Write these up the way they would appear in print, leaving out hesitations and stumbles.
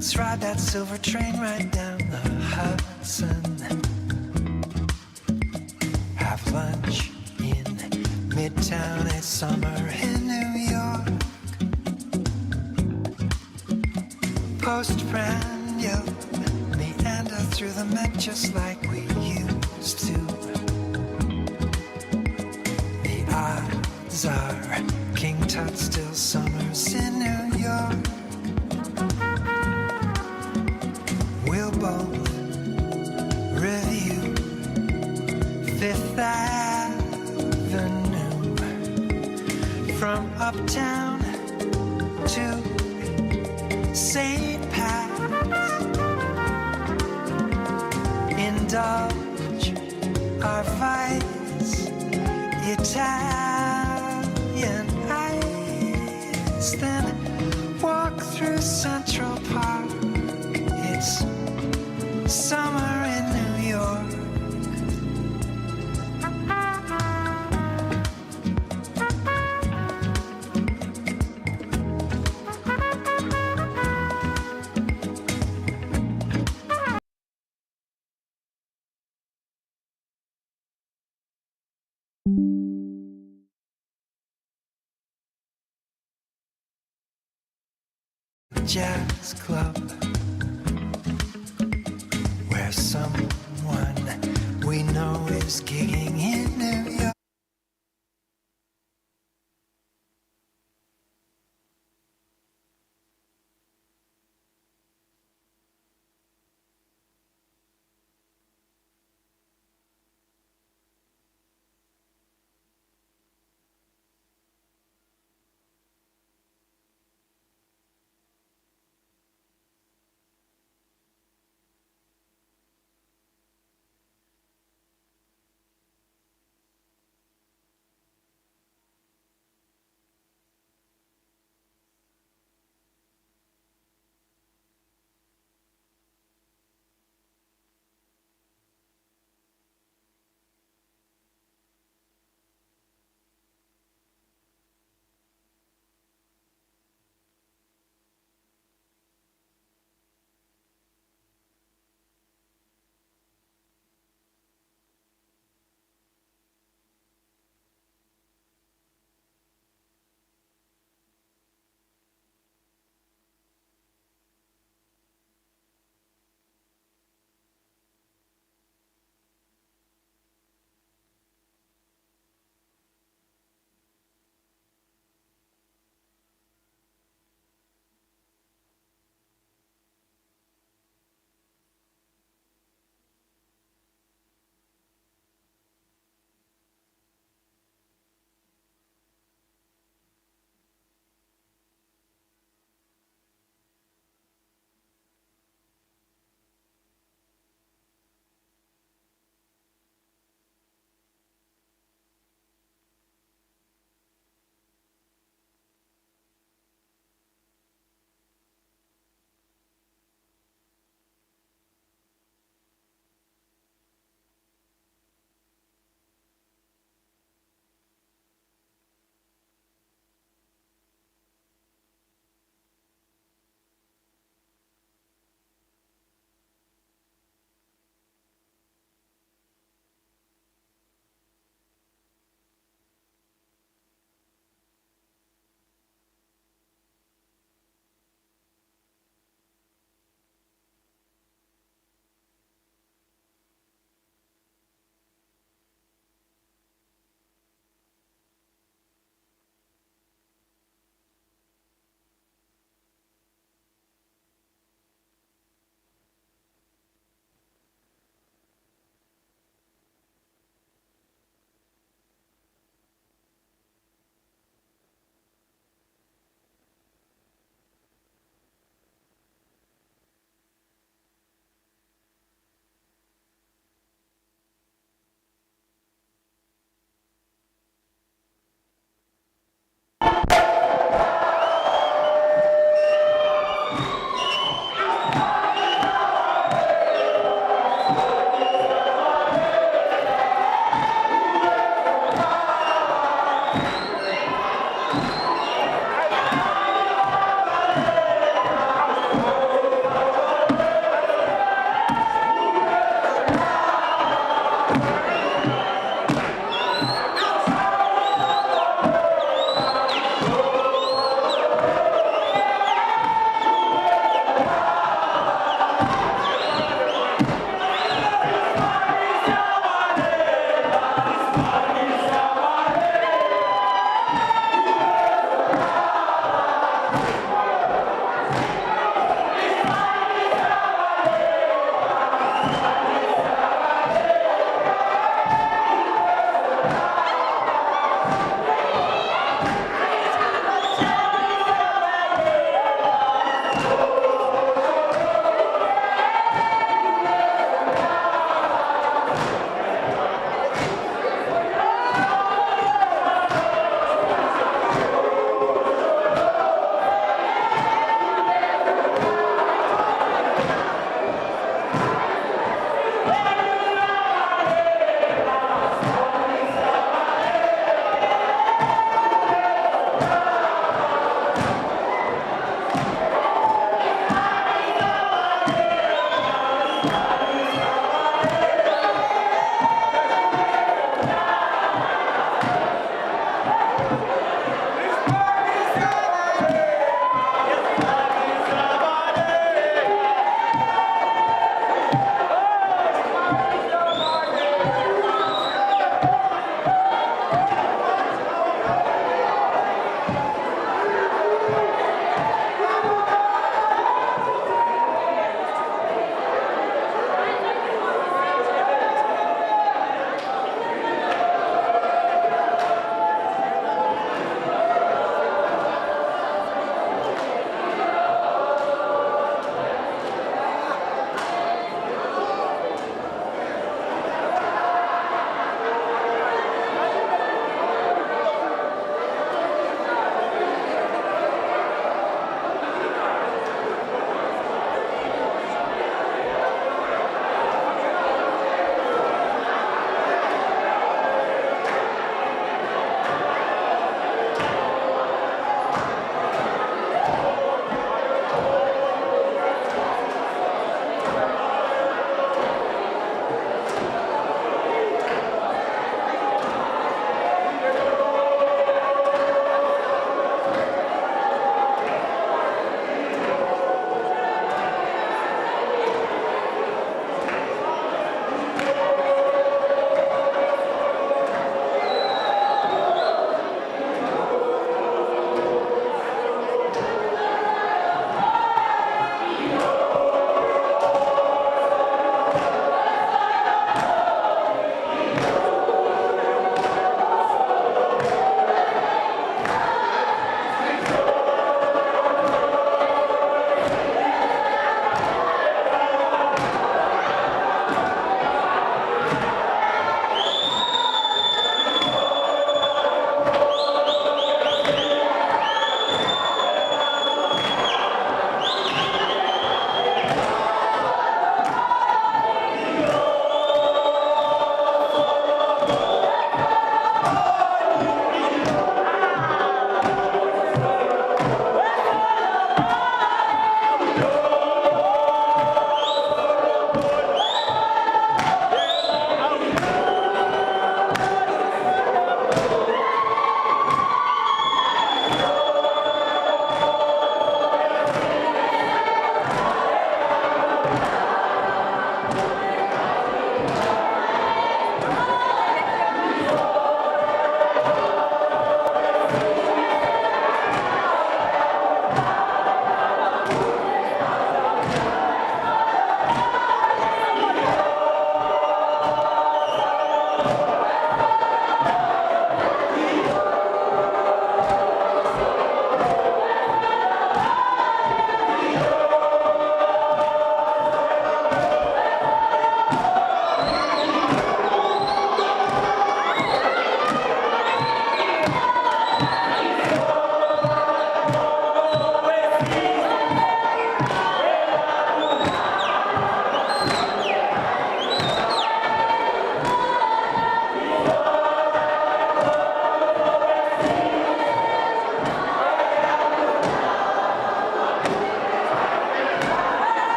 Let's ride that silver train right down the Hudson. Have lunch in Midtown, it's summer in New York. Postprandial, meander through the Met just like we used to. The odds are King Tut still summers in New York. We'll both review Fifth Avenue from uptown to St. Pat's. Indulge our vice, Italian ice. kids, then walk through Central Park. It's summer in New York. Jazz club where someone we know is gigging in New York.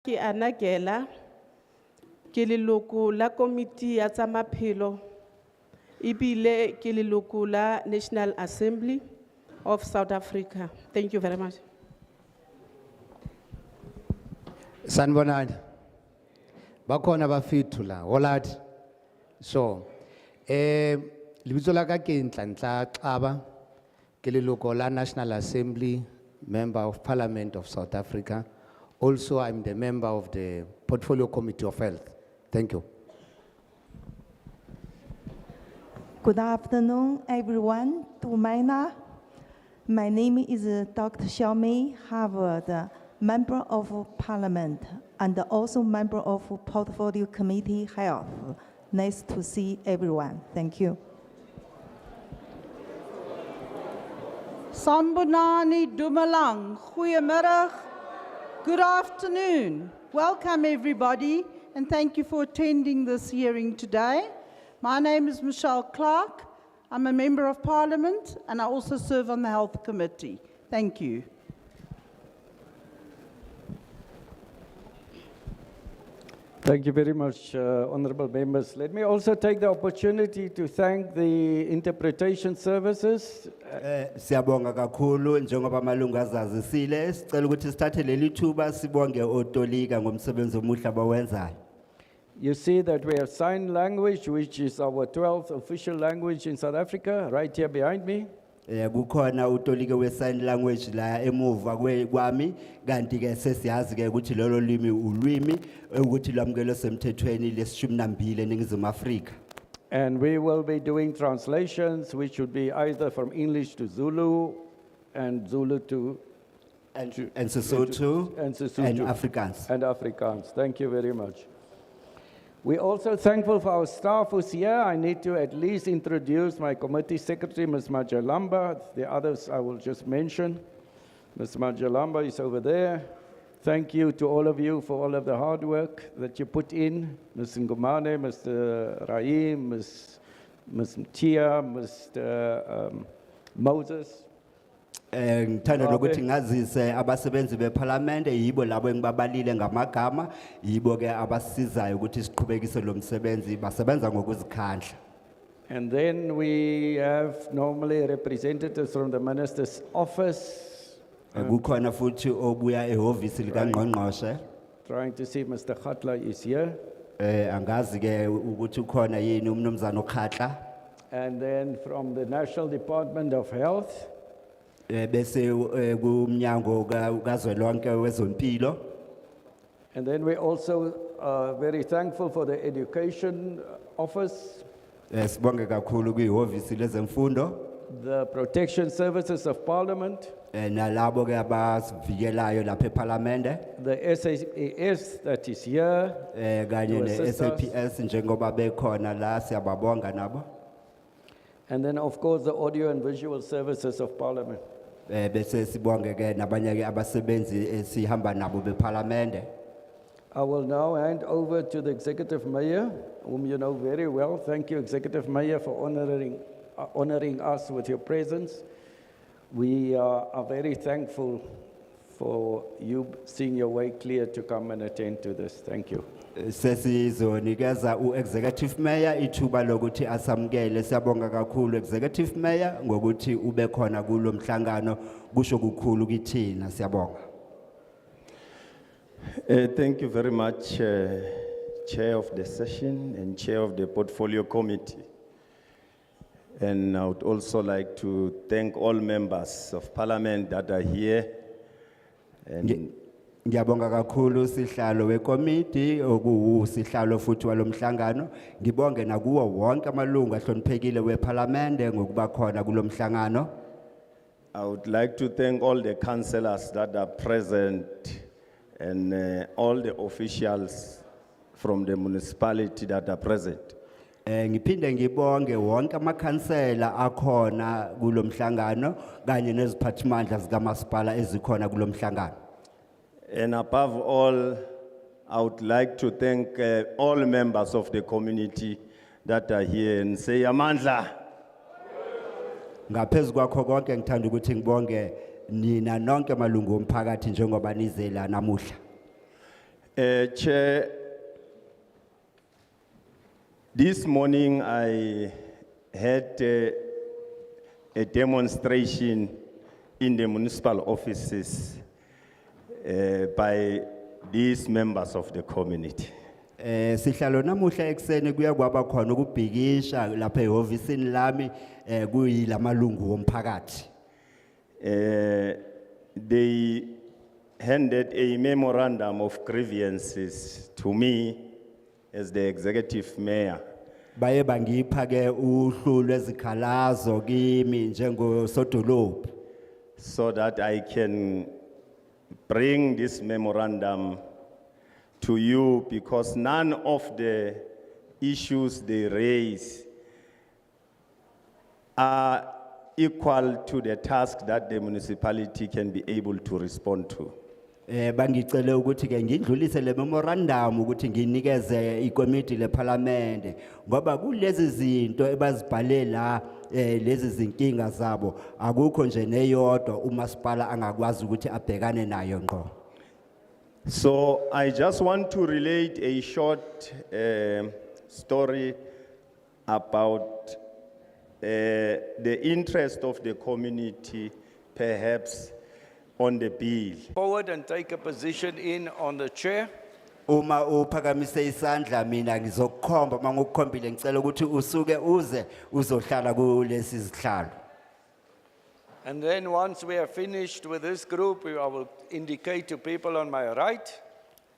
Ki anagela, ki leloko la komiti ya tsa maphelo, ibile ki leloko la National Assembly of South Africa. Thank you very much. Sanibonani. Bakhona bafithu la, holati. So, libitso la ka ke Nhlanhla Xaba, ke leloko la National Assembly, Member of Parliament of South Africa. Also, I'm the member of the Portfolio Committee of Health. Thank you. Good afternoon, everyone. My name is Dr. Xiaomei Harvard, Member of Parliament and also member of Portfolio Committee Health. Nice to see everyone. Thank you. Sanbonani Dumalang, goeiemiddag, good afternoon. Welcome everybody and thank you for attending this hearing today. My name is Michelle Clark. I'm a member of Parliament and I also serve on the Health Committee. Thank you. Thank you very much, honorable members. Let me also take the opportunity to thank the interpretation services. Siyabonga kakhulu njengoba amalungu azazisile sicela ukuthi sithathe leli thuba sibonge otolika ngomsebenzi omuhle abawenzayo. You see that we have sign language, which is our 12th official language in South Africa, right here behind me. Kukhona utolika we sign language la emuva kwami kanti ke sesiyazi ke ukuthi lolo limi ulwimi ukuthi lwamukelo semthethweni lesi12 eNingizimu Afrika. And we will be doing translations, which would be either from English to Zulu and Zulu to Sesotho and Afrikaans. And Afrikaans. Thank you very much. We're also thankful for our staff who's here. I need to at least introduce my committee secretary, Ms. Majalamba. The others I will just mention. Ms. Majalamba is over there. Thank you to all of you for all of the hard work that you put in. Ms. Ngumane, Mr. Rahim, Ms. Mtia, Mr. Moses. Ngithanda ukuthi ngazise abasebenzi beParliament yibo labo engibabalile ngamagama yibo ke abasizayo ukuthi siqhubekise lo msebenzi basebenza ngokuzikhandla. And then we have normally representatives from the minister's office. Kukhona futhi obuya ehhovisi likaNgqongqoshe. Trying to see if Mr. Khatla is here. Angazi ke ukuthi ukhona yini umnumzana oKhatla. And then from the National Department of Health. Bese kumnyango kazwelonke wezompilo. And then we also are very thankful for the Education Office. Sibonge kakhulu kwihhovisi lezemfundo. The Protection Services of Parliament. Nalabo ke abasivikelayo lapha eParliament. The SAS that is here. Kanye neSAPS njengoba bekhona la siyababonga nabo. And then of course the Audio and Visual Services of Parliament. Bese sibonge ke nabanye ke abasebenzi esihamba nabo beParliament. I will now hand over to the Executive Mayor, whom you know very well. Thank you, Executive Mayor, for honoring us with your presence. We are very thankful for you seeing your way clear to come and attend to this. Thank you. Sesizonikeza u-Executive Mayor ithuba lokuthi asamukele siyabonga kakhulu Executive Mayor ngokuthi ube khona kulo mhlangano kusho kukhulu kithina siyabonga. Thank you very much, Chair of the session and Chair of the Portfolio Committee. And I would also like to thank all members of Parliament that are here. And Ngiyabonga kakhulu sihlalo wekomiti okusihlalo futhi walomhlangano ngibonge nakuwo wonke amalungu ahloniphekile weParliament ngokuba khona kulomhlangano. I would like to thank all the councillors that are present and all the officials from the municipality that are present. Ngiphinde ngibonge wonke amakhansela akhona kulomhlangano kanye neziphathimandla zikamasipala ezikhona kulomhlangano. And above all, I would like to thank all members of the community that are here and say Amandla. Ngaphezu kwakho konke ngithanda ukuthi ngibonge nina nonke amalungu omphakathi njengoba nizela namuhla. Chair, this morning I had a demonstration in the municipal offices by these members of the community. Sihlalo namuhla ekseni kuya kwaba khona ukubhikisha lapha ehhovisini lami kuyilamalungu womphakathi. They handed a memorandum of grievances to me as the executive mayor. Baye bangipha ke uhlu lwezikhalazo kimi njengosodolophu. So that I can bring this memorandum to you, because none of the issues they raise are equal to the task that the municipality can be able to respond to. Bangicele ukuthi ke ngidlulise le memorandum ukuthi nginikeze ikomiti leParliament ngoba kulezi zinto ebazibhale la lezi zinkinga zabo akukho nje neyodwa umasipala angakwazi ukuthi abhekane nayo ngqo. So I just want to relate a short story about the interest of the community, perhaps on the bill. Forward and take a position in on the chair. Uma uphakamise isandla mina ngizokukhomba mangukukhombile ngicela ukuthi usuke uze uzohlala kulesi sihlalo. And then once we are finished with this group, I will indicate to people on my right.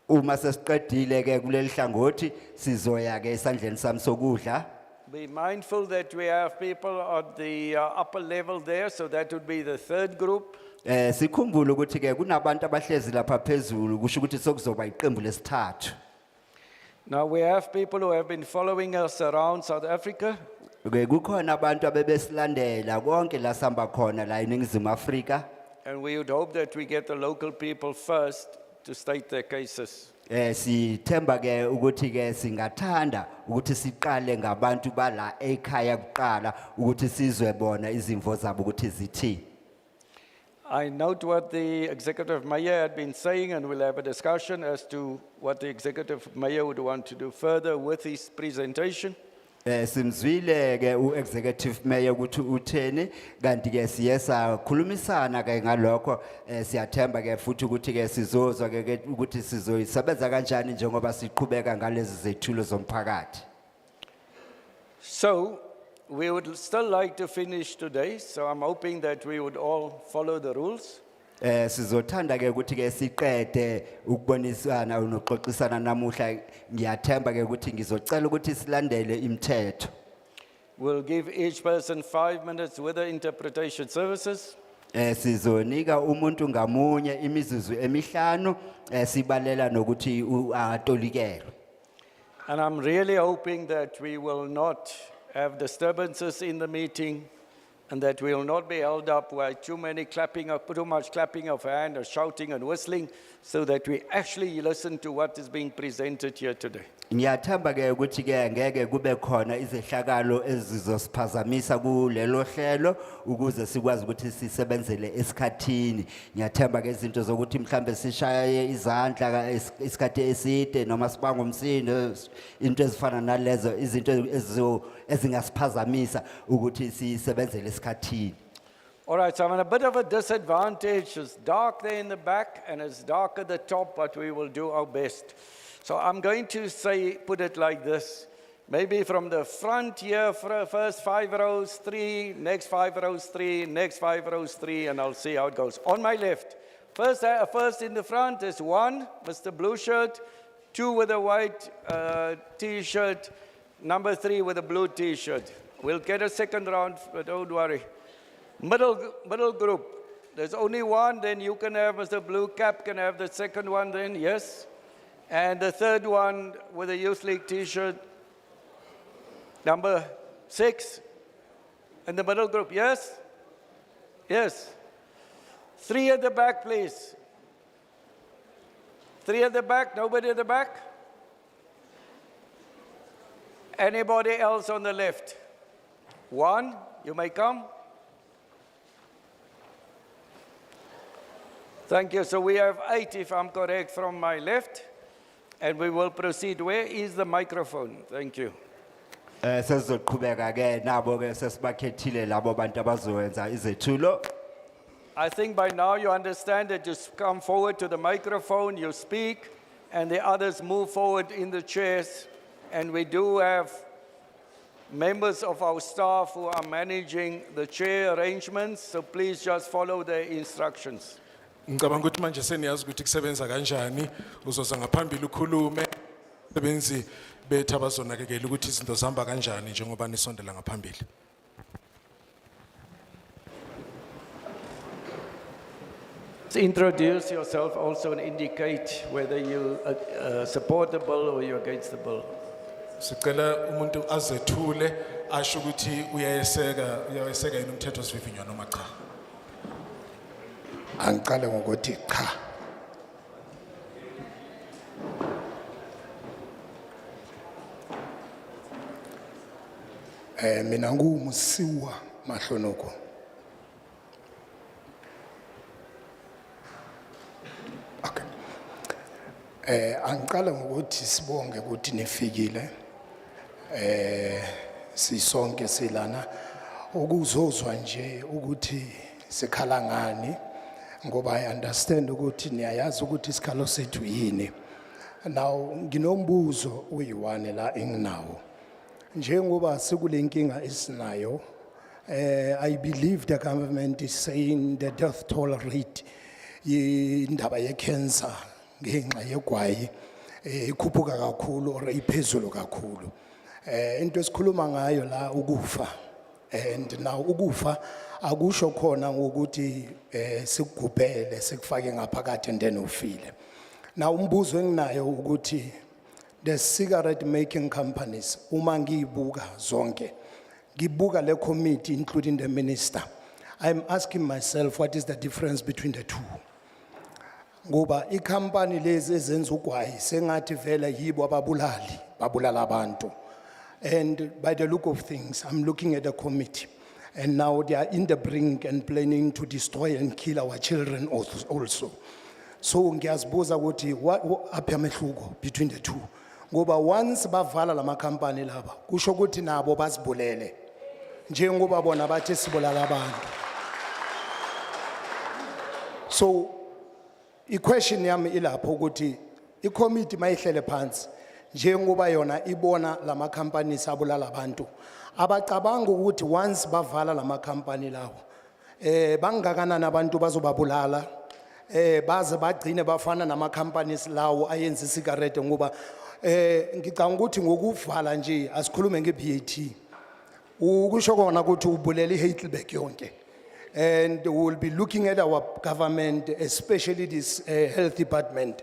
Uma sesiqedile ke kuleli hlangothi sizoya ke esandleni sami sokudla. Be mindful that we have people at the upper level there, so that would be the third group. Sikhumbule ukuthi ke kunabantu abahlezi lapha phezulu kusho ukuthi sokuzoba iqembu lesithathu. Now we have people who have been following us around South Africa. Ke kukhona abantu abebesilandela konke la samba khona la eNingizimu Afrika. And we would hope that we get the local people first to state their cases. Sithemba ke ukuthi ke singathanda ukuthi siqale ngabantu bala ekhaya kuqala ukuthi sizwe bona izimvo zabo ukuthi zithi. I note what the executive mayor had been saying, and we'll have a discussion as to what the executive mayor would want to do further with his presentation. Simzwile ke u-executive mayor ukuthi utheni kanti ke siyesa khulumisana ke ngalokho siyathemba ke futhi ukuthi ke sizozwa ke ukuthi sizoyisebenza kanjani njengoba siqhubeka ngalezi zethulo zomphakathi. So we would still like to finish today, so I'm hoping that we would all follow the rules. Sizothanda ke ukuthi ke siqede ukubonisana nokuxoxisana namuhla ngiyathemba ke ukuthi ngizocela ukuthi silandele imithetho. We'll give each person 5 minutes with the interpretation services. Sizonika umuntu ngamunye imizuzu emihlanu sibalela nokuthi atolikelwe. And I'm really hoping that we will not have disturbances in the meeting, and that we will not be held up by too much clapping of hand or shouting and whistling, so that we actually listen to what is being presented here today. Ngiyathemba ke ukuthi ke ngeke kube khona izehlakalo ezizosiphazamisa kulelo hlelo ukuze sikwazi ukuthi sisebenzele esikhathini. Ngiyathemba ke izinto zokuthi mhlambe sishaye izandla isikhathi eside noma sibanga umsindo into ezifana nalezo izinto ezingasiphazamisa ukuthi sisebenzele esikhathini. All right, so I'm in a bit of a disadvantage. It's dark there in the back and it's dark at the top, but we will do our best. So I'm going to put it like this. Maybe from the front here, first 5 rows, 3, next 5 rows, 3, next 5 rows, 3, and I'll see how it goes. On my left, first in the front is 1, Mr. Blue Shirt, 2 with a white T-shirt, number 3 with a blue T-shirt. We'll get a second round, but don't worry. Middle group, there's only 1, then you can have, Mr. Blue Cap can have the second one then, yes? And the third one with a Youth League T-shirt, number 6, in the middle group, yes? Yes. 3 at the back, please. 3 at the back, nobody at the back? Anybody else on the left? 1, you may come. Thank you. So we have 8, if I'm correct, from my left. And we will proceed. Where is the microphone? Thank you. Sezoqhubeka ke nabo ke sesibakhethile labo bantu abazowenza izethulo. I think by now you understand that you come forward to the microphone, you speak, and the others move forward in the chairs. And we do have members of our staff who are managing the chair arrangements, so please just follow their instructions. Ngicabanga ukuthi manje seniyazi ukuthi kusebenza kanjani uzoza ngaphambili ukhulume sebenzi bethu abazonakekela ukuthi izinto zihamba kanjani njengoba nisondela ngaphambili. Introduce yourself also and indicate whether you support the bill or you're against the bill. Sicela umuntu azethule asho ukuthi uyayeseka yini umthetho sivivinywa noma cha. Angiqale ngokuthi cha. Mina ngumusiwa Mahlonoko. Okay. Angiqale ngokuthi sibonge ukuthi nifikile. Sisonke silana ukuzozwa nje ukuthi sikhala ngani ngoba I understand ukuthi niyayazi ukuthi isikhalo sethu yini. Now nginombuzo uyiwane la enginawo. Njengoba sekulenkinga esinayo, I believe the government is saying the death toll rate indaba ye cancer ngenxa yegwayi ikhuphuka kakhulu or iphezulu kakhulu. Into esikhuluma ngayo la ukufa, and now ukufa akusho khona ngokuthi sikugubhele sikufake ngaphakathi and then ufile. Now umbuzo enginayo ukuthi the cigarette making companies uma ngiyibuka zonke ngibuka le committee including the minister, I'm asking myself what is the difference between the two. Ngoba ikhampani lezi ezenza ugwayi sengathi vele yibo ababulali babulala abantu. And by the look of things, I'm looking at the committee, and now they are in the brink and planning to destroy and kill our children also. So ngiyazibuza ukuthi what apha amehluko between the two. Ngoba once bavala lama company laba kusho ukuthi nabo basibulele njengoba bona bathi sibulala abantu. So i-question yami ilapho ukuthi i-committee mayihlele phansi njengoba yona ibona lama companies abulala abantu abacabanga ukuthi once bavala lama company lawo bangakanani abantu bazobabulala baze bagcine bafana nama companies lawo ayenza isigarette ngoba ngicanga ukuthi ngokuvala nje asikhulume ngeVAT ukusho kona ukuthi ubulele iHeidelberg yonke. And we will be looking at our government, especially this health department.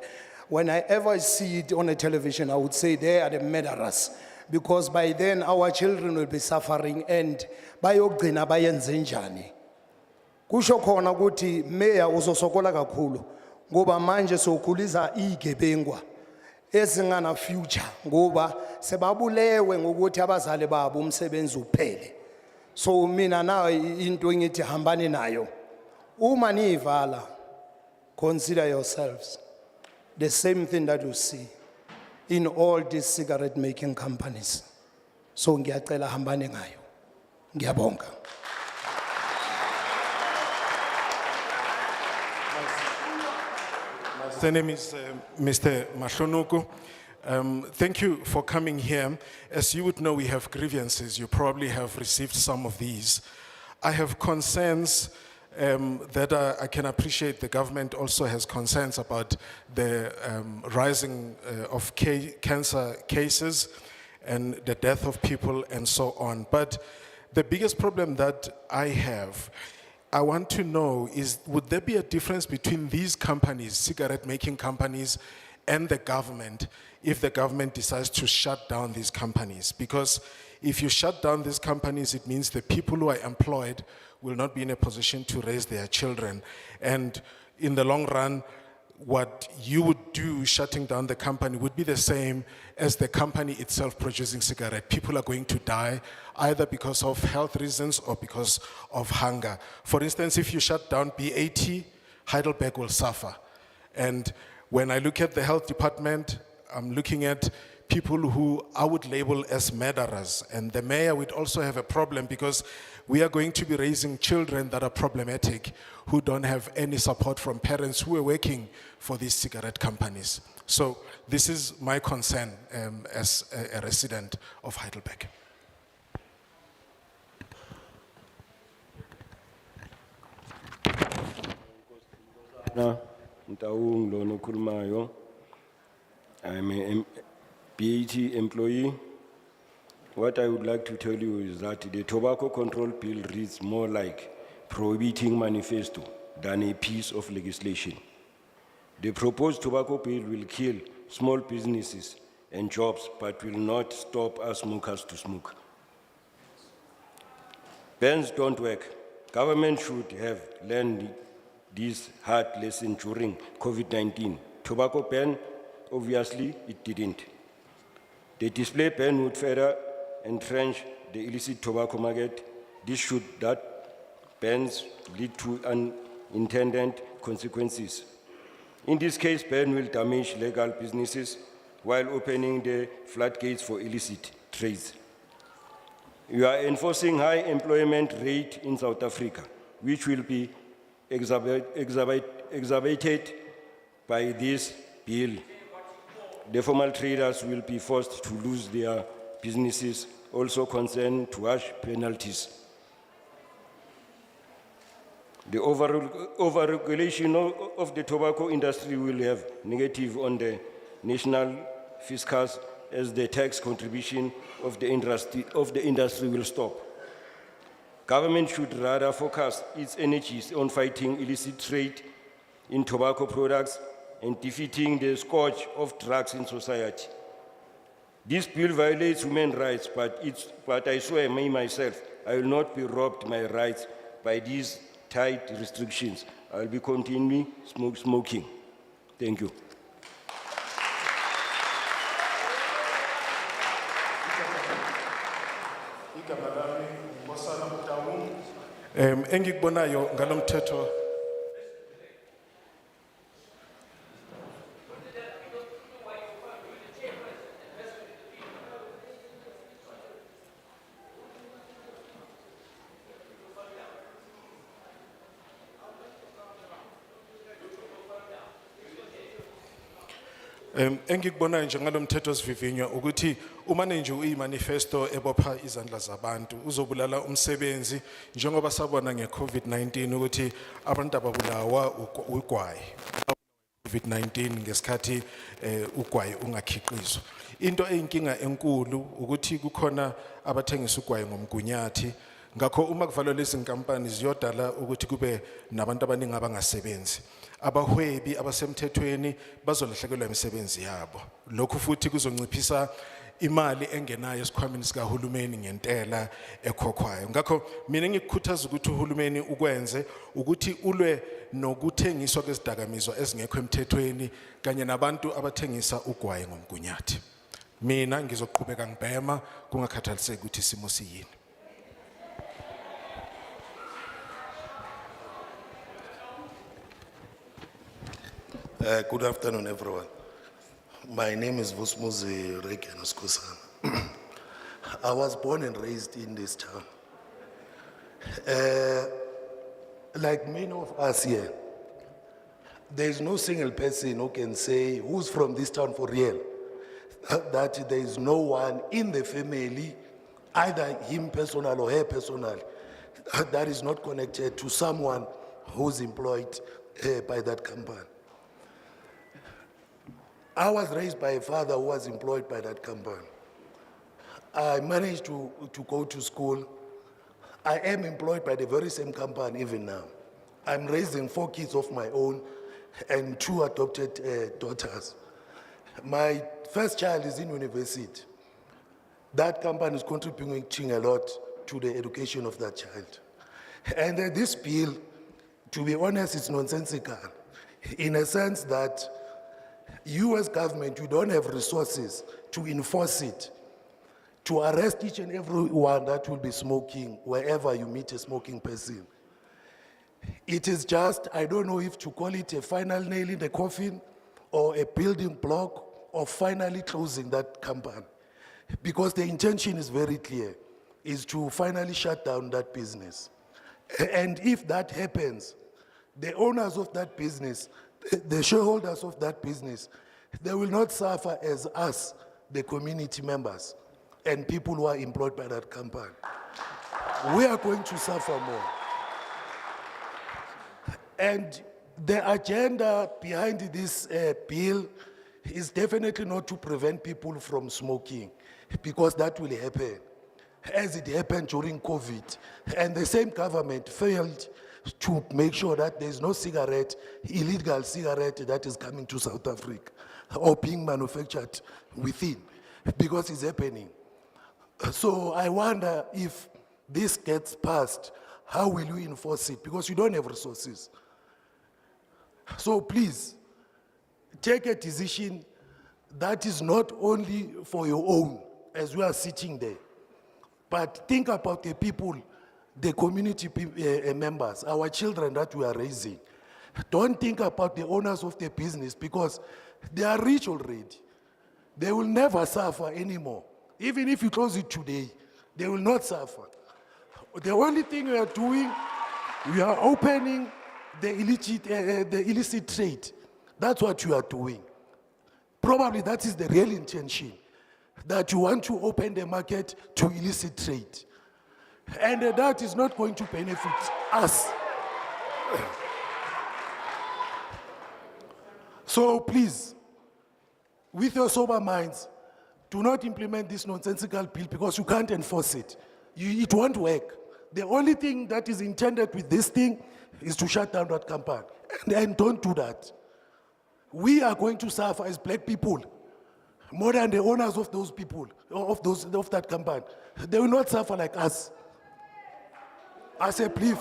When I ever see it on a television, I would say they are the murderers, because by then our children will be suffering and bayogcina bayenze njani. Kusho khona ukuthi meya uzosokola kakhulu ngoba manje sokhuliza igebengwa ezingana future ngoba sebabulewe ngokuthi abazali babo umsebenzi uphele. So mina na into engithi hambani nayo uma nivala, consider yourselves the same thing that you see in all these cigarette making companies. So ngiyacela hambani ngayo. Ngiyabonga. My name is Mr. Mahlonoko. Thank you for coming here. As you would know, we have grievances. You probably have received some of these. I have concerns that I can appreciate the government also has concerns about the rising of cancer cases and the death of people and so on. But the biggest problem that I have, I want to know is, would there be a difference between these companies, cigarette making companies, and the government if the government decides to shut down these companies? Because if you shut down these companies, it means the people who are employed will not be in a position to raise their children. And in the long run, what you would do shutting down the company would be the same as the company itself producing cigarette. People are going to die either because of health reasons or because of hunger. For instance, if you shut down BAT, Heidelberg will suffer. And when I look at the health department, I'm looking at people who I would label as murderers. And the mayor would also have a problem because we are going to be raising children that are problematic, who don't have any support from parents who are working for these cigarette companies. So this is my concern as a resident of Heidelberg. Ntaung Lono Kulmayo. I'm a BAT employee. What I would like to tell you is that the tobacco control bill reads more like prohibiting manifesto than a piece of legislation. The proposed tobacco bill will kill small businesses and jobs, but will not stop us smokers to smoke. Bans don't work. Government should have learned this hard lesson during COVID-19. Tobacco ban, obviously, it didn't. The display ban would further entrench the illicit tobacco market. That bans lead to unintended consequences. In this case, ban will damage legal businesses while opening the floodgates for illicit trades. You are enforcing high employment rate in South Africa, which will be exacerbated by this bill. The formal traders will be forced to lose their businesses, also concerned to harsh penalties. The over-regulation of the tobacco industry will have negative on the national fiscus as the tax contribution of the industry will stop. Government should rather focus its energies on fighting illicit trade in tobacco products and defeating the scourge of drugs in society. This bill violates human rights, but I swear myself, I will not be robbed my rights by these tight restrictions. I will be continuing smoking. Thank you. Engikubonayo ngalomthetho engikubonayo njengalomthetho sivivinywa ukuthi uma nje uyimanifesto ebopha izandla zabantu uzobulala umsebenzi njengoba sabona ngeCovid-19 ukuthi abantu ababulawa ugwayi COVID-19 ngesikhathi ugwayi ungakhiqizwa. Into eyinkinga enkulu ukuthi kukhona abathengisa ugwayi ngomgunyathi. Ngakho uma kuvalwa lezi nkampani ziyodala ukuthi kube nabantu abaningi abangasebenzi. Abahwebi abasemthethweni bazolahlekelwa imisebenzi yabo. Lokhu futhi kuzonciphisa imali engenayo esikhwameni sikahulumeni ngentela ekhokhwayo. Ngakho mina ngikukhuthaza ukuthi uhulumeni ukwenze ukuthi ulwe nokuthengiswa kwezidakamizwa ezingekho emthethweni kanye nabantu abathengisa ugwayi ngomgunyathi. Mina ngizoqhubeka ngibhema kungakhathaliseki ukuthi isimo siyini. Good afternoon, everyone. My name is Vusmuzi Rekenoskusana. I was born and raised in this town. Like many of us here, there is no single person who can say who's from this town for real. That there is no one in the family, either him personal or her personal, that is not connected to someone who's employed by that company. I was raised by a father who was employed by that company. I managed to go to school. I am employed by the very same company even now. I'm raising 4 kids of my own and 2 adopted daughters. My first child is in university. That company is contributing a lot to the education of that child. And this bill, to be honest, is nonsensical in a sense that you as government, you don't have resources to enforce it, to arrest each and every one that will be smoking wherever you meet a smoking person. It is just, I don't know if to call it a final nail in the coffin or a building block of finally closing that company. Because the intention is very clear, is to finally shut down that business. And if that happens, the owners of that business, the shareholders of that business, they will not suffer as us, the community members, and people who are employed by that company. We are going to suffer more. And the agenda behind this bill is definitely not to prevent people from smoking, because that will happen, as it happened during COVID. And the same government failed to make sure that there's no cigarette, illegal cigarette that is coming to South Africa or being manufactured within, because it's happening. So I wonder if this gets passed, how will you enforce it? Because you don't have resources. So please, take a decision that is not only for your own, as we are sitting there, but think about the people, the community members, our children that we are raising. Don't think about the owners of the business, because they are rich already. They will never suffer anymore. Even if you close it today, they will not suffer. The only thing we are doing, we are opening the illicit trade. That's what you are doing. Probably that is the real intention, that you want to open the market to illicit trade. And that is not going to benefit us. So please, with your sober minds, do not implement this nonsensical bill, because you can't enforce it. It won't work. The only thing that is intended with this thing is to shut down that company. And don't do that. We are going to suffer as black people more than the owners of those people, of that company. They will not suffer like us. As a plea.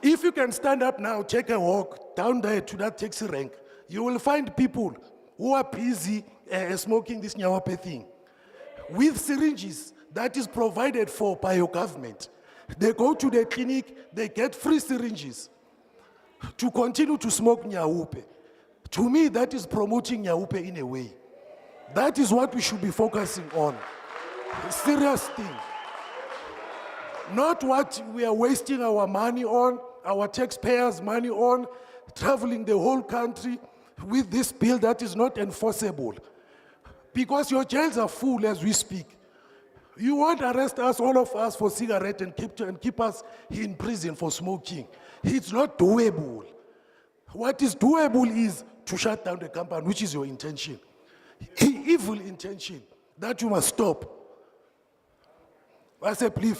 If you can stand up now, take a walk down there to that taxi rank, you will find people who are busy smoking this nyawape thing with syringes that is provided for by your government. They go to the clinic, they get free syringes to continue to smoke nyawape. To me, that is promoting nyawape in a way. That is what we should be focusing on. A serious thing. Not what we are wasting our money on, our taxpayers' money on, traveling the whole country with this bill that is not enforceable. Because your jails are full as we speak. You won't arrest us, all of us, for cigarette and keep us in prison for smoking. It's not doable. What is doable is to shut down the company, which is your intention. Evil intention that you must stop. That's a plea.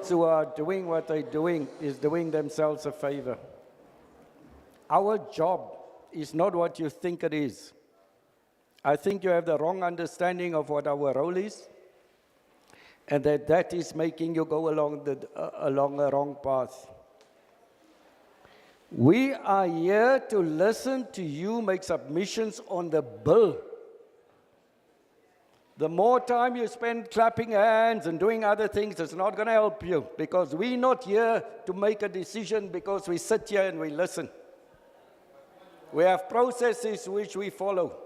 Who are doing what they're doing is doing themselves a favor. Our job is not what you think it is. I think you have the wrong understanding of what our role is, and that is making you go along a wrong path. We are here to listen to you make submissions on the bill. The more time you spend clapping hands and doing other things, it's not going to help you, because we're not here to make a decision because we sit here and we listen. We have processes which we follow,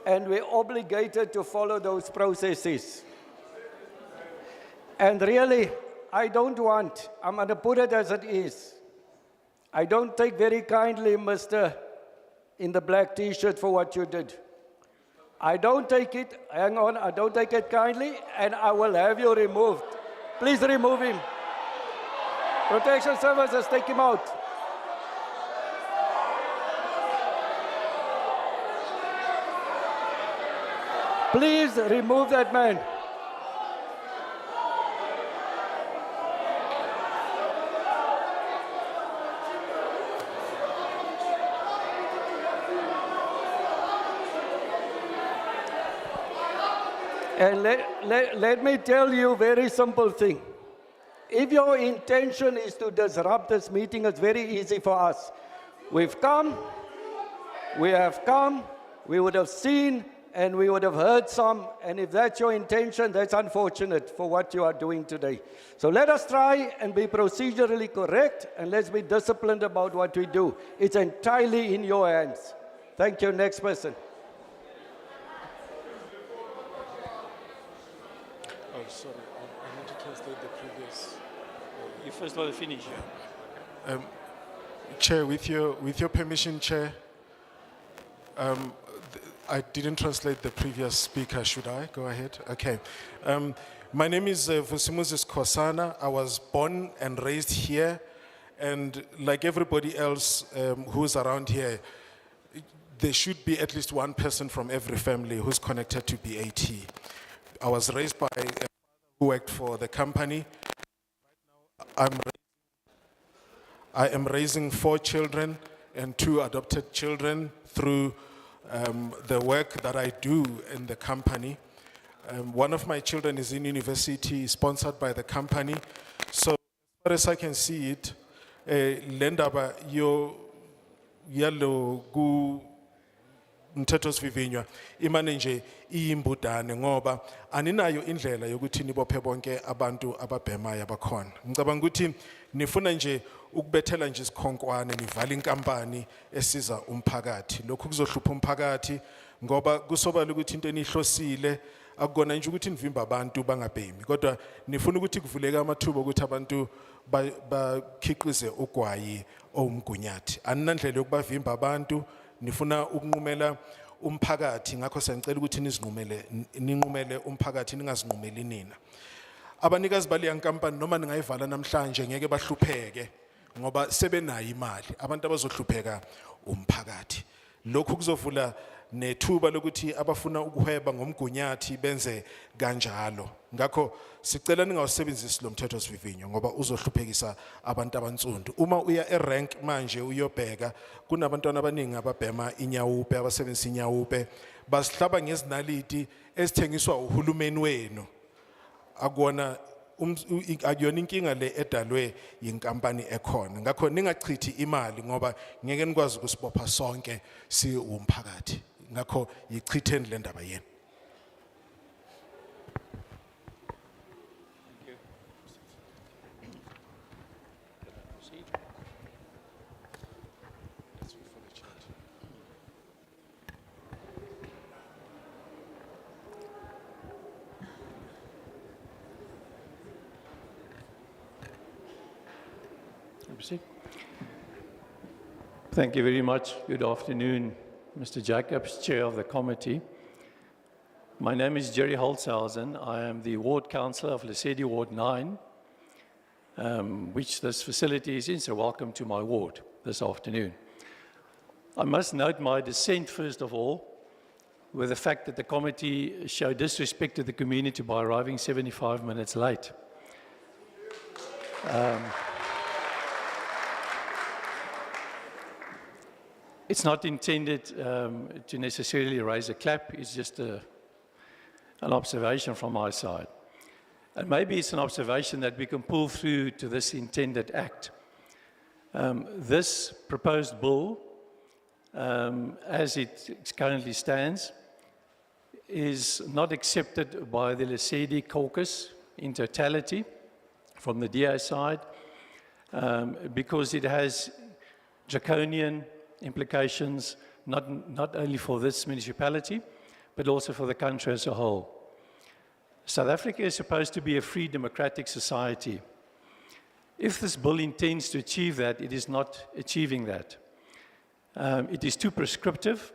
and we're obligated to follow those processes. And really, I'm going to put it as it is. I don't take very kindly, Mr. in the black t-shirt, for what you did. I don't take it, hang on, I don't take it kindly, and I will have you removed. Please remove him. Protection Services, take him out. Please remove that man. And let me tell you a very simple thing. If your intention is to disrupt this meeting, it's very easy for us. We've come, we have come, we would have seen, and we would have heard some, and if that's your intention, that's unfortunate for what you are doing today. So let us try and be procedurally correct, and let's be disciplined about what we do. It's entirely in your hands. Thank you. Next person. Oh, sorry, I need to translate the previous. You first want to finish. Chair, with your permission, Chair, I didn't translate the previous speaker, should I? Go ahead. Okay. My name is Vusimuzis Kosana. I was born and raised here, and like everybody else who's around here, there should be at least one person from every family who's connected to BAT. I was raised by a father who worked for the company. Right now, I am raising 4 children and 2 adopted children through the work that I do in the company. One of my children is in university, sponsored by the company. So as far as I can see it, lendaba yo yalo gu mthetho sivivinywa imane nje iyimbudane ngoba aninayo indlela yokuthi nibophe bonke abantu ababhemayo abakhona. Ngicabanga ukuthi nifuna nje ukubethela nje isikhonkwane nivala inkampani esiza umphakathi. Lokhu kuzohlupha umphakathi ngoba kusobala ukuthi into enihlosile akukona nje ukuthi nivimba abantu bangabhemi, kodwa nifuna ukuthi kuvuleke amathuba ukuthi abantu bakhiqize ugwayi owumgunyathi. Aninandlela yokubavimba abantu, nifuna ukunqumela umphakathi, ngakho siyacela ukuthi ninqumele umphakathi, ningazinqumeli nina. Abanikazi bale nkampani noma ningayivala namhlanje ngeke bahlupheke ngoba sebenayo imali. Abantu abazohlupheka umphakathi. Lokhu kuzovula nethuba lokuthi abafuna ukuhweba ngomgunyathi benze kanjalo. Ngakho sicela ningawusebenzisi lo mthetho sivivinyo ngoba uzohluphekisa abantu abansundu. Uma uya erank manje uyobheka kunabantwana abaningi ababhema inyawupe, abasebenzisa inyawupe, basihlaba ngezinaliti esithengiswa uhulumeni wenu. Akuyona inkinga le edalwe yinkampani ekhona. Ngakho ningachithi imali ngoba ngeke nikwazi ukusibopha sonke si umphakathi. Ngakho yichitheni le ndaba yenu. Thank you very much. Good afternoon, Mr. Jacobs, Chair of the committee. My name is Jerry Holzhausen. I am the Ward Councillor of Lesedi Ward 9, which this facility is in, so welcome to my ward this afternoon. I must note my dissent, first of all, with the fact that the committee showed disrespect to the community by arriving 75 minutes late. It's not intended to necessarily raise a clap, it's just an observation from my side. And maybe it's an observation that we can pull through to this intended act. This proposed bill, as it currently stands, is not accepted by the Lesedi caucus in totality from the DA side because it has draconian implications not only for this municipality, but also for the country as a whole. South Africa is supposed to be a free democratic society. If this bill intends to achieve that, it is not achieving that. It is too prescriptive.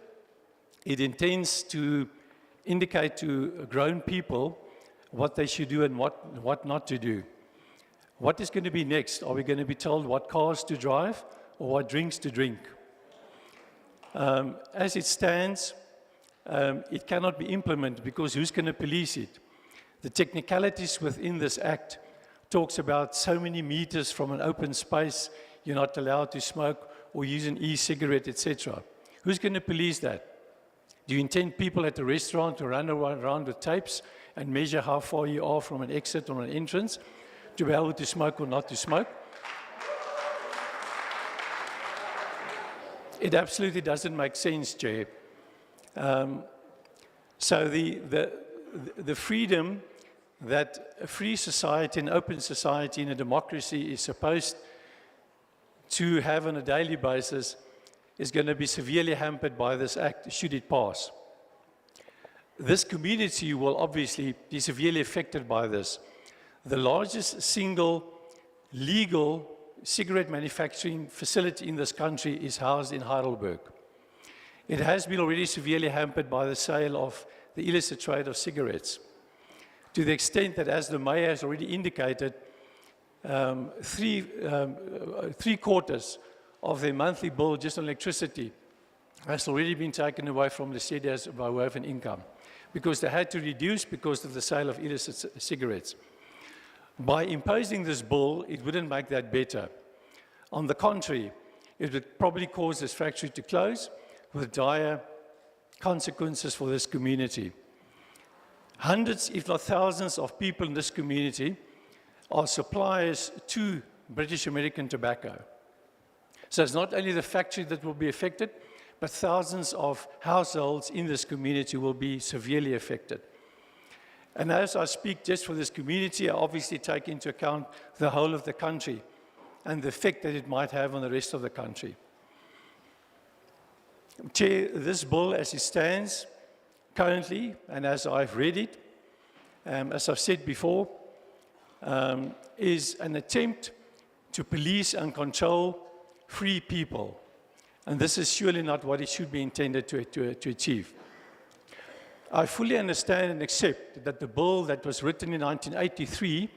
It intends to indicate to grown people what they should do and what not to do. What is going to be next? Are we going to be told what cars to drive or what drinks to drink? As it stands, it cannot be implemented because who's going to police it? The technicalities within this act talks about so many meters from an open space, you're not allowed to smoke or use an e-cigarette, etc. Who's going to police that? Do you intend people at the restaurant to run around with tapes and measure how far you are from an exit or an entrance to be able to smoke or not to smoke? It absolutely doesn't make sense, Chair. So the freedom that a free society, an open society in a democracy is supposed to have on a daily basis is going to be severely hampered by this act, should it pass. This community will obviously be severely affected by this. The largest single legal cigarette manufacturing facility in this country is housed in Heidelberg. It has been already severely hampered by the sale of the illicit trade of cigarettes, to the extent that, as the mayor has already indicated, three quarters of their monthly bill just on electricity has already been taken away from the city as by way of an income, because they had to reduce because of the sale of illicit cigarettes. By imposing this bill, it wouldn't make that better. On the contrary, it would probably cause this factory to close with dire consequences for this community. Hundreds, if not thousands, of people in this community are suppliers to British American Tobacco. So it's not only the factory that will be affected, but thousands of households in this community will be severely affected. And as I speak just for this community, I obviously take into account the whole of the country and the effect that it might have on the rest of the country. Chair, this bill as it stands currently, and as I've read it, as I've said before, is an attempt to police and control free people. And this is surely not what it should be intended to achieve. I fully understand and accept that the bill that was written in 1983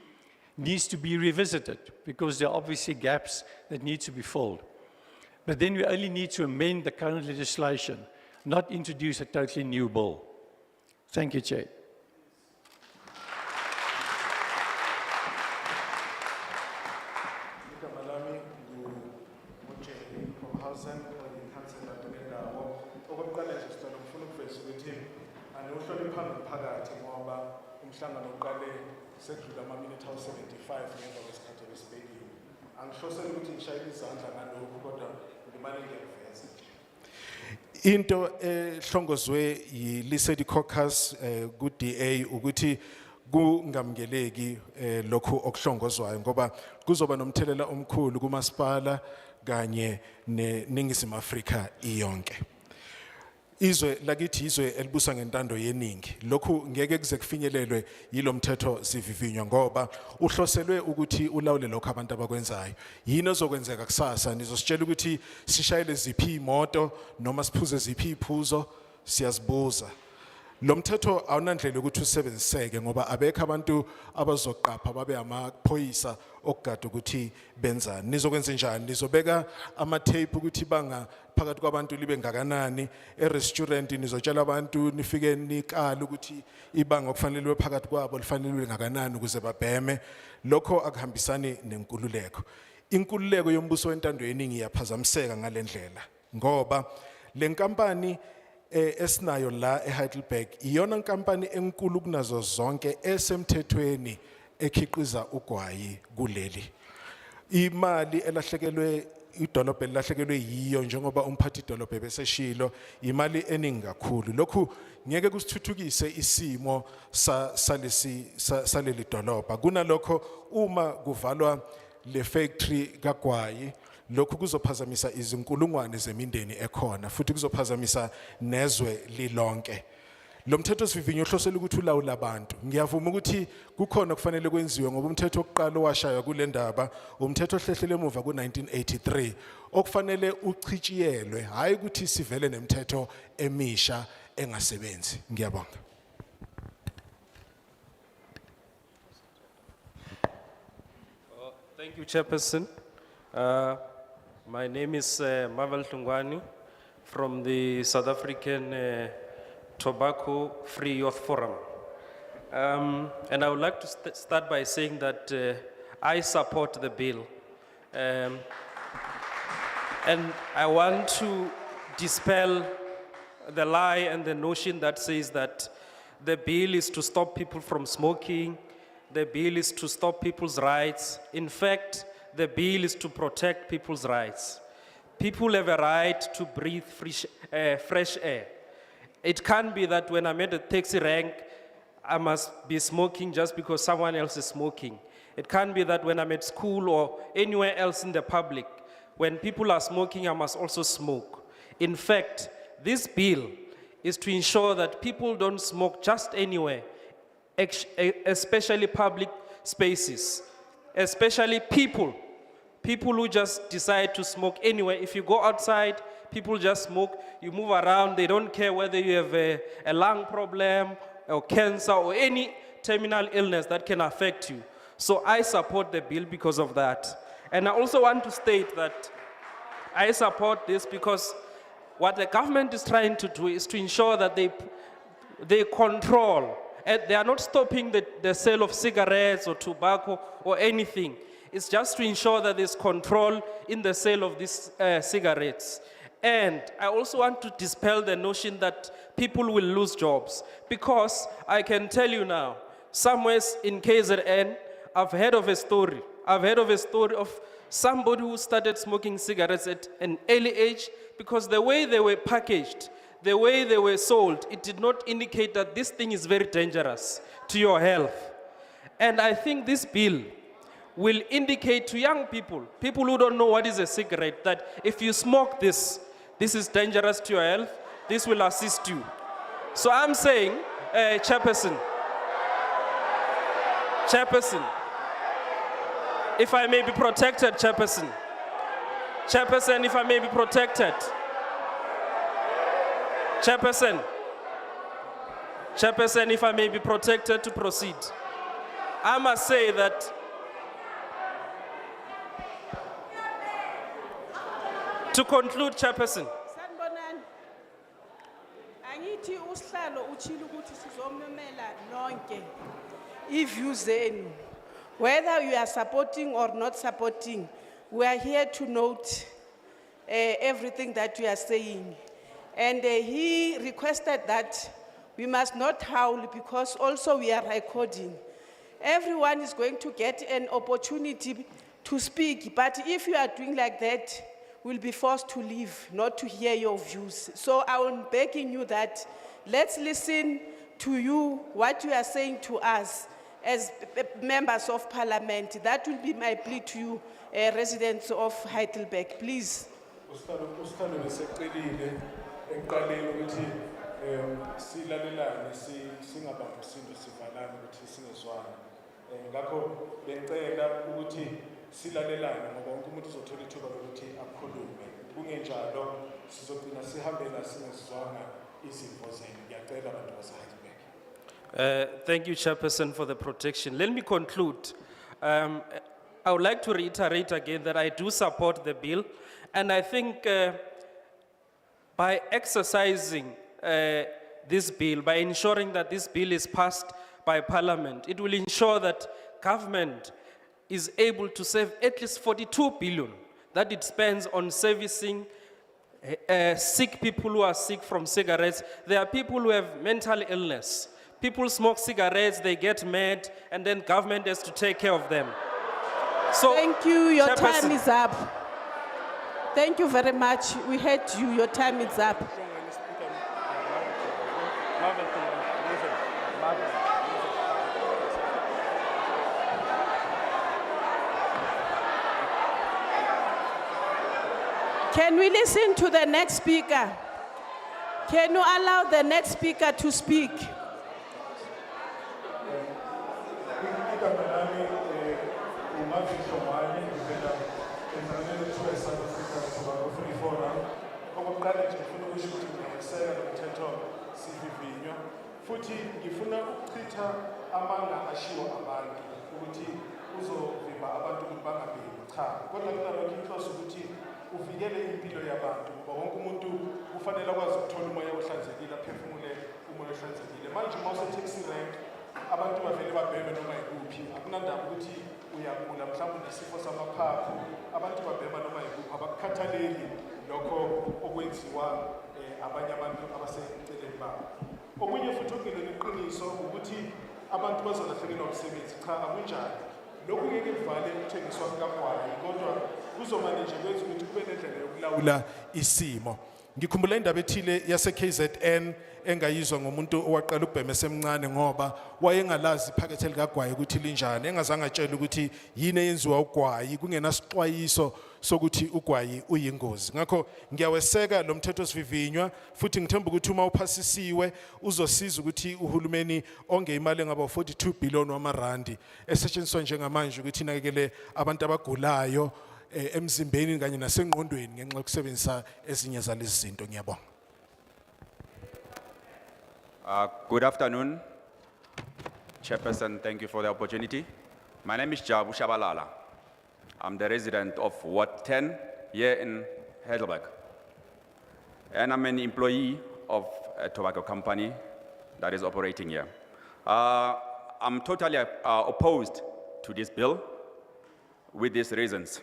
needs to be revisited because there are obviously gaps that need to be filled. But then we only need to amend the current legislation, not introduce a totally new bill. Thank you, Chair. Into hlongozwe yiLisedi Caucus ku DA ukuthi kungamgeleki lokhu okuhlongozwayo ngoba kuzoba nomthelela omkhulu kumasipala kanye neNingizimu Afrika iyonke. Izwe lakithi izwe elibusa ngentando yeningi. Lokhu ngeke kuze kufinyelelwe yilo mthetho sivivinywa ngoba uhloselwe ukuthi ulawule lokho abantu abakwenzayo. Yini ozokwenzeka kusasa nizositshela ukuthi sishayele ziphi imoto noma siphuze ziphi iphuzo siyazibuza. Lo mthetho awunandlela ukuthi usebenziseke ngoba abekho abantu abazoqapha babe amaphoyisa okugada ukuthi benzani. Nizokwenza njani? Nizobeka ama-tape ukuthi banga phakathi kwabantu libe ngakanani e-restaurant nizotshela abantu nifike nikala ukuthi ibanga okufanele phakathi kwabo lifanele ngakanani ukuze babheme. Lokho akuhambisani nenkululeko. Inkululeko yombuso wentando yeningi iyaphazamiseka ngalendlela ngoba le nkampani esinayo la eHeidelberg iyona nkampani enkulu kunazo zonke esemthethweni ekhiqiza ugwayi kuleli. Imali elahlekelwe idolobha elahlekelwe yiyo njengoba umphathi idolobha ebeseshilo imali eningi kakhulu. Lokhu ngeke kusithuthukise isimo saleli dolobha. Kunalokho uma kuvalwa le factory kagwayi lokhu kuzophazamisa izinkulungwane zemindeni ekhona futhi kuzophazamisa nezwe lilonke. Lo mthetho sivivinyo ohlosela ukuthi ulawula abantu. Ngiyavuma ukuthi kukhona kufanele kwenziwe ngoba umthetho oqala washaywa kule ndaba umthetho ohlehlele emuva ku1983 okufanele uchitshiyelwe hayi ukuthi sivele nemithetho emisha engasebenzi. Ngiyabonga. Thank you, Chairperson. My name is Marvel Hlungwani from the South African Tobacco Free Youth Forum. And I would like to start by saying that I support the bill. And I want to dispel the lie and the notion that says that the bill is to stop people from smoking, the bill is to stop people's rights. In fact, the bill is to protect people's rights. people have a right to breathe fresh air. It can't be that when I'm at a taxi rank, I must be smoking just because someone else is smoking. It can't be that when I'm at school or anywhere else in the public, when people are smoking, I must also smoke. In fact, this bill is to ensure that people don't smoke just anywhere, especially public spaces, especially people who just decide to smoke anywhere. If you go outside, people just smoke, you move around, they don't care whether you have a lung problem or cancer or any terminal illness that can affect you. So I support the bill because of that. And I also want to state that I support this because what the government is trying to do is to ensure that they control, and they are not stopping the sale of cigarettes or tobacco or anything. It's just to ensure that there's control in the sale of these cigarettes. And I also want to dispel the notion that people will lose jobs, because I can tell you now, somewhere in KZN, I've heard of a story of somebody who started smoking cigarettes at an early age, because the way they were packaged, the way they were sold, it did not indicate that this thing is very dangerous to your health. And I think this bill will indicate to young people who don't know what is a cigarette, that if you smoke this is dangerous to your health, this will assist you. So I'm saying, Chairperson, if I may be protected, Chairperson, if I may be protected, Chairperson, if I may be protected to proceed. I must say that to conclude, Chairperson. Sanibonani. Angithi usihlalo uchile ukuthi sizomemela nonke iviews zenu. Whether you are supporting or not supporting, we are here to note everything that you are saying. And he requested that we must not howl, because also we are recording. Everyone is going to get an opportunity to speak, but if you are doing like that, we'll be forced to leave, not to hear your views. So I am begging you that let's listen to you, what you are saying to us as members of parliament. That will be my plea to you, residents of Heidelberg, please. silalelane ngoba wonke umuntu uzothola ithuba lokuthi akhulume, kungenjalo sizogcina sihambela singezwanga izimvo zenu. Ngiyacela abantu baseHeidelberg. Thank you, Chairperson, for the protection. Let me conclude. I would like to reiterate again that I do support the bill, and I think by exercising this bill, by ensuring that this bill is passed by Parliament, it will ensure that government is able to save at least 42 billion that it spends on servicing sick people who are sick from cigarettes. There are people who have mental illness. People smoke cigarettes, they get mad, and then government has to take care of them. So, thank you, your time is up. Thank you very much. We heard you, your time is up. Can we listen to the next speaker? Can you allow the next speaker to speak? Futhi ngifuna ukuchitha amanga ashiwo abantu ukuthi uzovimba abantu ukuthi bangabhemi cha, kodwa kunalokho inhloso ukuthi uvikele impilo yabantu, ngoba wonke umuntu kufanele akwazi ukuthola umoya ohlanzekile, aphefumule umoya ohlanzekile. Manje uma use-taxi rank abantu bavele babheme noma yikuphi, akunandaba ukuthi uyagula mhlawumbe nesifo samaphaphu, abantu babhema noma yikuphi, abakukhathaleli lokho okwenziwa abanye abantu abaseceleni babo. Okunye futhi okungelona iqiniso ukuthi abantu bazolahlekelwa umsebenzi. Cha, akunjalo. Lokhu ngeke kuvale ukuthengiswa kukagwayi, kodwa kuzomanage kwenza ukuthi kube nendlela yokulawula isimo. Ngikhumbula indaba ethile yase KZN engayizwa ngomuntu owaqala ukubhema esemncane ngoba wayengalazi iphakethe likagwayi ukuthi linjani, engazange atshela ukuthi yini eyenziwa ugwayi, kungenasixwayiso sokuthi ugwayi uyingozi. Ngakho ngiyaweseka lo mthetho sivivinywa futhi ngithemba ukuthi uma uphasisiwe uzosiza ukuthi uhulumeni onge imali engaba 42 billion wamarandi esetshenziswa njengamanje ukuthi inakekele abantu abagulayo emzimbeni kanye nasengqondweni ngenxa yokusebenzisa ezinye zalezi zinto. Ngiyabonga. Good afternoon, Chairperson. Thank you for the opportunity. My name is Jabu Shabalala. I'm the resident of Ward 10 here in Heidelberg. And I'm an employee of a tobacco company that is operating here. I'm totally opposed to this bill with these reasons.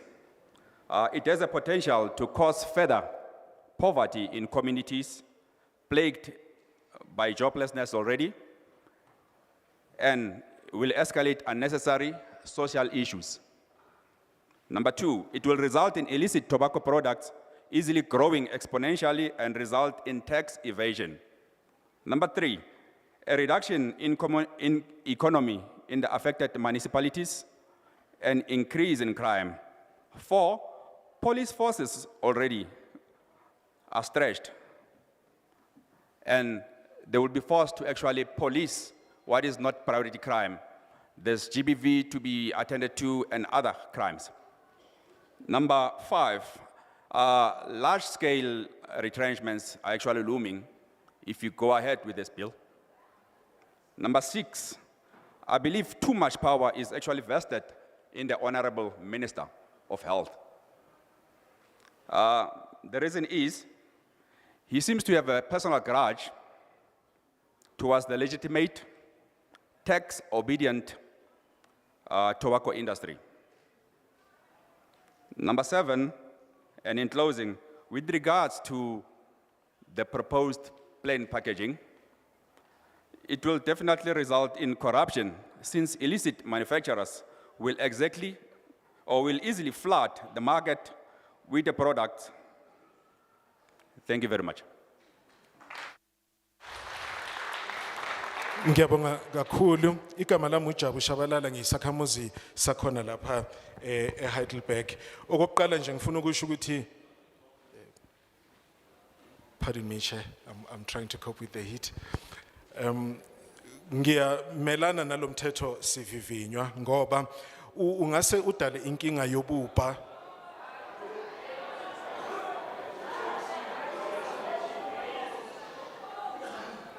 It has a potential to cause further poverty in communities plagued by joblessness already, and will escalate unnecessary social issues. Number two, it will result in illicit tobacco products easily growing exponentially and result in tax evasion. Number three, a reduction in economy in the affected municipalities and increase in crime. Four, police forces already are stretched, and they will be forced to actually police what is not priority crime. There's GBV to be attended to and other crimes. Number five, large-scale retrenchments are actually looming if you go ahead with this bill. Number six, I believe too much power is actually vested in the Honorable Minister of Health. The reason is, he seems to have a personal grudge towards the legitimate, tax-obedient tobacco industry. Number seven, and in closing, with regards to the proposed plain packaging, it will definitely result in corruption since illicit manufacturers will easily flood the market with the product. Thank you very much. Ngiyabonga kakhulu. Igama lami uJabu Shabalala, ngiyisakhamuzi sakhona lapha eHeidelberg. Okokuqala nje ngifuna ukusho ukuthi pardon me, Chair, I'm trying to cope with the heat. Ngiyamelana nalomthetho sivivinywa ngoba ungase udale inkinga yobupa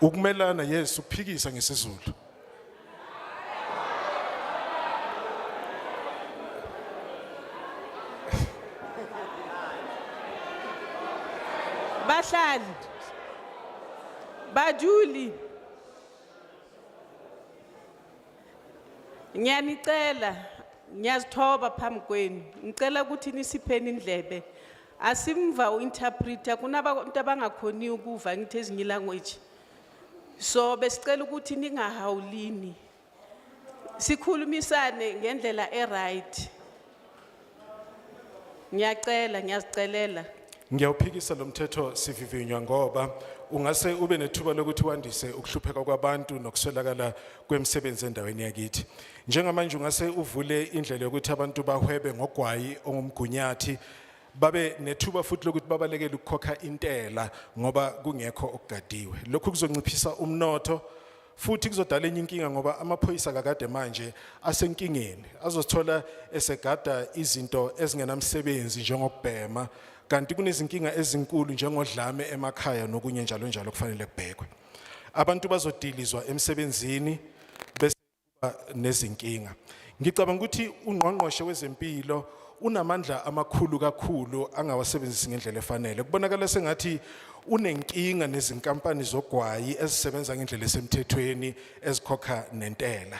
ukumelana, yes, uphikisa ngesizulu. Bahlali, bajuli, ngiyanicela, ngiyazithoba phambi kwenu, ngicela ukuthi nisipheni indlebe. Asimva uinterpreter, kunabantu abangakhoni ukuva ngithi ezinye language. So besicela ukuthi ningahawulini. Sikhulumisane ngendlela right. Ngiyacela, ngiyazicelela. Ngiyawuphikisa lo mthetho sivivinywa ngoba ungase ube nethuba lokuthi wandise ukuhlupheka kwabantu nokuswelakala kwemisebenzi endaweni yakithi. Njengamanje ungase uvule indlela yokuthi abantu bahwebe ngogwayi ongumgunyathi, babe nethuba futhi lokuthi babalekele ukukhokha intela ngoba kungekho okugadiwe. Lokhu kuzonciphisa umnotho futhi kuzodala enye inkinga ngoba amaphoyisa kakade manje asenkingeni, azothola esegada izinto ezingenamsebenzi njengokubhema, kanti kunezinkinga ezinkulu njengodlame emakhaya nokunye njalo njalo kufanele kubhekwe. Abantu bazodilizwa emsebenzini bese kuba nezinkinga. Ngicabanga ukuthi ungqongqoshe wezempilo unamandla amakhulu kakhulu angawasebenzisi ngendlela efanele. Kubonakala sengathi unenkinga nezinkampani zogwayi ezisebenza ngendlela esemthethweni ezikhokha nentela.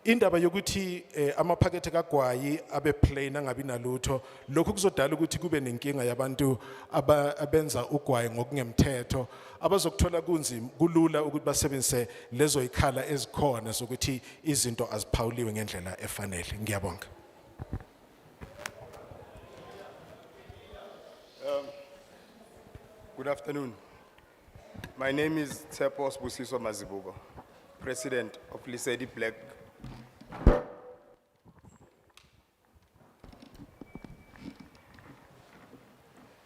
Indaba yokuthi amaphakethe kagwayi abe plain angabi nalutho, lokhu kuzodala ukuthi kube nenkinga yabantu abenza ugwayi ngokungemthetho abazokuthola kunzima kulula ukuthi basebenzise lezo ikhala ezikhona zokuthi izinto aziphawuliwe ngendlela efanele. Ngiyabonga. Good afternoon. My name is Tsepos Busiso Mazibuko, President of Lisedi Black.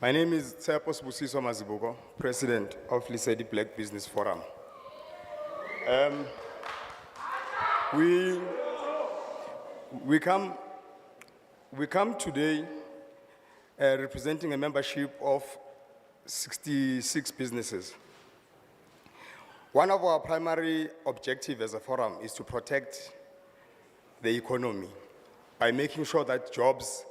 My name is Tsepos Busiso Mazibuko, President of Lisedi Black Business Forum. We come today representing a membership of 66 businesses. One of our primary objectives as a forum is to protect the economy by making sure that jobs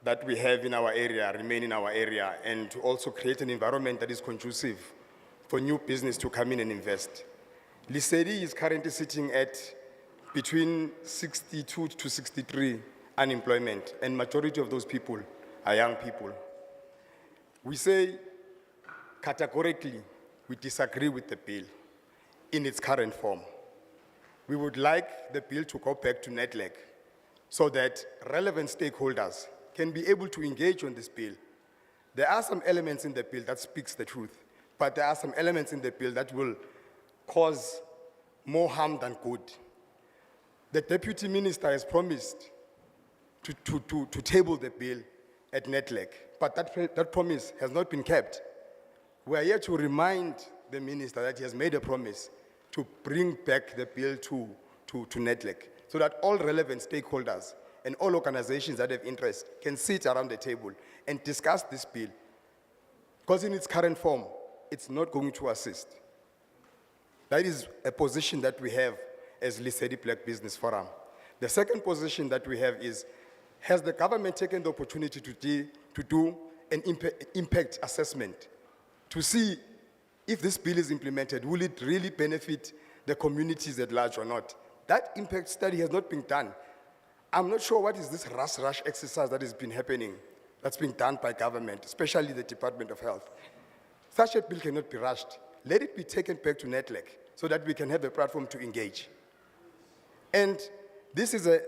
that we have in our area remain in our area, and to also create an environment that is conducive for new business to come in and invest. Lisedi is currently sitting at between 62 to 63 unemployment, and majority of those people are young people. We say categorically we disagree with the bill in its current form. We would like the bill to go back to NEDLAC so that relevant stakeholders can be able to engage on this bill. There are some elements in the bill that speaks the truth, but there are some elements in the bill that will cause more harm than good. The Deputy Minister has promised to table the bill at NEDLAC, but that promise has not been kept. We are here to remind the Minister that he has made a promise to bring back the bill to NEDLAC so that all relevant stakeholders and all organizations that have interest can sit around the table and discuss this bill. Because in its current form, it's not going to assist. That is a position that we have as Lisedi Black Business Forum. The second position that we have is, has the government taken the opportunity to do an impact assessment to see if this bill is implemented, will it really benefit the communities at large or not? That impact study has not been done. I'm not sure what is this rush exercise that has been happening, that's being done by government, especially the Department of Health. Such a bill cannot be rushed. Let it be taken back to NEDLAC so that we can have a platform to engage. And this is a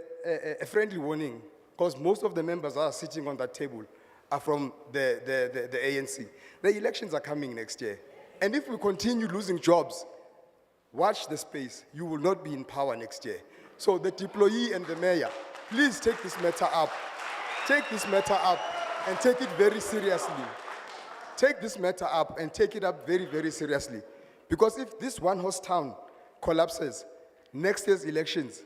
friendly warning, because most of the members that are sitting on that table are from the ANC. The elections are coming next year. And if we continue losing jobs, watch the space. You will not be in power next year. So the deployee and the mayor, please take this matter up. Take this matter up and take it very seriously. Take this matter up and take it up very, very seriously. Because if this one-horse town collapses, next year's elections,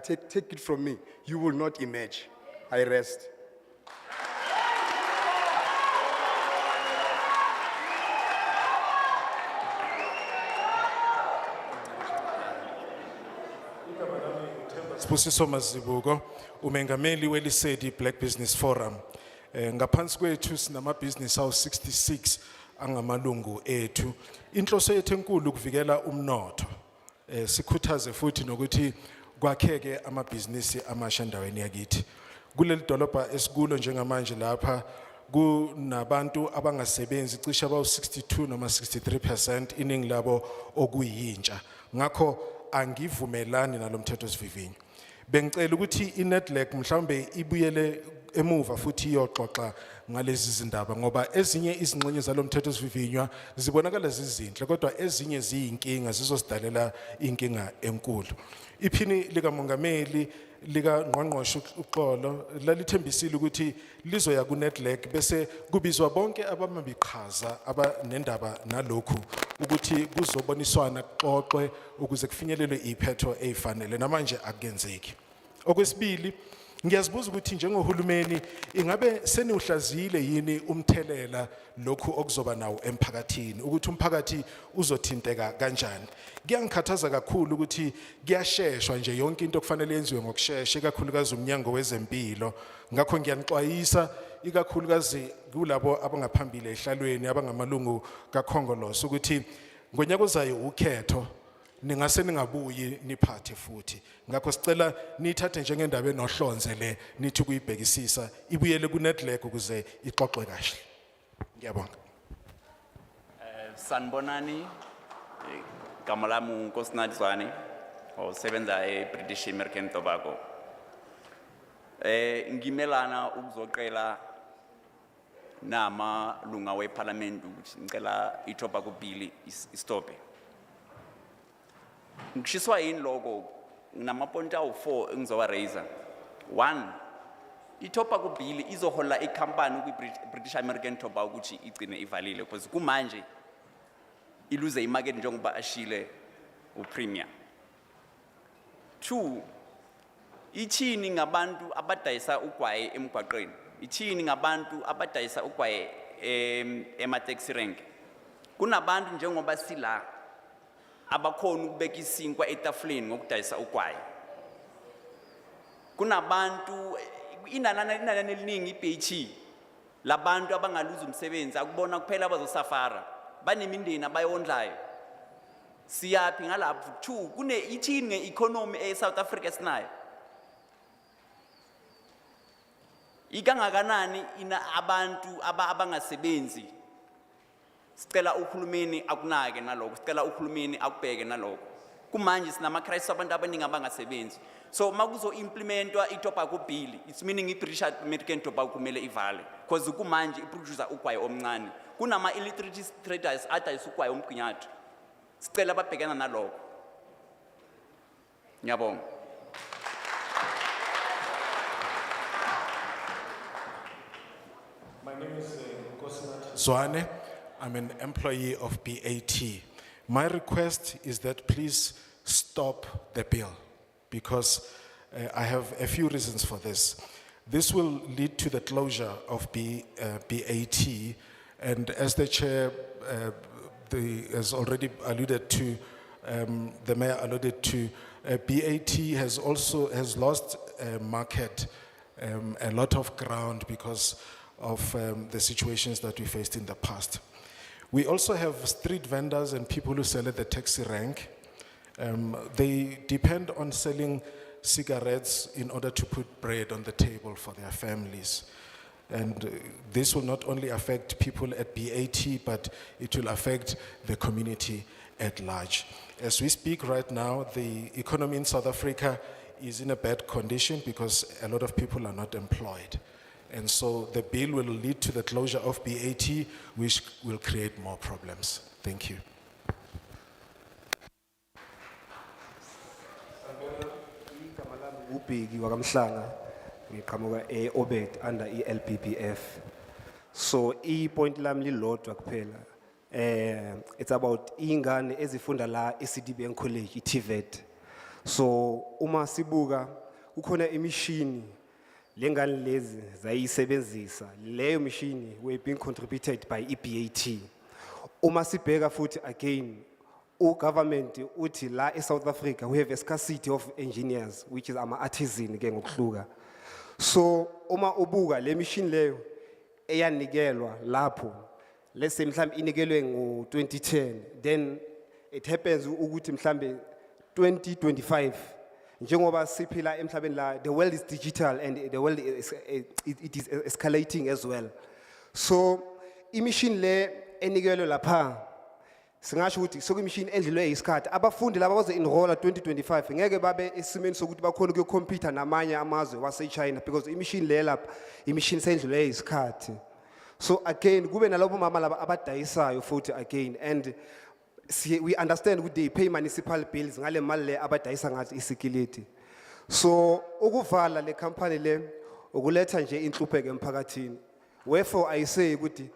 take it from me, you will not emerge. I rest. Sibusiso Mazibuko, umengameli weLisedi Black Business Forum. Ngaphansi kwethu sinamabhizinisi awu-66 angamalungu ethu. Inhloso yethu enkulu ukuvikela umnotho. Sikhuthaze futhi nokuthi kwakheke amabhizinisi amasha endaweni yakithi. Kuleli dolobha esikulo njengamanje lapha kunabantu abangasebenzi cishe abawu-62 noma 63%, iningi labo okuyintsha. Ngakho angivumelani nalomthethosivivinyo. Bengicela ukuthi iNEDLAC mhlawumbe ibuyele emuva futhi iyoxoxa ngalezi zindaba, ngoba ezinye izingxenye zalomthethosivivinywa zibonakala zizinhle kodwa ezinye ziyinkinga, zizosidalela inkinga enkulu. Iphini likamongameli likaNgqongqoshe uXolo lalithembisile ukuthi lizoya kuNEDLAC bese kubizwa bonke abamabiqhaza abanendaba nalokhu ukuthi kuzoboniswana kuxoxwe ukuze kufinyelelwe iphetho ezifanele, namanje akenzeki. Okwesibili, ngiyazibuza ukuthi njengohulumeni ingabe seniuhlazile yini umthelela lokhu okuzoba nawo emphakathini, ukuthi umphakathi uzothinteka kanjani. Kuyangikhathaza kakhulu ukuthi kuyasheshwa nje yonke into kufanele yenziwe ngokusheshsha, ikakhulukazi umnyango wezempilo. Ngakho ngiyanixwayisa ikakhulukazi kulabo abangaphambili ehlalweni abangamalungu kaKhongolose ukuthi ngonyaka ozayo ukhetho ningase ningabuyi niphathe futhi. Ngakho sicela nithathe njengendaba enohlonze le nithi kuyibhekisisa ibuyele kuNEDLAC ukuze ixoxwe kahle. Ngiyabonga. Sanibonani, igama lami uNkosinathi Zwane, osebenza eBritish American Tobacco. Ngimelana ukuzoqela namalunga weParliament ukuthi ngicela iTobacco bill istophe. Ngishiswa yini lokho nginamaponta awu4 engizowa raise. One, iTobacco bill izohola ikhampani kwi-British American Tobacco ukuthi igcine ivalile because kumanje iluze imarket njengoba ashile uPremier. Two, ichini ngabantu abadayisa ugwayi emgwaqeni. Ichini ngabantu abadayisa ugwayi ema-taxi rank. Kunabantu njengoba sila abakhona ukubeka isinkwa etafuleni ngokudayisa ugwayi. Kunabantu inanani eliningi iBT labantu abangaluza umsebenzi akubona kuphela abazosafara banemindeni abayondlayo. Siyapi ngalapho. Two, kune ichini nge-economy eSouth Africa sinayo. Ikangakanani ina abantu abangasebenzi. Sicela uhulumeni akunake naloko, sicela uhulumeni akubheke naloko. Kumanje sinama crisis abantu abaningi abangasebenzi. So makuzo implementwa iTobacco bill, it's meaning iBritish American Tobacco kumele ivale because kumanje iproducer ugwayi omncane. Kunama illiterate traders adayisa ugwayi omgqinyathu. Sicela babhekana naloko. Ngiyabonga. My name is Zwane. I'm an employee of BAT. My request is that please stop the bill because I have a few reasons for this. This will lead to the closure of BAT, and as the chair has already alluded to, the mayor alluded to, BAT has lost market, a lot of ground because of the situations that we faced in the past. We also have street vendors and people who sell at the taxi rank. They depend on selling cigarettes in order to put bread on the table for their families. And this will not only affect people at BAT, but it will affect the community at large. As we speak right now, the economy in South Africa is in a bad condition because a lot of people are not employed. And so the bill will lead to the closure of BAT, which will create more problems. Thank you. Ubheki wakamhlanga ngiqhamuka eObed under iLPPF. So ipoint lami lilodwa kuphela. It's about ingane ezifunda la eCDBN College iTVET. So uma sibuka kukhona imishini lengane lezi zayisebenzisa leyo machine were being contributed by EBAT. Uma sibheka futhi again government uthi la eSouth Africa we have a scarcity of engineers which is ama-artisan ke ngokuhluka. So uma ubuka le machine leyo eyanikelwa lapho let's say mhlambe inikelwe ngo-2010 then it happens ukuthi mhlambe 2025 njengoba siphila emhlabeni la the world is digital and the world is it is escalating as well. So imachine le enikelwe lapha singasho ukuthi sokumachine endlelwe isikhathi abafundi laba bazo enroll 2025 ngeke babe esimeni sokuthi bakhona ukuyocomputer namanye amazwe wase-China because imachine le lapha imachine sendlelwe isikhathi. So again kube nalabo mama laba abadayisayo futhi again and we understand ukuthi they pay municipal bills ngale mali le abadayisa ngathi isikiliti. So ukuvala le company le ukuletha nje inhlupheko emphakathini. Wherefore I say ukuthi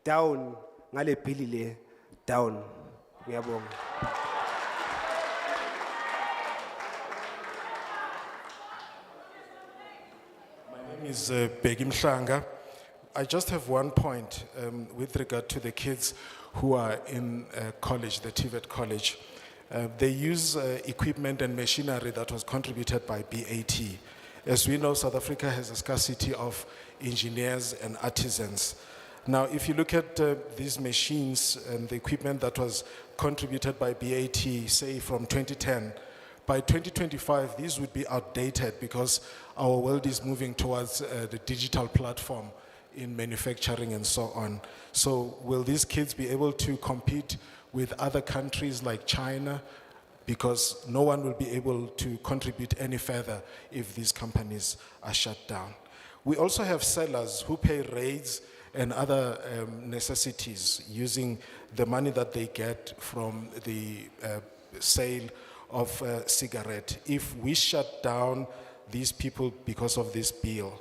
down ngale bill le down. Ngiyabonga. My name is Bheki Mhlanga. I just have one point with regard to the kids who are in college, the TVET college. They use equipment and machinery that was contributed by BAT. As we know, South Africa has a scarcity of engineers and artisans. Now, if you look at these machines and the equipment that was contributed by BAT, say from 2010, by 2025, these would be outdated because our world is moving towards the digital platform in manufacturing and so on. So will these kids be able to compete with other countries like China? Because no one will be able to contribute any further if these companies are shut down. We also have sellers who pay rates and other necessities using the money that they get from the sale of cigarette. If we shut down these people because of this bill,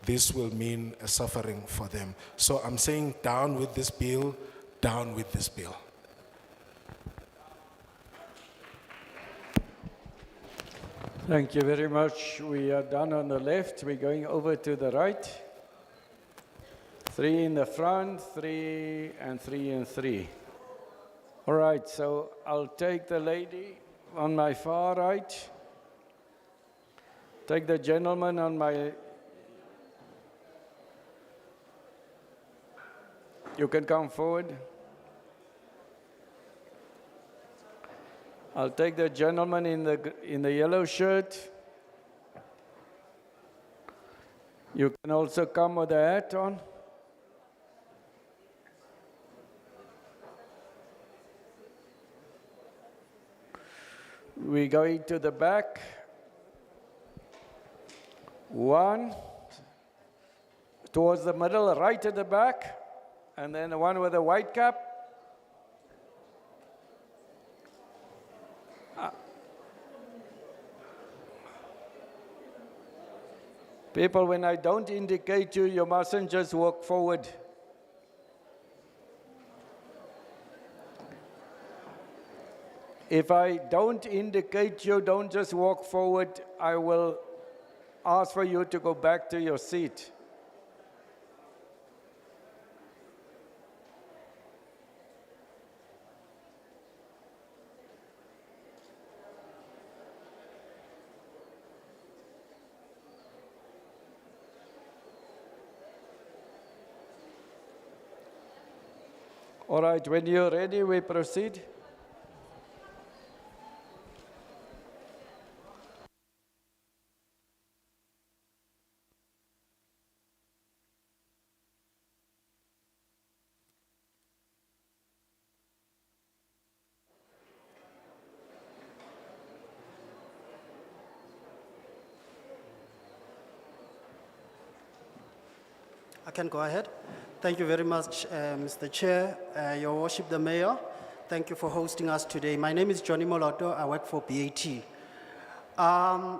this will mean a suffering for them. So I'm saying down with this bill, down with this bill. Thank you very much. We are done on the left. We're going over to the right. 3 in the front, 3 and 3 and 3. All right, so I'll take the lady on my far right. Take the gentleman on my... You can come forward. I'll take the gentleman in the yellow shirt. You can also come with a hat on. We're going to the back. 1, towards the middle, right at the back, and then the one with the white cap. People, when I don't indicate you, you mustn't just walk forward. If I don't indicate you, don't just walk forward. I will ask for you to go back to your seat. All right, when you're ready, we proceed. I can go ahead. Thank you very much, Mr. Chair, Your Worship the Mayor. Thank you for hosting us today. My name is Johnny Moloto. I work for BAT. I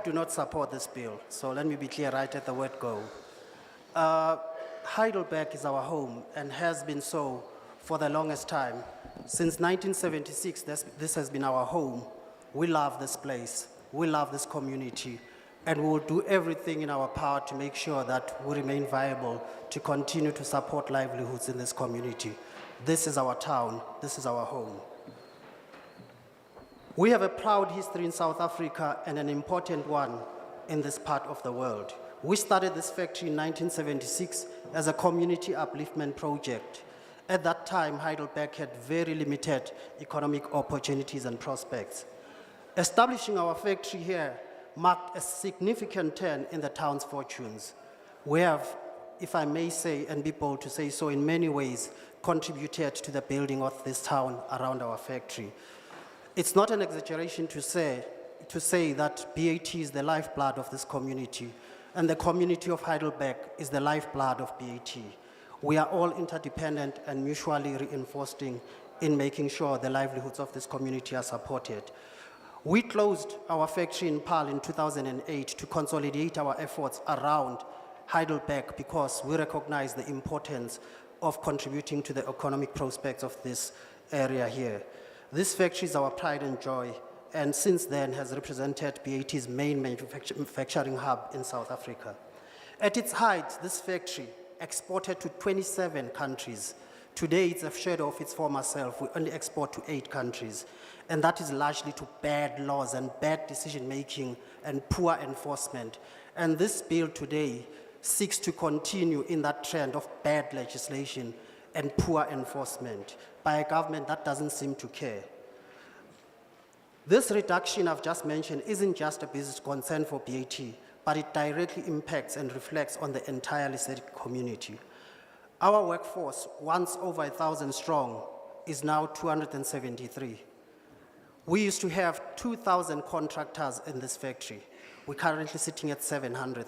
do not support this bill, so let me be clear right at the word go. Heidelberg is our home and has been so for the longest time. Since 1976, this has been our home. We love this place. We love this community. And we will do everything in our power to make sure that we remain viable to continue to support livelihoods in this community. This is our town. This is our home. We have a proud history in South Africa and an important one in this part of the world. We started this factory in 1976 as a community upliftment project. At that time, Heidelberg had very limited economic opportunities and prospects. Establishing our factory here marked a significant turn in the town's fortunes. We have, if I may say, and be bold to say so, in many ways contributed to the building of this town around our factory. It's not an exaggeration to say that BAT is the lifeblood of this community, and the community of Heidelberg is the lifeblood of BAT. We are all interdependent and mutually reinforcing in making sure the livelihoods of this community are supported. We closed our factory in Paarl in 2008 to consolidate our efforts around Heidelberg because we recognize the importance of contributing to the economic prospects of this area here. This factory is our pride and joy, and since then has represented BAT's main manufacturing hub in South Africa. At its height, this factory exported to 27 countries. Today, it's a shadow of its former self. We only export to 8 countries. And that is largely to bad laws and bad decision-making and poor enforcement. And this bill today seeks to continue in that trend of bad legislation and poor enforcement by a government that doesn't seem to care. This reduction I've just mentioned isn't just a business concern for BAT, but it directly impacts and reflects on the entire Lesedi community. Our workforce, once over 1,000 strong, is now 273. We used to have 2,000 contractors in this factory. We're currently sitting at 700.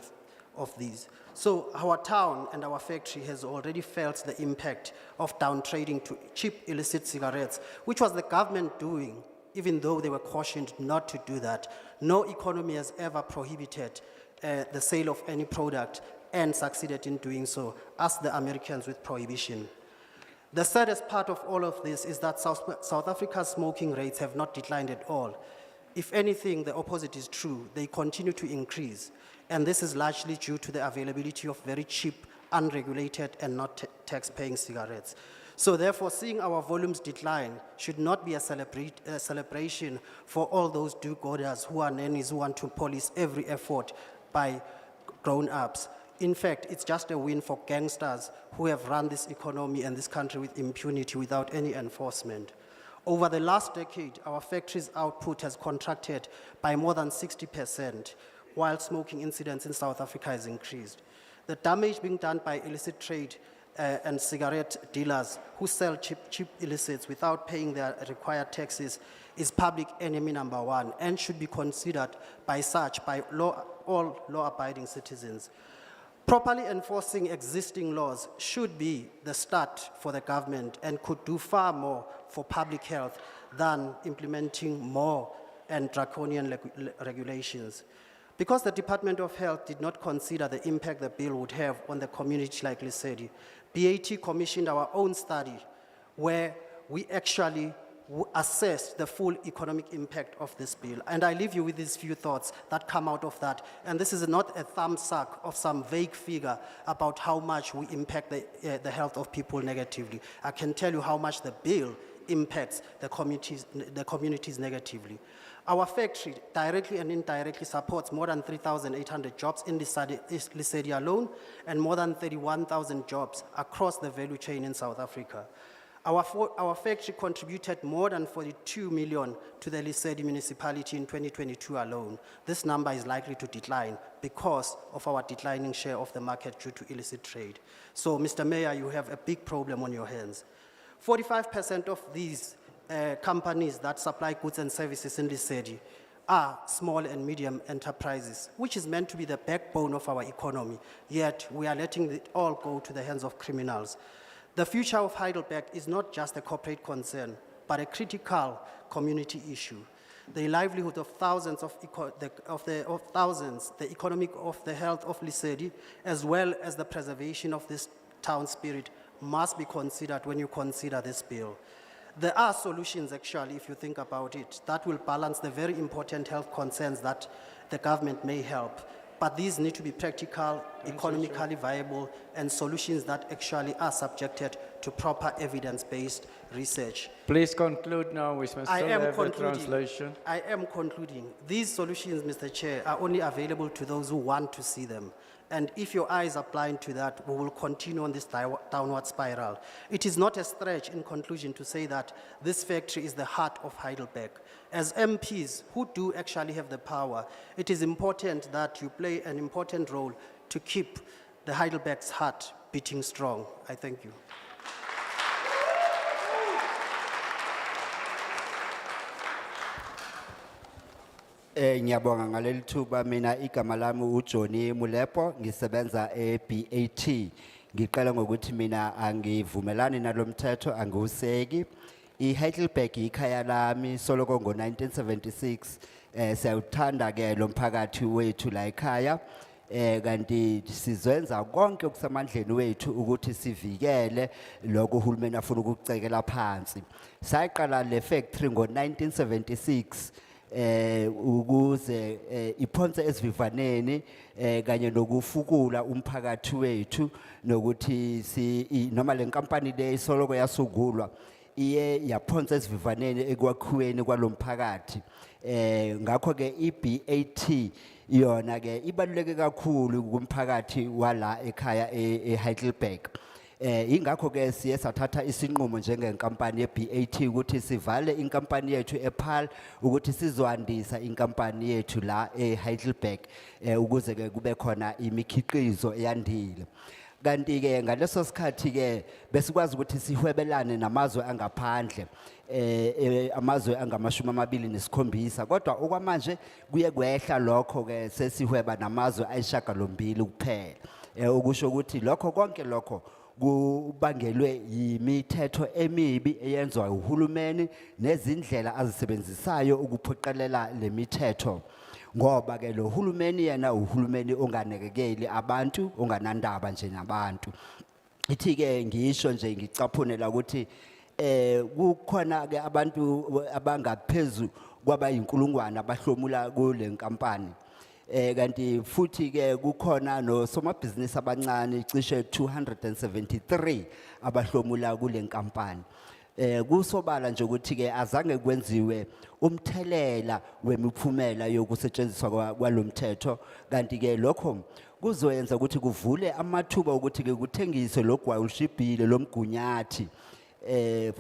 of these. So our town and our factory has already felt the impact of downtrading to cheap illicit cigarettes, which was the government doing, even though they were cautioned not to do that. No economy has ever prohibited the sale of any product and succeeded in doing so, as the Americans with prohibition. The saddest part of all of this is that South Africa's smoking rates have not declined at all. If anything, the opposite is true. They continue to increase. And this is largely due to the availability of very cheap, unregulated, and not tax-paying cigarettes. So therefore, seeing our volumes decline should not be a celebration for all those do-gooders who are nannies who want to police every effort by grown-ups. In fact, it's just a win for gangsters who have run this economy and this country with impunity without any enforcement. Over the last decade, our factory's output has contracted by more than 60%, while smoking incidents in South Africa has increased. The damage being done by illicit trade and cigarette dealers who sell cheap illicits without paying their required taxes is public enemy #1 and should be considered by all law-abiding citizens. Properly enforcing existing laws should be the start for the government and could do far more for public health than implementing more and draconian regulations. Because the Department of Health did not consider the impact the bill would have on the community like Lesedi, BAT commissioned our own study where we actually assessed the full economic impact of this bill. And I leave you with these few thoughts that come out of that. And this is not a thumbsuck of some vague figure about how much we impact the health of people negatively. I can tell you how much the bill impacts the communities negatively. Our factory directly and indirectly supports more than 3,800 jobs in Lesedi alone and more than 31,000 jobs across the value chain in South Africa. Our factory contributed more than 42 million to the Lesedi municipality in 2022 alone. This number is likely to decline because of our declining share of the market due to illicit trade. So, Mr. Mayor, you have a big problem on your hands. 45% of these companies that supply goods and services in Lesedi are small and medium enterprises, which is meant to be the backbone of our economy, yet we are letting it all go to the hands of criminals. The future of Heidelberg is not just a corporate concern, but a critical community issue. The livelihood of thousands, the economic of the health of Lesedi, as well as the preservation of this town spirit must be considered when you consider this bill. There are solutions, actually, if you think about it, that will balance the very important health concerns that the government may help. But these need to be practical, economically viable, and solutions that actually are subjected to proper evidence-based research. Please conclude now. We must still have the translation. I am concluding. These solutions, Mr. Chair, are only available to those who want to see them. And if your eyes are blind to that, we will continue on this downward spiral. It is not a stretch in conclusion to say that this factory is the heart of Heidelberg. As MPs who do actually have the power, it is important that you play an important role to keep the Heidelberg's heart beating strong. I thank you. Ngiyabonga ngaleli thuba mina igama lami uJohnny Mulepo ngisebenza eBAT. Ngiqala ngokuthi mina angivumelani nalomthetho angiwuseki. iHeidelberg ikhaya lami soloko ngo1976 siyawuthanda ke lo mphakathi wethu la ekhaya kanti sizenza konke okusamandleni wethu ukuthi sivikele lokho uhulumeni afuna ukucekela phansi. Sayaqala le factory ngo1976 ukuze iphonse esivivaneni kanye nokufukula umphakathi wethu nokuthi noma le nkampani le isoloko yasungulwa iye yaphonsa esivivaneni ekwakhiweni kwalomphakathi ngakho ke iBAT yona ke ibaluleke kakhulu kumphakathi wala ekhaya eHeidelberg. Ingakho ke siye sathatha isinqumo njengenkampani yeBAT ukuthi sivale inkampani yethu ePaarl ukuthi sizoandisa inkampani yethu la eHeidelberg ukuze ke kube khona imikhiqizo eyandile. Kanti ke ngaleso sikhathi ke besikwazi ukuthi sihwebelane namazwe angaphandle amazwe angama27 kodwa okwamanje kuye kwehla lokho ke sesihweba namazwe ayishagalombili kuphela ukusho ukuthi lokho konke lokho kubangelwe yimithetho emibi eyenzwa uhulumeni nezindlela azisebenzisayo ukuphoqelela lemithetho ngoba ke lo hulumeni yena uhulumeni onganekekeli abantu onganandaba nje nabantu ithi ke ngisho nje ngicaphunela ukuthi kukhona ke abantu abangaphezulu kwabayinkulungwane abahlomula kule nkampani kanti futhi ke kukhona no somabhizinisi abancane cishe 273 abahlomula kule nkampani kusobala nje ukuthi ke azange kwenziwe umthelela wemiphumela yokusetshenziswa kwalomthetho kanti ke lokho kuzoyenza ukuthi kuvule amathuba ukuthi ke kuthengiswe logwayi olushibhile lomgunyathi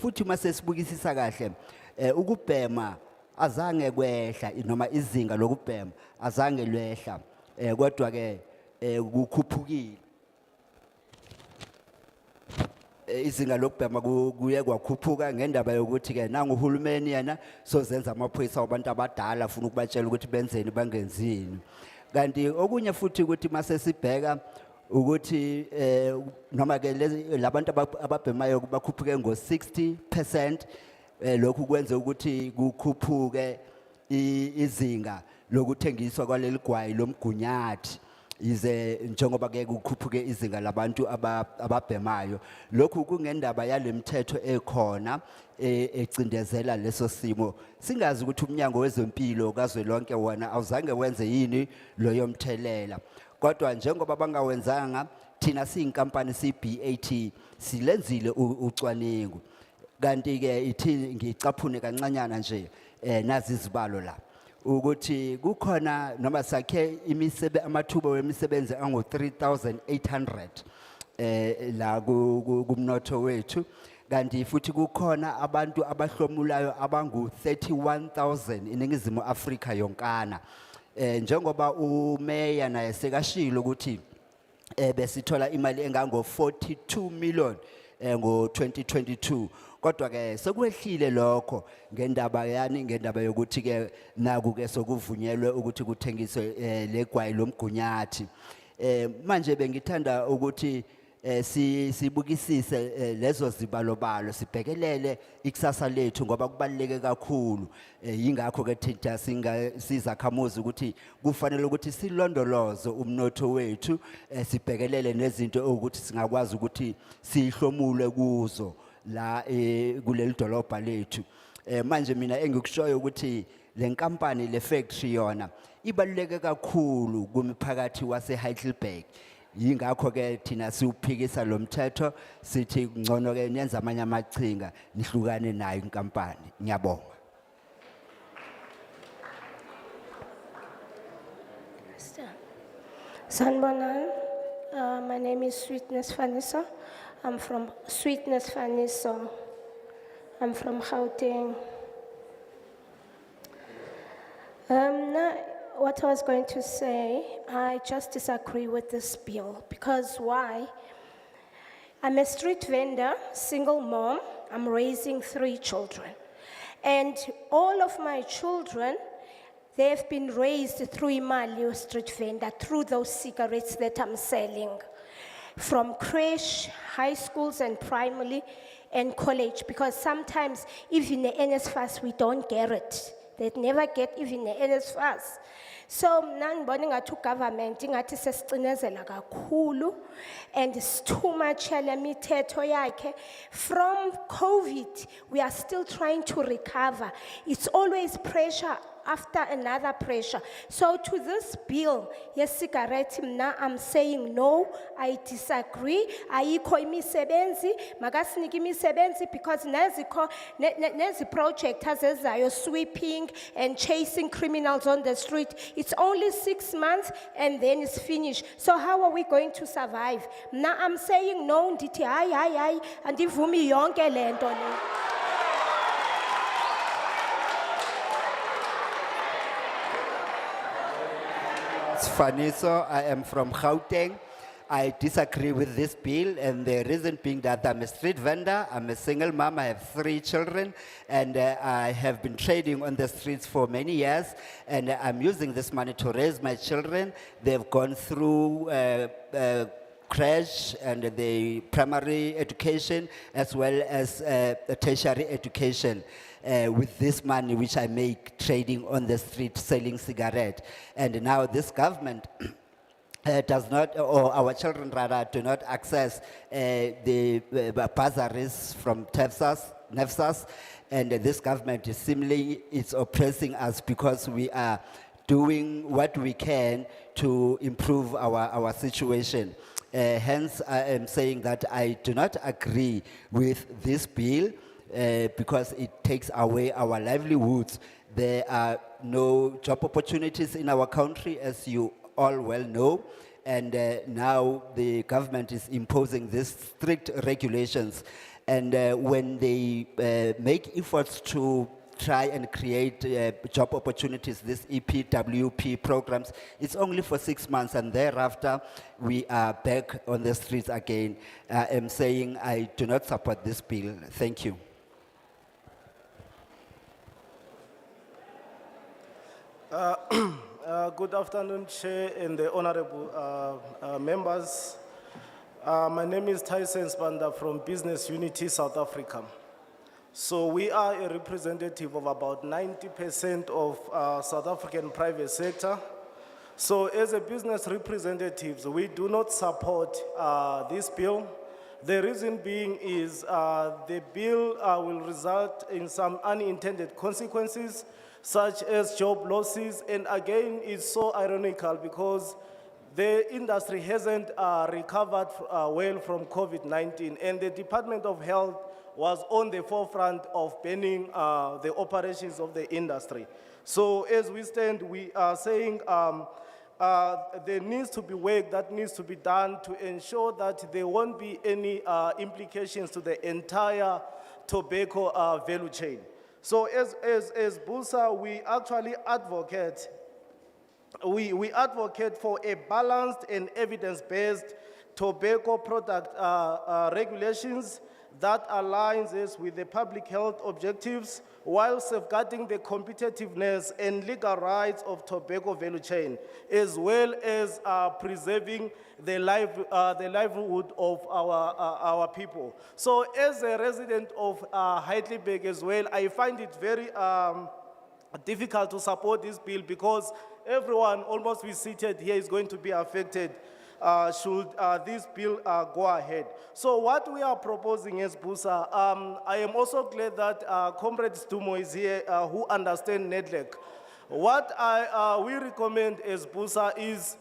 futhi mase sibukisisa kahle ukubhema azange kwehla noma izinga lokubhema azange lwehla kodwa ke kukhuphukile izinga lokubhema kuye kwakhuphuka ngendaba yokuthi ke nangu uhulumeni yena sozenza amaphoyisa abantu abadala afuna ukubatshela ukuthi benzeni bangenzini kanti okunye futhi ukuthi mase sibheka ukuthi noma ke labantu ababhemayo bakhuphuke ngo60% lokhu kwenza ukuthi kukhuphuke izinga lokuthengiswa kwaleli gwayi lomgunyathi ize njengoba ke kukhuphuke izinga labantu ababhemayo lokhu kungendaba yalemthetho ekhona ecindezela leso simo singazi ukuthi umnyango wezempilo kazwelonke wona awuzange wenze yini loyo mthelela kodwa njengoba bangawenzanga thina siyinkampani siBAT silenzile ucwaningo kanti ke ithi ngicaphune kancanyana nje nazi izibalo la ukuthi kukhona noma sakhe amathuba wemisebenzi ango 3800 la kumnotho wethu kanti futhi kukhona abantu abahlomulayo abangu 31000 iningizimu Afrika yonkana njengoba umeya naye sekashilo ukuthi besithola imali engango 42 million ngo 2022 kodwa ke sekwehlile lokho ngendaba yokuthi ke naku ke sokuvunyelwe ukuthi kuthengiswe legwayi lomgunyathi manje bengithanda ukuthi sibukisise lezo zibalobalo sibhekelele ikusasa lethu ngoba kubaluleke kakhulu yingakho ke thina sizakhamuzi ukuthi kufanele ukuthi silondoloze umnotho wethu sibhekelele nezinto ukuthi singakwazi ukuthi sihlomule kuzo la kuleli dolobha lethu manje mina engikushoyo ukuthi le nkampani le factory yona ibaluleke kakhulu kumphakathi wase Heidelberg yingakho ke thina siuphikisa lo mthetho sithi ngcono ke niyenza amanye amachinga nihlukane nayo inkampani ngiyabonga Sanbonan, my name is Sweetness Fanisa. I'm from Sweetness Fanisa. I'm from Gauteng. Now, what I was going to say, I just disagree with this bill because why? I'm a street vendor, single mom. I'm raising 3 children. And all of my children, they've been raised through Imali street vendor, through those cigarettes that I'm selling. From creche, high schools and primary and college, because sometimes even the NSFAS, we don't get it. They'd never get even the NSFAS. So, nanibona ngathi government ingathi sesicinezela kakhulu and it's too much mithetho yakhe. From COVID, we are still trying to recover. It's always pressure after another pressure. So to this bill, yes, cigarette, now I'm saying no, I disagree. Ayikho imisebenzi, makasiniki imisebenzi because nezi project hazezayo sweeping and chasing criminals on the street. It's only 6 months and then it's finished. So how are we going to survive? Now I'm saying no, ndithi hayi, andivumi yonke lento le. Faniso, I am from Gauteng. I disagree with this bill, and the reason being that I'm a street vendor, I'm a single mom, I have 3 children, and I have been trading on the streets for many years, and I'm using this money to raise my children. They've gone through crash and the primary education as well as tertiary education with this money which I make trading on the street selling cigarette. And now this government does not, or our children rather, do not access the bursaries from NEFSAS, and this government is simply it's oppressing us because we are doing what we can to improve our situation. Hence, I am saying that I do not agree with this bill because it takes away our livelihoods. There are no job opportunities in our country, as you all well know, and now the government is imposing these strict regulations. And when they make efforts to try and create job opportunities, these EPWP programs, it's only for 6 months, and thereafter we are back on the streets again. I am saying I do not support this bill. Thank you. Good afternoon, Chair and the honorable members. My name is Tyson Spanda from Business Unity, South Africa. So we are a representative of about 90% of South African private sector. So as a business representatives, we do not support this bill. The reason being is the bill will result in some unintended consequences, such as job losses. And again, it's so ironical because the industry hasn't recovered well from COVID-19, and the Department of Health was on the forefront of banning the operations of the industry. So as we stand, we are saying there needs to be work that needs to be done to ensure that there won't be any implications to the entire tobacco value chain. So as BUSA, we actually advocate, we advocate for a balanced and evidence-based tobacco product regulations that aligns us with the public health objectives while safeguarding the competitiveness and legal rights of tobacco value chain, as well as preserving the livelihood of our people. So as a resident of Heidelberg as well, I find it very difficult to support this bill because everyone almost we seated here is going to be affected should this bill go ahead. So what we are proposing as BUSA, I am also glad that Comrade Stumo is here who understand NEDLEC. What we recommend as BUSA is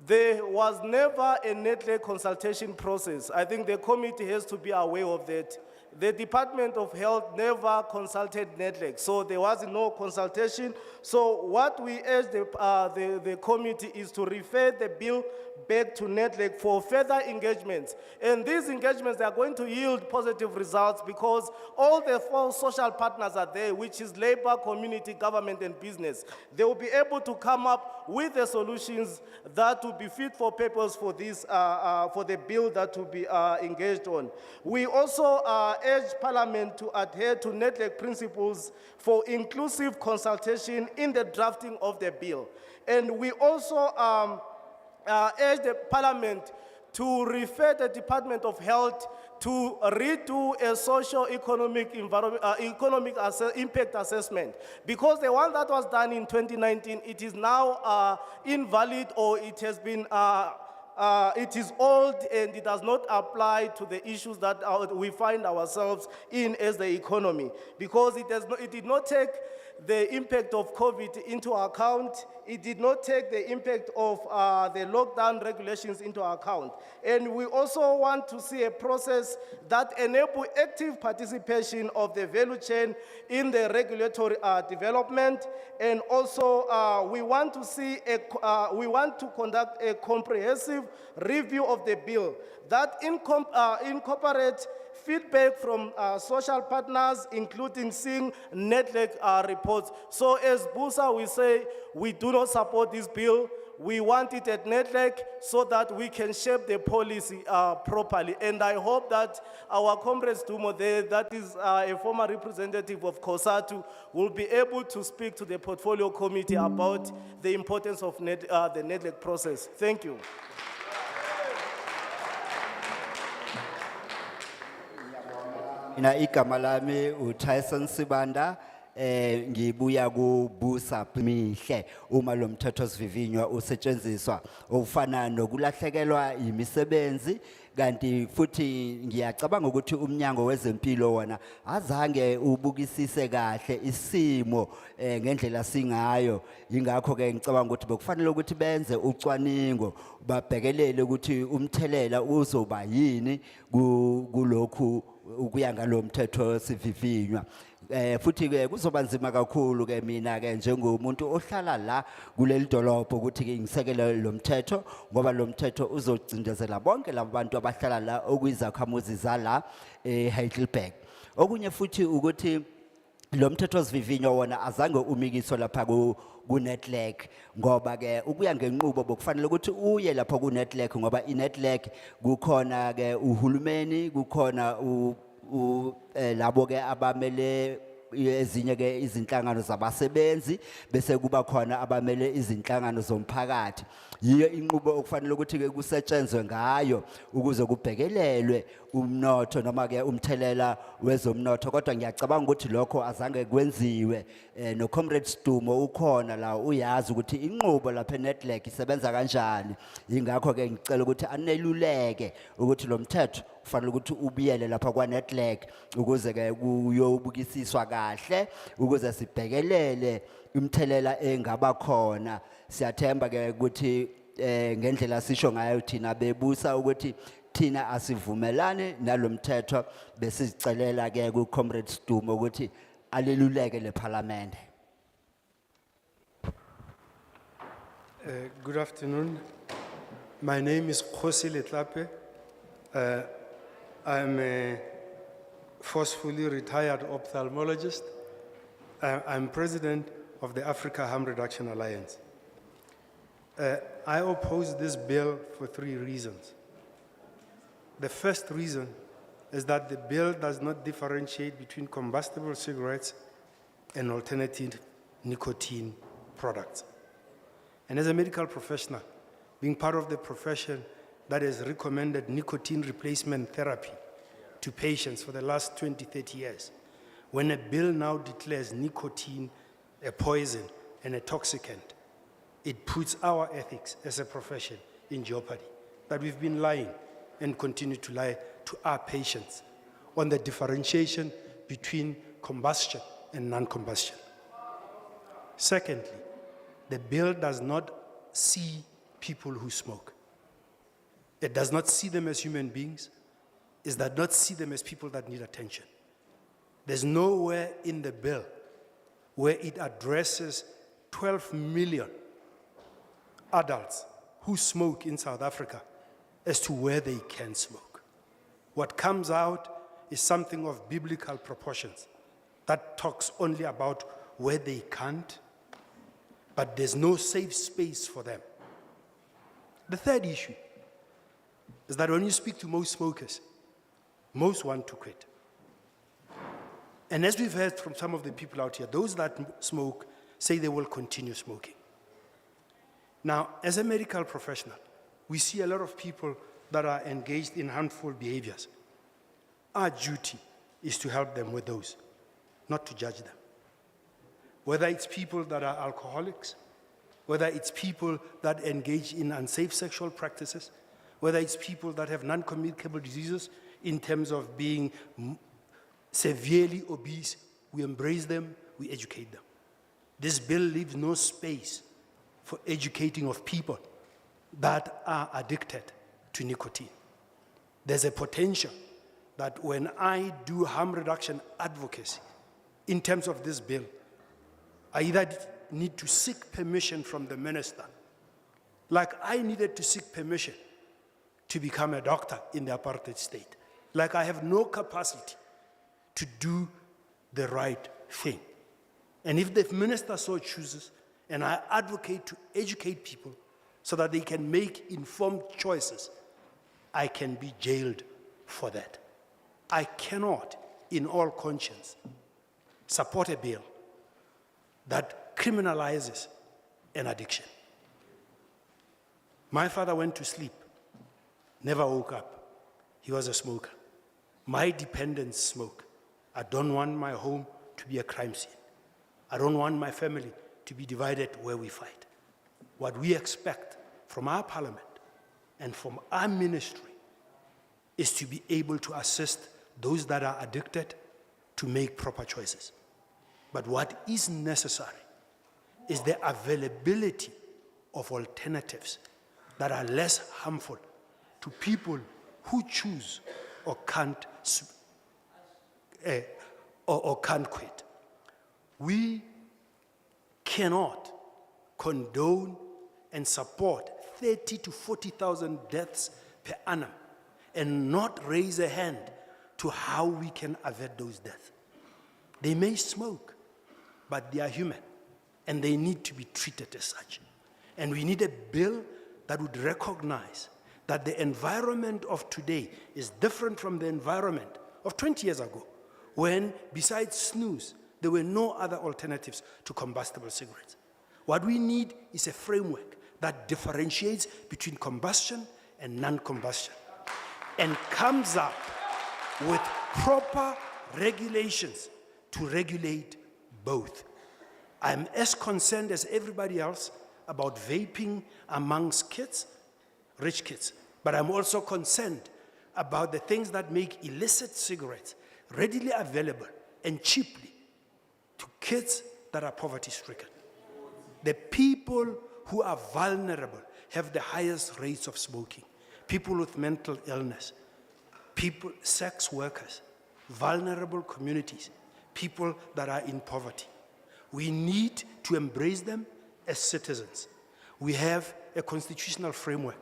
there was never a NEDLEC consultation process. I think the committee has to be aware of that. The Department of Health never consulted NEDLEC, so there was no consultation. So what we urge the committee is to refer the bill back to NEDLEC for further engagements. And these engagements are going to yield positive results because all the 4 social partners are there, which is labor, community, government, and business. They will be able to come up with the solutions that will be fit for purpose for this, for the bill that will be engaged on. We also urge Parliament to adhere to NEDLEC principles for inclusive consultation in the drafting of the bill. And we also urge the Parliament to refer the Department of Health to redo a socio-economic impact assessment, because the one that was done in 2019, it is now invalid, or it has been it is old and it does not apply to the issues that we find ourselves in as the economy, because it did not take the impact of COVID into account. It did not take the impact of the lockdown regulations into account. And we also want to see a process that enables active participation of the value chain in the regulatory development. And also we want to see we want to conduct a comprehensive review of the bill that incorporates feedback from social partners, including seeing NEDLEC reports. So as BUSA, we say we do not support this bill. We want it at NEDLEC so that we can shape the policy properly. And I hope that our comrade Dumo there, that is a former representative of COSATU, will be able to speak to the portfolio committee about the importance of the NEDLEC process. Thank you. Ina igama lami uTyson Sibanda ngibuya kubusa mihle uma lo mthetho sivivinywa usetshenziswa ofana nokulahlekelwa imisebenzi kanti futhi ngiyacabanga ukuthi umnyango wezempilo wona azange ubukisise kahle isimo ngendlela singayo ingakho ke ngicabanga ukuthi bekufanele ukuthi benze ucwaningo babhekelele ukuthi umthelela uzoba yini kulokhu ukuya ngalo mthetho sivivinywa futhi ke kuzoba nzima kakhulu ke mina ke njengomuntu ohlala la kuleli dolopho ukuthi ngisekele lo mthetho ngoba lo mthetho uzocindezela bonke labantu abahlala la okuyizakhamuzi zala eHeidelberg okunye futhi ukuthi lo mthetho sivivinywa wona azange umikiswa lapha ku-NEDLEC ngoba ke ukuya ngenqubo bokufanele ukuthi uye lapha ku-NEDLEC ngoba i-NEDLEC kukhona ke uhulumeni kukhona labo ke abamele ezinye ke izinhlangano zabasebenzi bese kuba khona abamele izinhlangano zomphakathi yiyo inqubo okufanele ukuthi ke kusetshenzwe ngayo ukuze kubhekelelwe umnotho noma ke umthelela wezomnotho kodwa ngiyacabanga ukuthi lokho azange kwenziwe no comrade Dumo ukhona la uyazi ukuthi inqubo lapha eNEDLEC isebenza kanjani ingakho ke ngicela ukuthi aneluleke ukuthi lo mthetho kufanele ukuthi ubiyele lapha kwaNEDLEC ukuze ke kuyobukisiswa kahle ukuze sibhekelele umthelela engaba khona siyathemba ke ukuthi ngendlela sisho ngayo thina bebusa ukuthi thina asivumelane nalomthetho besizicelela ke ku comrade Dumo ukuthi aleluleke leParliament. Good afternoon. My name is Khosi Letlape. I'm a forcefully retired ophthalmologist. I'm president of the Africa Harm Reduction Alliance. I oppose this bill for 3 reasons. The first reason is that the bill does not differentiate between combustible cigarettes and alternative nicotine products. And as a medical professional, being part of the profession that has recommended nicotine replacement therapy to patients for the last 20, 30 years, when a bill now declares nicotine a poison and a toxicant, it puts our ethics as a profession in jeopardy. That we've been lying and continue to lie to our patients on the differentiation between combustion and non-combustion. Secondly, the bill does not see people who smoke. It does not see them as human beings. It does not see them as people that need attention. There's nowhere in the bill where it addresses 12 million adults who smoke in South Africa as to where they can smoke. What comes out is something of biblical proportions that talks only about where they can't, but there's no safe space for them. The third issue is that when you speak to most smokers, most want to quit. And as we've heard from some of the people out here, those that smoke say they will continue smoking. Now, as a medical professional, we see a lot of people that are engaged in harmful behaviors. Our duty is to help them with those, not to judge them. Whether it's people that are alcoholics, whether it's people that engage in unsafe sexual practices, whether it's people that have non-communicable diseases in terms of being severely obese, we embrace them, we educate them. This bill leaves no space for educating of people that are addicted to nicotine. There's a potential that when I do harm reduction advocacy in terms of this bill, I either need to seek permission from the minister, like I needed to seek permission to become a doctor in the apartheid state. Like I have no capacity to do the right thing. And if the minister so chooses, and I advocate to educate people, so that they can make informed choices, I can be jailed for that. I cannot, in all conscience, support a bill that criminalizes an addiction. My father went to sleep, never woke up. He was a smoker. My dependents smoke. I don't want my home to be a crime scene. I don't want my family to be divided where we fight. What we expect from our parliament and from our ministry is to be able to assist those that are addicted to make proper choices. But what is necessary is the availability of alternatives that are less harmful to people who choose or can't quit. We cannot condone and support 30 to 40,000 deaths per annum and not raise a hand to how we can avert those deaths. They may smoke, but they are human and they need to be treated as such. And we need a bill that would recognize that the environment of today is different from the environment of 20 years ago, when besides snus, there were no other alternatives to combustible cigarettes. What we need is a framework that differentiates between combustion and non-combustion and comes up with proper regulations to regulate both. I'm as concerned as everybody else about vaping amongst kids, rich kids, but I'm also concerned about the things that make illicit cigarettes readily available and cheaply to kids that are poverty-stricken. The people who are vulnerable have the highest rates of smoking. People with mental illness, people, sex workers, vulnerable communities, people that are in poverty. We need to embrace them as citizens. We have a constitutional framework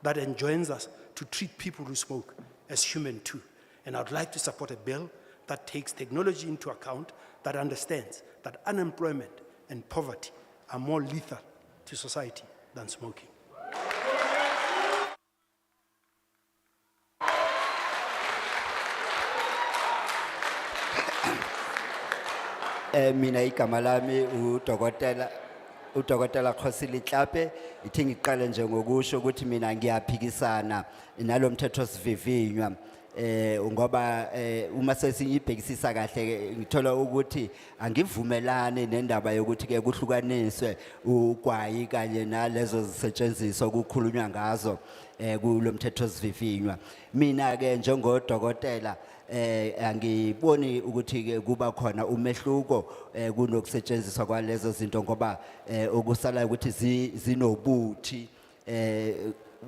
that enjoins us to treat people who smoke as human too. And I'd like to support a bill that takes technology into account, that understands that unemployment and poverty are more lethal to society than smoking. Mina igama lami udokotela Khosile Hlape, ithi ngiqale nje ngokusho ukuthi mina ngiyaphikisana nalo mthethosivivinywa ngoba uma sesiyibhekisisa kahle ngithola ukuthi angivumelane nendaba yokuthi ke kuhlukaniswe ugwayi kanye nalezo zisetshenziswa ukukhulunywa ngazo kulo mthethosivivinywa. Mina ke njengodokotela angiboni ukuthi ke kuba khona umehluko kunokusetshenziswa kwalezo zinto ngoba okusala ukuthi zinobuthi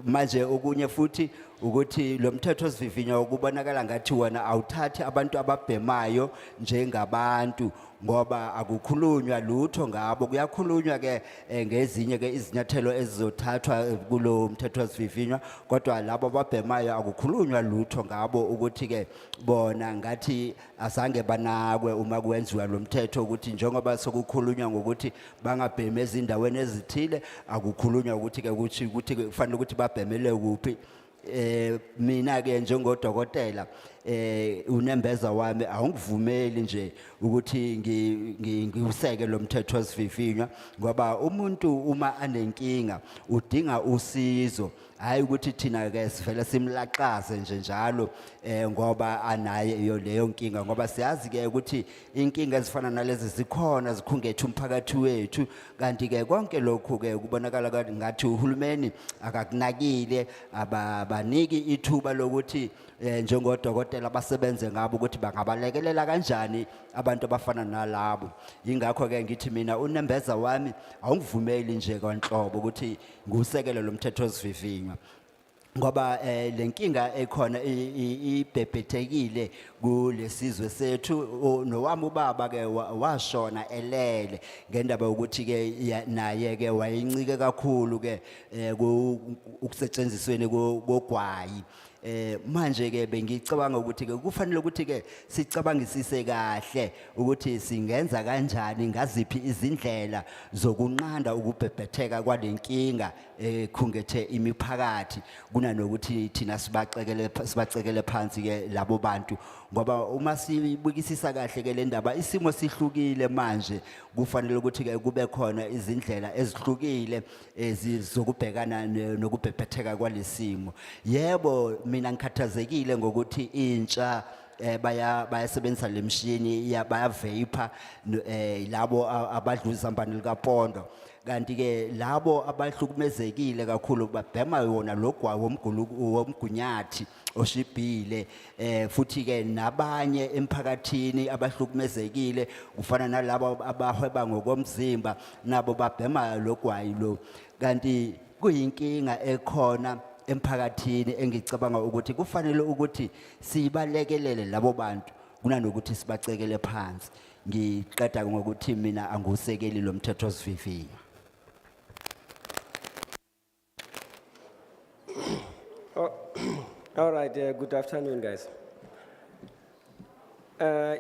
manje okunye futhi ukuthi lo mthethosivivinywa ukubonakala ngathi wona awuthathi abantu ababhemayo njengabantu ngoba akukhulunywa lutho ngabo. Kuyakhulunywa ke ngezinye ke izinyathelo ezizothathwa kulo mthethosivivinywa kodwa labo ababhemayo akukhulunywa lutho ngabo ukuthi ke bona ngathi azange banakwe uma kwenziwa lo mthetho ukuthi njengoba sokukhulunywa ngokuthi bangabhema ezindaweni ezithile akukhulunywa ukuthi ke ukuthi kufanele ukuthi babhemele kuphi. Mina ke njengodokotela unembeza wami awungivumeli nje ukuthi ngiuseke lo mthethosivivinywa ngoba umuntu uma anenkinga udinga usizo, hayi ukuthi thina ke sivele simlaqaze nje njalo ngoba anayo leyo nkinga ngoba siyazi ke ukuthi inkinga ezifana nalezi zikhona zikhungethe umphakathi wethu. Kanti ke konke lokhu ke kubonakala ngathi uhulumeni akakunakile, abaniki ithuba lokuthi njengodokotela abasebenze ngabo ukuthi bangabalekelela kanjani abantu abafana nalabo. Ingakho ke ngithi mina unembeza wami awungivumeli nje kwanhlobo ukuthi ngusekele lo mthethosivivinywa ngoba lenkinga ekhona ibhebhethekile kulesizwe sethu. Nowami ubaba ke washona elele ngendaba ukuthi ke naye ke wayincike kakhulu ke ukusetshenzisweni kogwayi Manje ke bengicabanga ukuthi ke kufanele ukuthi ke sicabangisise kahle ukuthi singenza kanjani ngaziphi izindlela zokunqanda ukubhebhetheka kwalenkinga khungethe imiphakathi kunanokuthi thina sibacekele phansi ke labo bantu ngoba uma sibukisisa kahle ke le ndaba isimo sihlukile manje kufanele ukuthi ke kube khona izindlela ezihlukile zokubhekana nokubhebhetheka kwalesimo. Yebo mina ngikhathazekile ngokuthi intsha bayasebenzisa le mshini bayavapor labo abadlulisa mbani likapondo kanti ke labo abahlukumezekile kakhulu babhema yona logwa womgunyathi oshibhile futhi ke nabanye emphakathini abahlukumezekile kufana nalabo abahweba ngokomzimba nabo babhema logwayi lo kanti kuyinkinga ekhona emphakathini engicabanga ukuthi kufanele ukuthi sibalekelele labo bantu kunanokuthi sibacekele phansi. Ngiqeda ngokuthi mina angusekeli lo mthetho osivivinya. All right, good afternoon, guys.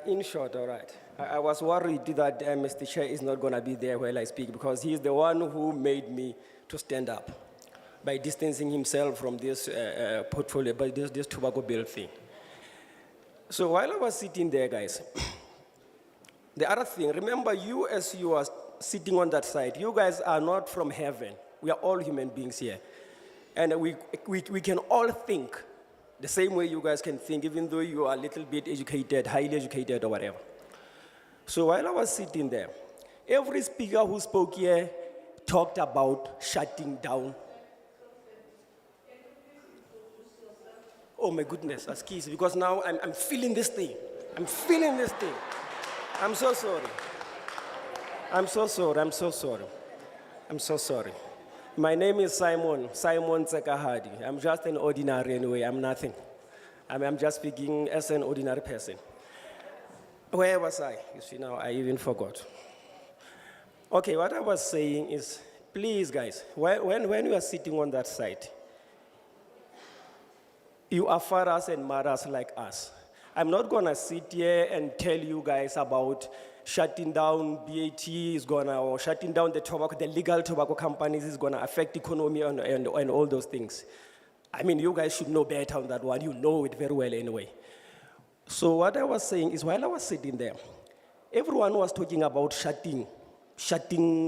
In short, all right, I was worried that Mr. Chair is not going to be there while I speak because he is the one who made me to stand up by distancing himself from this portfolio, by this tobacco bill thing. So while I was sitting there, guys, the other thing, remember you as you are sitting on that side, you guys are not from heaven. We are all human beings here. And we can all think the same way you guys can think, even though you are a little bit educated, highly educated or whatever. So while I was sitting there, every speaker who spoke here talked about shutting down. Oh my goodness, excuse, because now I'm feeling this thing. I'm feeling this thing. I'm so sorry. I'm so sorry, I'm so sorry. I'm so sorry. My name is Simon Tsekahadi. I'm just an ordinary anyway, I'm nothing. I'm just speaking as an ordinary person. Where was I? You see, now I even forgot. Okay, what I was saying is, please guys, when you are sitting on that side, you are fathers and mothers like us. I'm not gonna sit here and tell you guys about shutting down BAT is gonna, or shutting down the legal tobacco companies is gonna affect economy and all those things. I mean, you guys should know better on that one. You know it very well anyway. So what I was saying is while I was sitting there, everyone was talking about shutting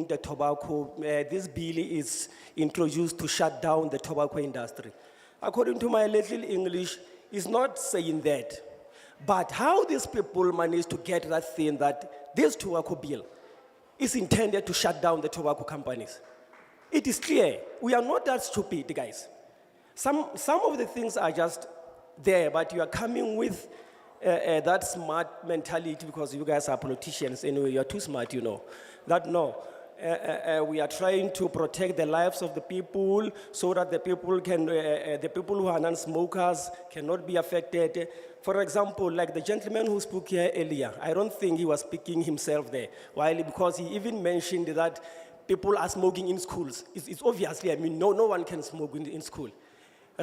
the tobacco. This bill is introduced to shut down the tobacco industry. According to my little English, it's not saying that. But how these people managed to get that thing that this tobacco bill is intended to shut down the tobacco companies. It is clear. We are not that stupid, guys. Some of the things are just there, but you are coming with that smart mentality because you guys are politicians anyway. You are too smart, you know. That no. We are trying to protect the lives of the people so that the people who are non-smokers cannot be affected. For example, like the gentleman who spoke here earlier, I don't think he was speaking himself there, because he even mentioned that people are smoking in schools. It's obviously, I mean, no one can smoke in school.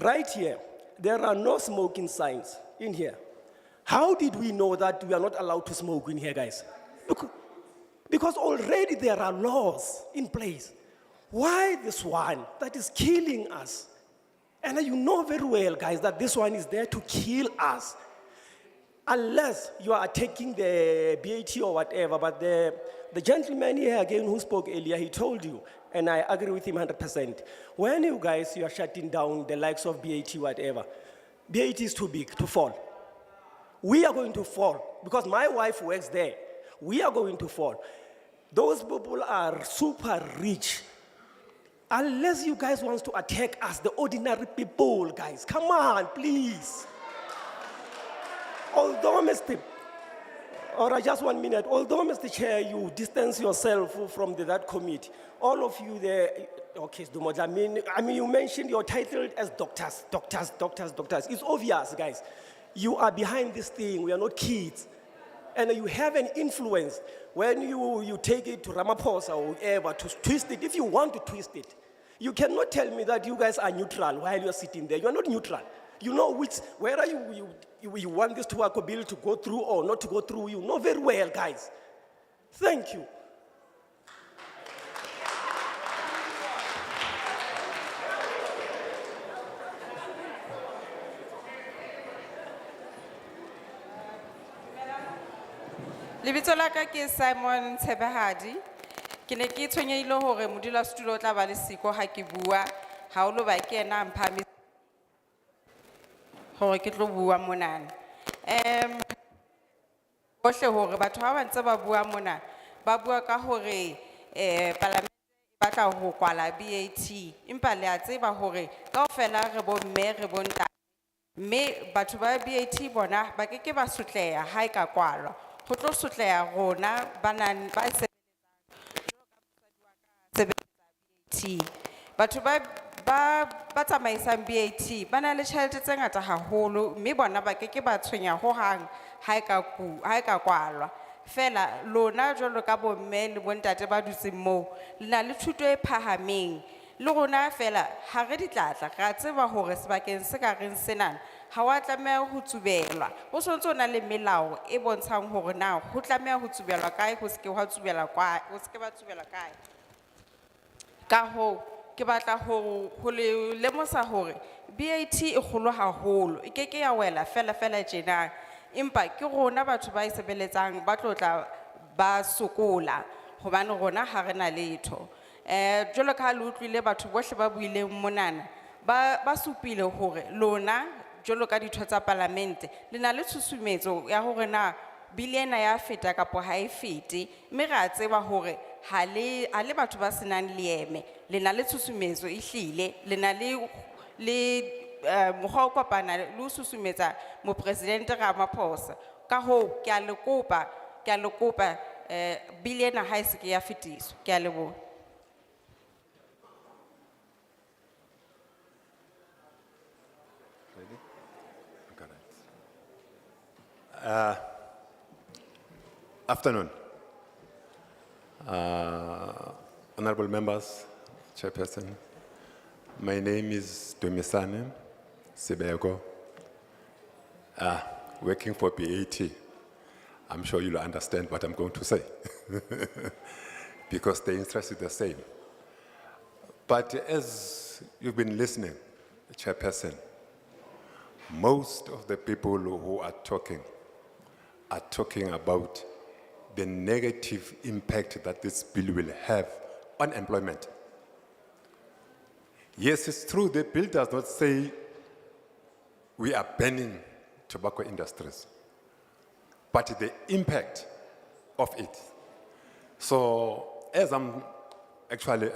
Right here, there are no smoking signs in here. How did we know that we are not allowed to smoke in here, guys? Because already there are laws in place. Why this one that is killing us? And you know very well, guys, that this one is there to kill us. Unless you are taking the BAT or whatever, but the gentleman here again who spoke earlier, he told you, and I agree with him 100%. When you guys, you are shutting down the likes of BAT, whatever, BAT is too big to fall. We are going to fall, because my wife works there. We are going to fall. Those people are super rich. Unless you guys want to attack us, the ordinary people, guys, come on, please. Although, just 1 minute, although, Mr. Chair, you distance yourself from that committee, all of you there, okay, I mean, you mentioned your title as doctors. It's obvious, guys. You are behind this thing. We are not kids. And you have an influence when you take it to Ramaphosa or whoever to twist it, if you want to twist it. You cannot tell me that you guys are neutral while you're sitting there. You're not neutral. You know where are you want this tobacco bill to go through or not to go through. You know very well, guys. Thank you. Lebitso la ka ke Simon Tshebehadi. Ke ne ke tshwenyehile hore modulasetulo o tla ba le siko ha ke bua, haholo ba ke ena a mphahami hore ke tlo bua monana. Bohle hore batho ba bantse ba bua mona, ba bua ka hore parliament e batla ho kwala VAT. Empa le a tseba hore kaofela re bo mme re bo ntate. Mme batho ba VAT bona ba ke ba sotleha ha e ka kwalwa. Ho tlo sotleha rona banang ba sebetsa batho ba tsamaisang VAT ba na le tjhelete tse ngata haholo, mme bona ba ke ba tshwenya ho hang ha e ka kwalwa. Fela lona jwalo ka bo mme le bontate ba dutseng moo, le na le thuto e phahameng. Le rona fela ha re ditlatla ra tseba hore sebakeng se ka reng senana ha wa tlameha ho tsubelwa. Ho sontso na le melao e bontshang hore na ho tlameha ho tsubelwa kae, ho se ke wa tsubelwa kae, ho se ke ba tsubelwa kae. Ka ho ke batla ho le lemosa hore VAT e kgolo haholo, e keke ya wela fela tjena. Empa ke rona batho ba isebeletsang ba tlotla ba sokola hobane rona ha re na letho. Jwalo ka le utlwile batho bohle ba buileng monana ba supile hore lona jwalo ka ditho tsa parlamente le na le tshusumetso ya hore na bili ena ya feta kapo ha e fete, mme re a tseba hore ha le batho ba senang leeme, le na le tshusumetso ehlile, le na le mokgwa o kopana le ho susumetsa mopresidente Ramaphosa. Ka hoo ke a le kopa bili ena ha e se ke ya fetiswa. Ke a leboha. Afternoon. Honorable members, Chairperson, my name is Domisane Sibego, working for BAT. I'm sure you'll understand what I'm going to say because the interest is the same. But as you've been listening, Chairperson, most of the people who are talking about the negative impact that this bill will have on employment. Yes, it's true, the bill does not say we are banning tobacco industries, but the impact of it. So, as I'm actually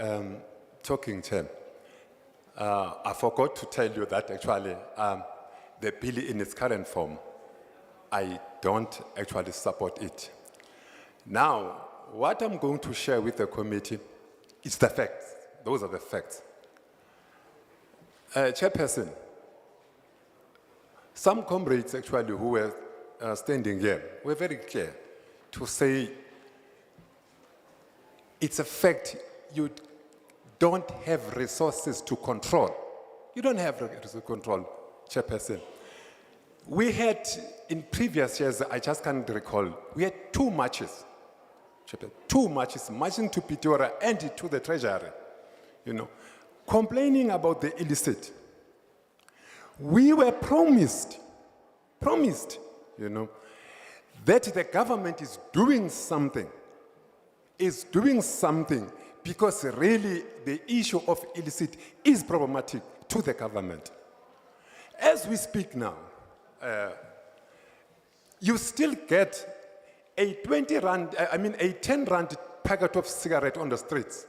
talking, Chair, I forgot to tell you that actually the bill in its current form, I don't actually support it. Now, what I'm going to share with the committee is the facts. Those are the facts. Chairperson, some comrades actually who were standing here were very clear to say it's a fact you don't have resources to control. You don't have resources to control, Chairperson. We had, in previous years, I just can't recall, we had two marches, marching to Pretoria and to the Treasury, complaining about the illicit. We were promised, that the government is doing something because really the issue of illicit is problematic to the government. As we speak now, you still get a 10 rand packet of cigarette on the streets,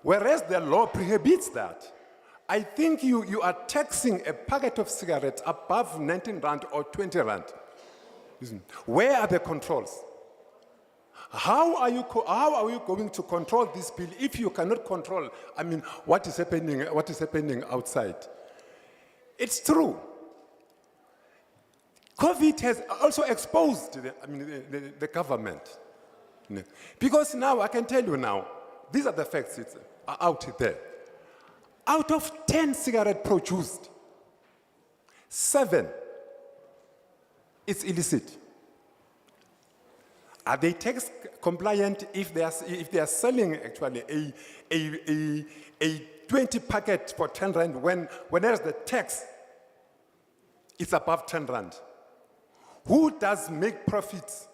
whereas the law prohibits that. I think you are taxing a packet of cigarettes above 19 rand or 20 rand. Where are the controls? How are you going to control this bill if you cannot control, what is happening outside? It's true. COVID has also exposed the government. Because now, I can tell you now, these are the facts out there. Out of 10 cigarettes produced, 7, it's illicit. Are they tax compliant if they are selling actually a 20 packet for 10 rand whereas the tax is above 10 rand? Who does make profits?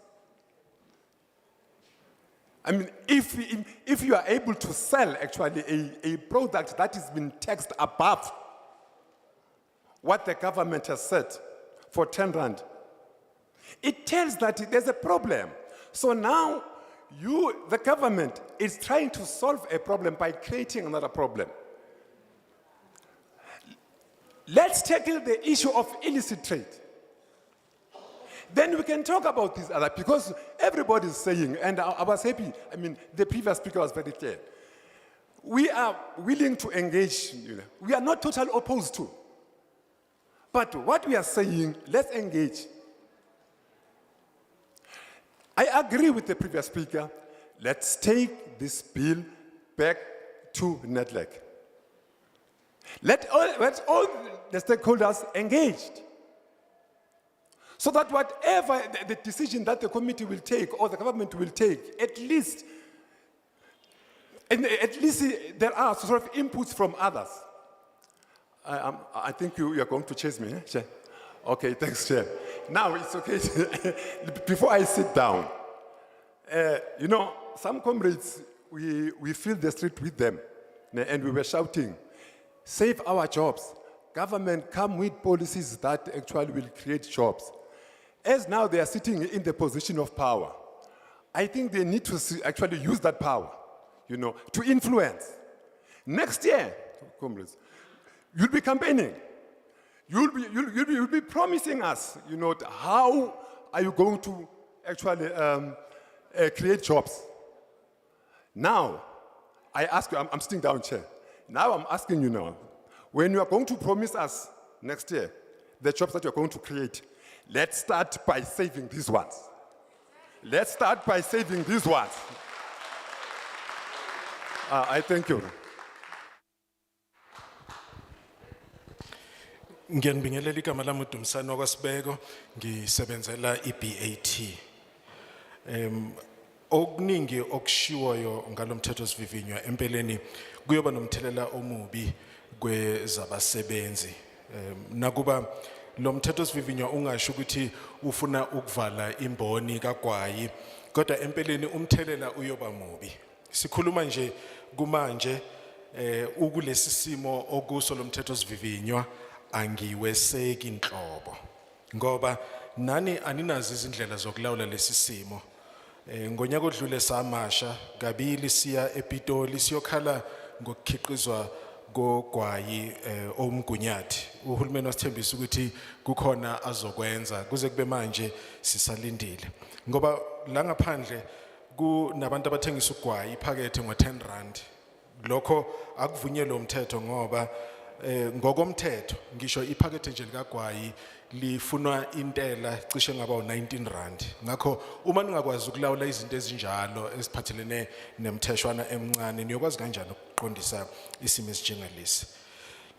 I mean, if you are able to sell actually a product that has been taxed above what the government has set for 10 rand, it tells that there's a problem. So now the government is trying to solve a problem by creating another problem. Let's tackle the issue of illicit trade. Then we can talk about this other, because everybody is saying, and I was happy, I mean, the previous speaker was very clear. We are willing to engage, we are not totally opposed to. But what we are saying, let's engage. I agree with the previous speaker. Let's take this bill back to NEDLAC. Let's all the stakeholders engaged. So that whatever the decision that the committee will take or the government will take, at least there are sort of inputs from others. I think you are going to chase me, Chair? Okay, thanks, Chair. Now it's okay. Before I sit down, some comrades, we fill the street with them, and we were shouting, save our jobs. Government, come with policies that actually will create jobs. As now they are sitting in the position of power, I think they need to actually use that power, to influence. Next year, comrades, you'll be campaigning. You'll be promising us, how are you going to actually create jobs? Now, I ask you, I'm sitting down, Chair. Now I'm asking you now, when you are going to promise us next year the jobs that you're going to create, let's start by saving these ones. Let's start by saving these ones. I thank you. Ngiyanibingelela igama lami uDumsana kwaSibeko, ngisebenzela iBAT. Okuningi okushiwoyo ngalomthetho sivivinywa empeleni kuyoba nomthelela omubi kwezabasebenzi. Nakuba lomthetho sivivinywa ungasho ukuthi ufuna ukuvala imboni kaGwayi, kodwa empeleni umthelela uyoba mubi. Sikhuluma nje kumanje ukulesi simo okuso lomthetho sivivinywa angiweseki inhlobo ngoba nani aninazi izindlela zokulawula lesi simo. Ngonyaka odlule samasha kabili siya ePitoli siyokhala ngokukhiqizwa koGwayi omgunyathi. Uhulumeni wasithembisa ukuthi kukhona azokwenza kuze kube manje sisalindile ngoba la ngaphandle kunabantu abathengisa uGwayi iphakethe ngo10 rand. Lokho akuvunyelwe umthetho ngoba ngokomthetho ngisho iphakethe nje likaGwayi lifunwa intela cishe ngaba u19 rand. Ngakho uma ningakwazi ukulawula izinto ezinjalo eziphathelene nemtheshwana emncane niyokwazi kanjani ukuqondisa isimo esinjengalesi?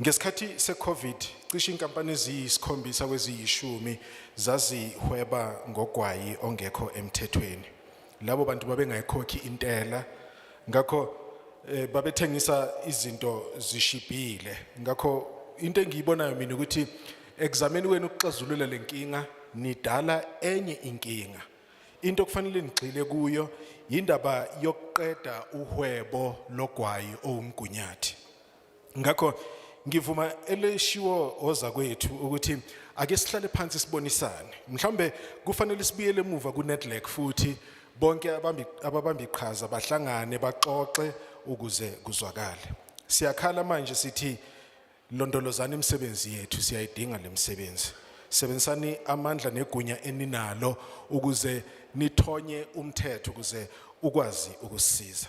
Ngesikhathi seCovid cishe inkampani eziyisikhombisa kweziyishumi zazihweba ngoGwayi ongekho emthethweni. Labo bantu babengayikhokhi intela, ngakho babethengisa izinto zishibhile. Ngakho into engiyibonayo mina ukuthi ekuzameni wenu ukuxazulula lenkinga nidala enye inkinga. Into okufanele nigxile kuyo indaba yokuqeda uhwebo loGwayi owumgunyathi. Ngakho ngivuma eleshiwo oza kwethu ukuthi ake sihlale phansi sibonisane. Mhlambe kufanele sibuyele emuva kuNEDLAC futhi bonke ababambi iqhaza bahlangane baxoxe ukuze kuzwakale. Siyakhala manje sithi londolozana imisebenzi yethu, siyayidinga lemisebenzi. Sebenzisani amandla negunya eninalo ukuze nithonye umthetho ukuze ukwazi ukusisiza.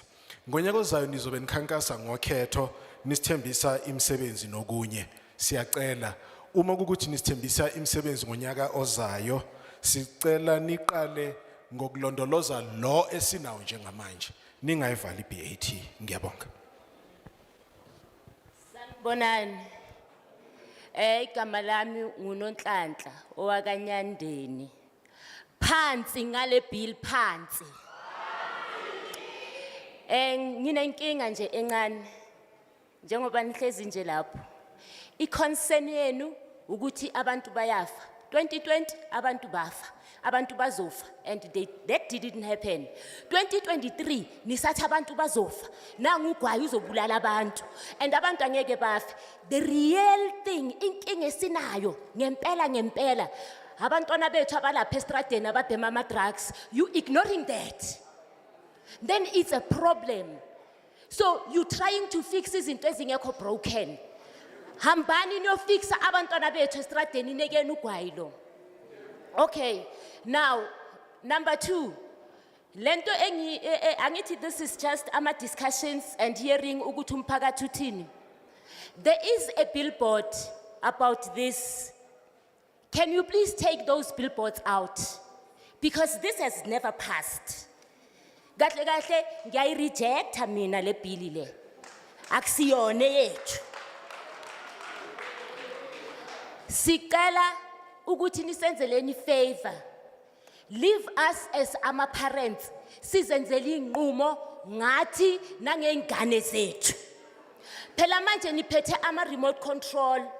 Ngonyaka ozayo nizobe nikhankasa ngokhetho nisithembisa imisebenzi nokunye. Siyacela uma ukuthi nisithembisa imisebenzi ngonyaka ozayo, sicela niqale ngokulondoloza lo esinawo njengamanje. Ningayivala iBAT. Ngiyabonga. Sanibonani. igama lami nguNonhlanhla owakanyandeni. Phansi ngale bill phansi. Nginenkinga nje encane. Njengoba nihlezi nje lapho. I-concern yenu ukuthi abantu bayafa. 2020 abantu bafa. Abantu bazofa, and that didn't happen. 2023 nisathi abantu bazofa. Nangu ugwayi uzobulala abantu, and abantu angeke bafe. The real thing, inkinga esinayo ngempela abantwana bethu abalapha estradeni ababhema ama drugs, you ignoring that, then it's a problem. So you trying to fix izinto ezingekho broken. Hambani niyofixa abantwana bethu estradeni nekeni ugwayi lo. Okay, now, number 2. Lento angithi this is just ama discussions and hearing ukuthi umphakathi uthini. There is a billboard about this. Can you please take those billboards out? Because this has never passed. Kahle ngiyayi-rejecta mina le bill le. Akusiyone yethu. Sikala ukuthi nisenzeleni favor. Leave us as ama parents. Sizenzele inqumo ngathi nangengane zethu. Phela manje niphethe ama remote control.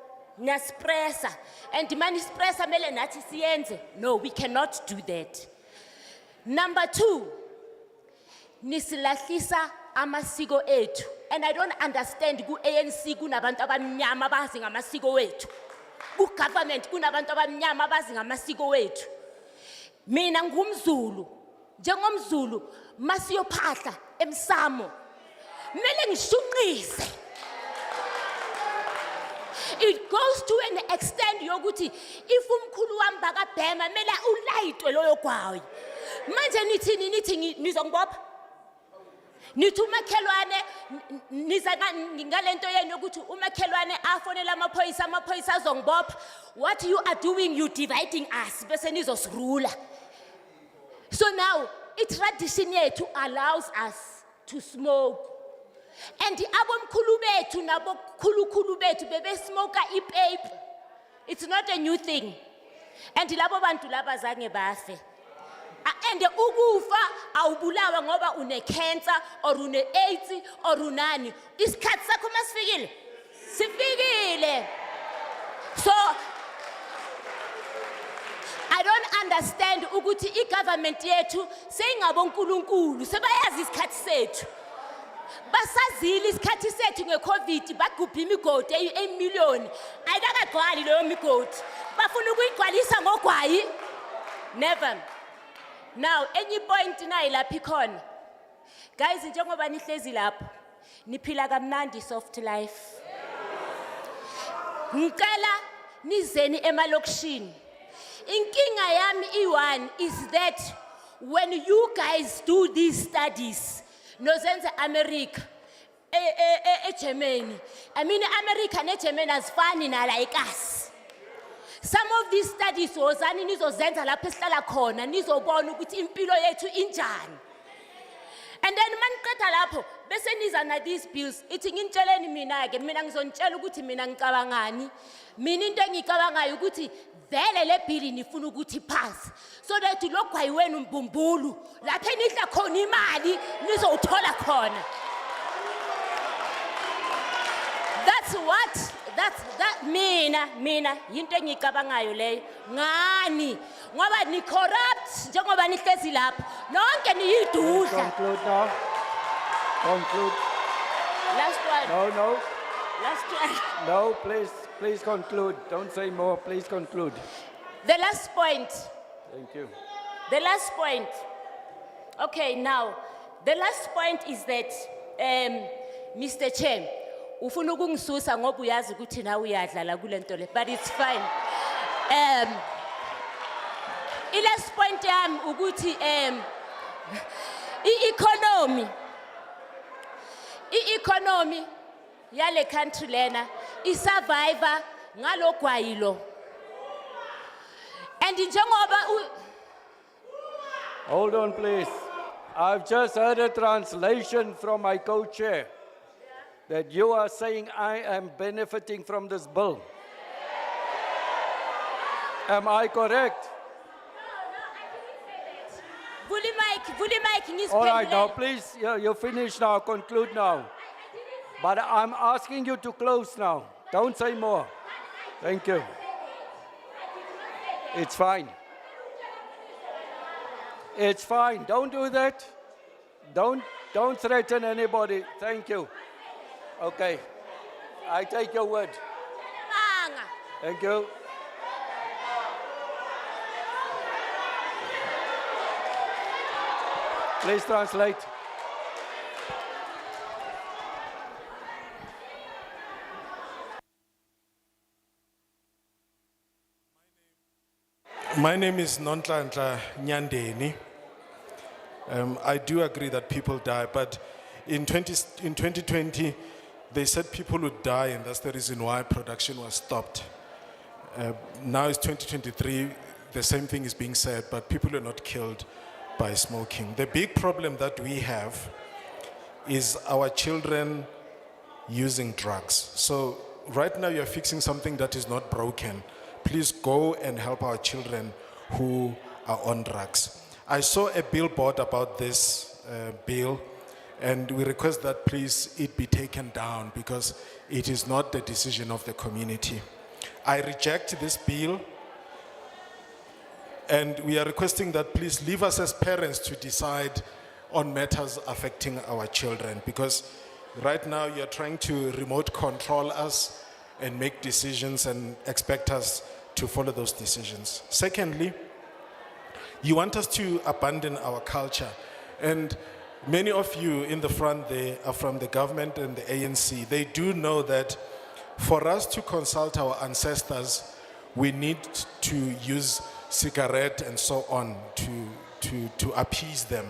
Nyaspressa, and mani spressa mele nathi siyenze. No, we cannot do that. Number 2, nisilahlisa amasiko ethu. And I don't understand ku ANC kunabantu abamnyama abazi ngamasiko wethu. Ku government kunabantu abamnyama abazi ngamasiko wethu. Mina ngumZulu. NjengomZulu masiyophahla emsamo. Mele ngishunqise. It goes to an extent yokuthi if umkhulu wami bakabhema mela ulayitwe loyo gwayi. Manje nithi nizongibopha. Nithi umakhelwane niza ngalento yenu yokuthi umakhelwane afonela amaphoyisa azongibopha. What you are doing, you dividing us bese nizosirula. So now i-tradition yethu allows us to smoke. And abomkhulu bethu nabo khulukhulu bethu bebe smoke ipaper. It's not a new thing. And labo bantu laba zange bafe. And ukufa awubulawa ngoba une cancer or une AIDS or unani. Isikhathi sakho masifikile. Sifikile. So I don't understand ukuthi i-government yethu seyingabonkulunkulu sebayazi isikhathi sethu. Basazile isikhathi sethu ngeCovid bagubha imigodi e-million. Ayikakagcwali leyo migodi. Bafuna ukuyigcwalisa ngogwayi. Never. Now, any point nayi lapha ikhona. Guys, njengoba nihlezi lapho, niphila kamnandi soft life. Ngicela nizeni emalokishini. Inkinga yami i-one is that when you guys do these studies, nozenze America, Germany. I mean, America and Germany as funny na like us. Some of these studies wozani nizozenza lapho esihlala khona nizobona ukuthi impilo yethu injani. And then maniqeda lapho bese niza na these bills. Ithi ngintsheleni mina ke mina ngizontshela ukuthi mina ngicabangani. Mina into engicabangayo ukuthi vele le bill nifuna ukuthi pass. So that lokwayi wenu mbumbulu lapho enidla khona imali nizowuthola khona. That mina into engicabangayo leyo ngani ngoba ni corrupt njengoba nihlezi lapha nonke niyidudla. Conclude now. Conclude. Last one. No. Last one. No, please conclude. Don't say more. Please conclude. The last point. Thank you. The last point. Okay, now the last point is that Mr. Chair, ufuna ukungisusa ngoba uyazi ukuthi nawe uyadlala kule nto le, but it's fine. Last point yami ukuthi i-economy yale country lena i-survivor ngalogwayilo. And njengoba Hold on, please. I've just heard a translation from my co-chair that you are saying I am benefiting from this bill. Am I correct? Vuli mic, All right, now please, you finish now, conclude now. But I'm asking you to close now. Don't say more. Thank you. It's fine. It's fine. Don't do that. Don't threaten anybody. Thank you. Okay. I take your word. Thank you. Please translate. My name is non-nicotine Nyandeni. I do agree that people die, but in 2020, they said people would die, and that's the reason why production was stopped. Now it's 2023, the same thing is being said, but people are not killed by smoking. The big problem that we have is our children using drugs. So right now you're fixing something that is not broken. Please go and help our children who are on drugs. I saw a billboard about this bill, and we request that please it be taken down because it is not the decision of the community. I reject this bill, and we are requesting that please leave us as parents to decide on matters affecting our children, because right now you're trying to remote control us and make decisions and expect us to follow those decisions. Secondly, you want us to abandon our culture. And many of you in the front there are from the government and the ANC. They do know that for us to consult our ancestors, we need to use cigarette and so on to appease them.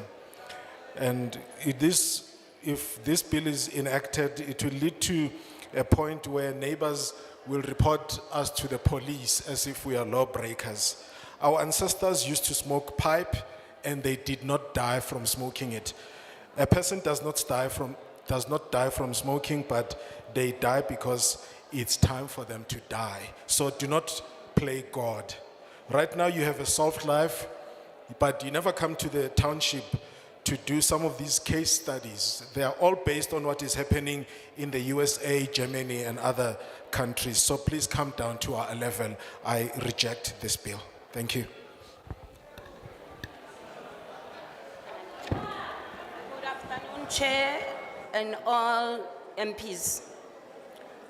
And if this bill is enacted, it will lead to a point where neighbors will report us to the police as if we are lawbreakers. Our ancestors used to smoke pipe and they did not die from smoking it. A person does not die from smoking, but they die because it's time for them to die. So do not play God. Right now you have a soft life, but you never come to the township to do some of these case studies. They are all based on what is happening in the USA, Germany, and other countries. So please come down to our level. I reject this bill. Thank you. Good afternoon, Chair and all MPs.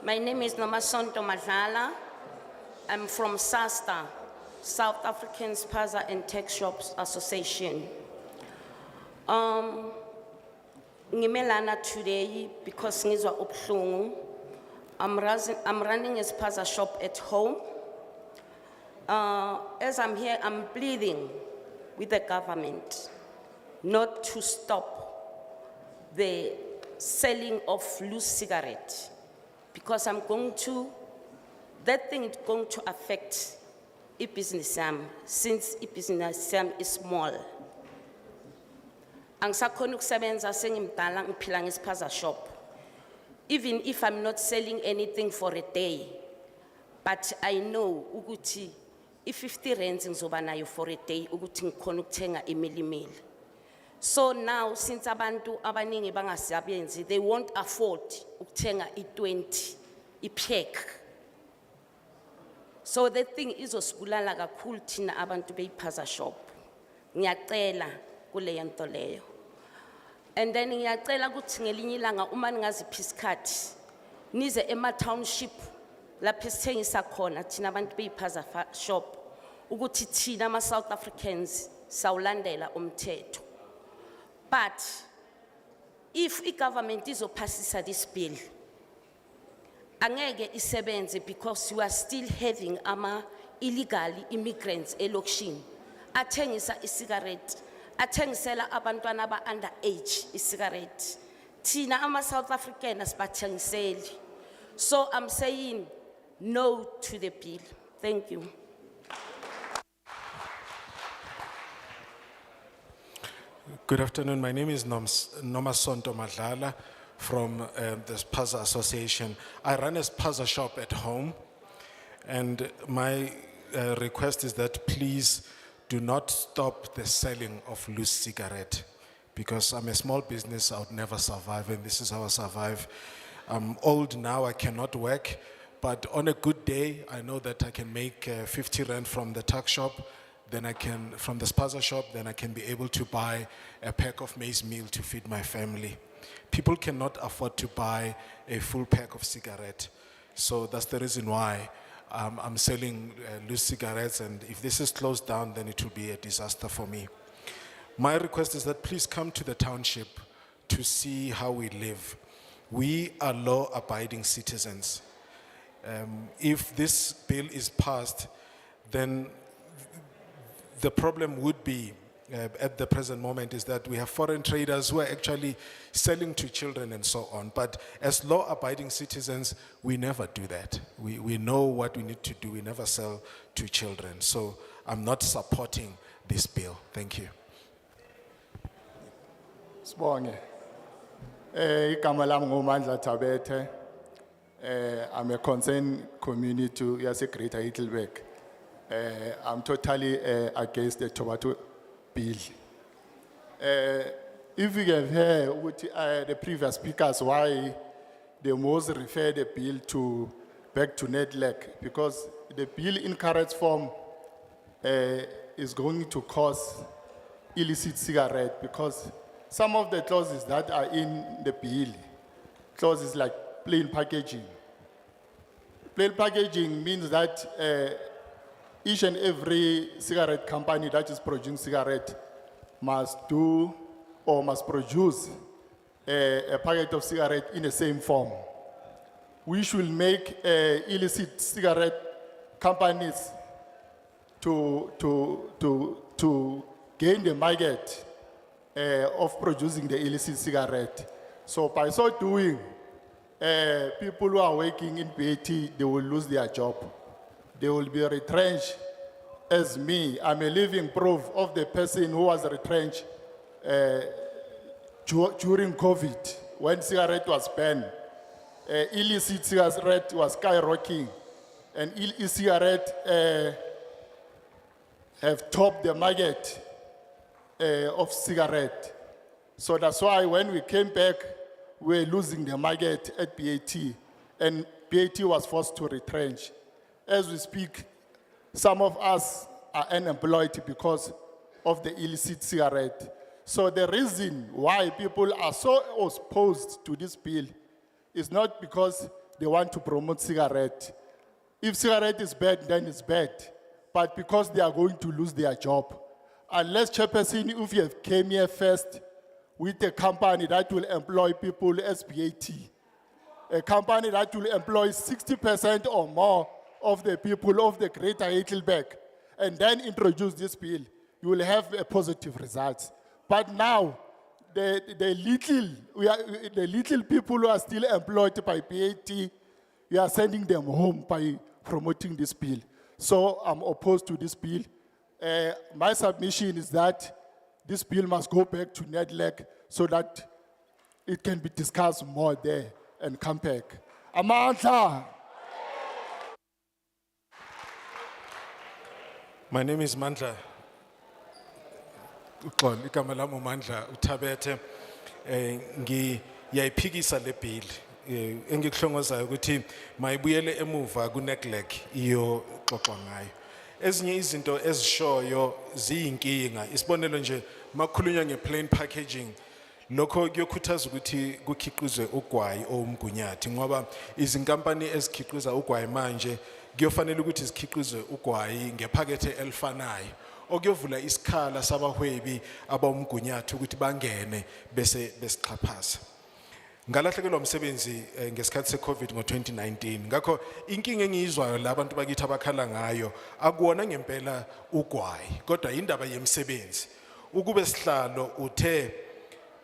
My name is Nomasonto Madlala. I'm from SASTA, South African Spaza and Tech Shops Association. Ngimelana today because ngizwa ubuhlungu. I'm running a spaza shop at home. As I'm here, I'm pleading with the government not to stop the selling of loose cigarette, because that thing is going to affect business since business is small. Angisakhona ukusebenza sengimdala ngiphila ngespaza shop. Even if I'm not selling anything for a day, but I know ukuthi i-50 rands ngizoba nayo for a day ukuthi ngikhona ukuthenga imilimili. So now since abantu abaningi bangasabenzi, they won't afford ukuthenga i-20 ipack. So that thing izosibulala kakhulu thina abantu beyipaza shop. Ngiyacela kuleyo nto leyo. And then ngiyacela ukuthi ngelinye ilanga uma ningaziphi isikhathi nize ema-township lapho esithengisa khona thina abantu beyipaza shop ukuthi thina ama-South Africans sawulandela umthetho. But if i-government izophasisa this bill, angeke isebenze because you are still having illegal immigrants elokishini athengisa i-cigarette, athengisela abantwana aba-under age i-cigarette. Thina ama-South African asibathengiseli. So I'm saying no to the bill. Thank you. Good afternoon. My name is Nomasonto Madlala from the Spaza Association. I run a Spaza shop at home, and my request is that please do not stop the selling of loose cigarette, because I'm a small business, I would never survive, and this is how I survive. I'm old now, I cannot work, but on a good day, I know that I can make 50 rand from the tuck shop, then I can, from the spaza shop, then I can be able to buy a pack of maize meal to feed my family. People cannot afford to buy a full pack of cigarette. So that's the reason why I'm selling loose cigarettes, and if this is closed down, then it will be a disaster for me. My request is that please come to the township to see how we live. We are law-abiding citizens. If this bill is passed, then the problem would be, at the present moment, is that we have foreign traders who are actually selling to children and so on. But as law-abiding citizens, we never do that. We know what we need to do. We never sell to children. So I'm not supporting this bill. Thank you. Sibonge. Igama lami nguMandla Thabethe. I'm a concerned community yase Greater Heidelberg. I'm totally against the tobacco bill. If we can hear what the previous speakers, why they most refer the bill back to NEDLAC, because the bill in current form is going to cause illicit cigarette, because some of the clauses that are in the bill, clauses like plain packaging. Plain packaging means that each and every cigarette company that is producing cigarette must do or must produce a packet of cigarette in the same form. We should make illicit cigarette companies to gain the market of producing the illicit cigarette. So by so doing, people who are working in BAT, they will lose their job. They will be retrenched. As me, I'm a living proof of the person who was retrenched during COVID, when cigarette was banned. Illicit cigarette was skyrocketing, and e-cigarette have topped the market of cigarette. So that's why when we came back, we were losing the market at BAT, and BAT was forced to retrench. As we speak, some of us are unemployed because of the illicit cigarette. So the reason why people are so opposed to this bill is not because they want to promote cigarette. If cigarette is bad, then it's bad, but because they are going to lose their job. Unless Chairperson, if you came here first with a company that will employ people as BAT, a company that will employ 60% or more of the people of the Greater Heidelberg, and then introduce this bill, you will have a positive result. But now, the little people who are still employed by BAT, we are sending them home by promoting this bill. So I'm opposed to this bill. My submission is that this bill must go back to NEDLAC so that it can be discussed more there and come back. Amandla. My name is Mandla. Igama lami uMandla Thabethe. Ngiyayiphikisa le bill. Engikuhlongozayo ukuthi mayibuyele emuva ku-NEDLAC iyo xoxwa ngayo. Ezinye izinto ezishoyo ziyinkinga. Isibonelo nje makhulunywa ngeplain packaging, lokho kuyokhuthaza ukuthi kukhiqizwe ugwayi owumgunyathi, ngoba izinkampani ezikhiqiza ugwayi manje kuyofanele ukuthi zikhiqize ugwayi ngephakethe elifanayo, okuyovula isikhala sabahwebi abawumgunyathi ukuthi bangene bese besixhaphaza. Ngalahlekelwa umsebenzi ngesikhathi se-COVID ngo-2019. Ngakho inkinga engiyizwayo la bantu bakithi abakhala ngayo akuwona ngempela ugwayi, kodwa indaba yemsebenzi. Ukube sihlalo uthe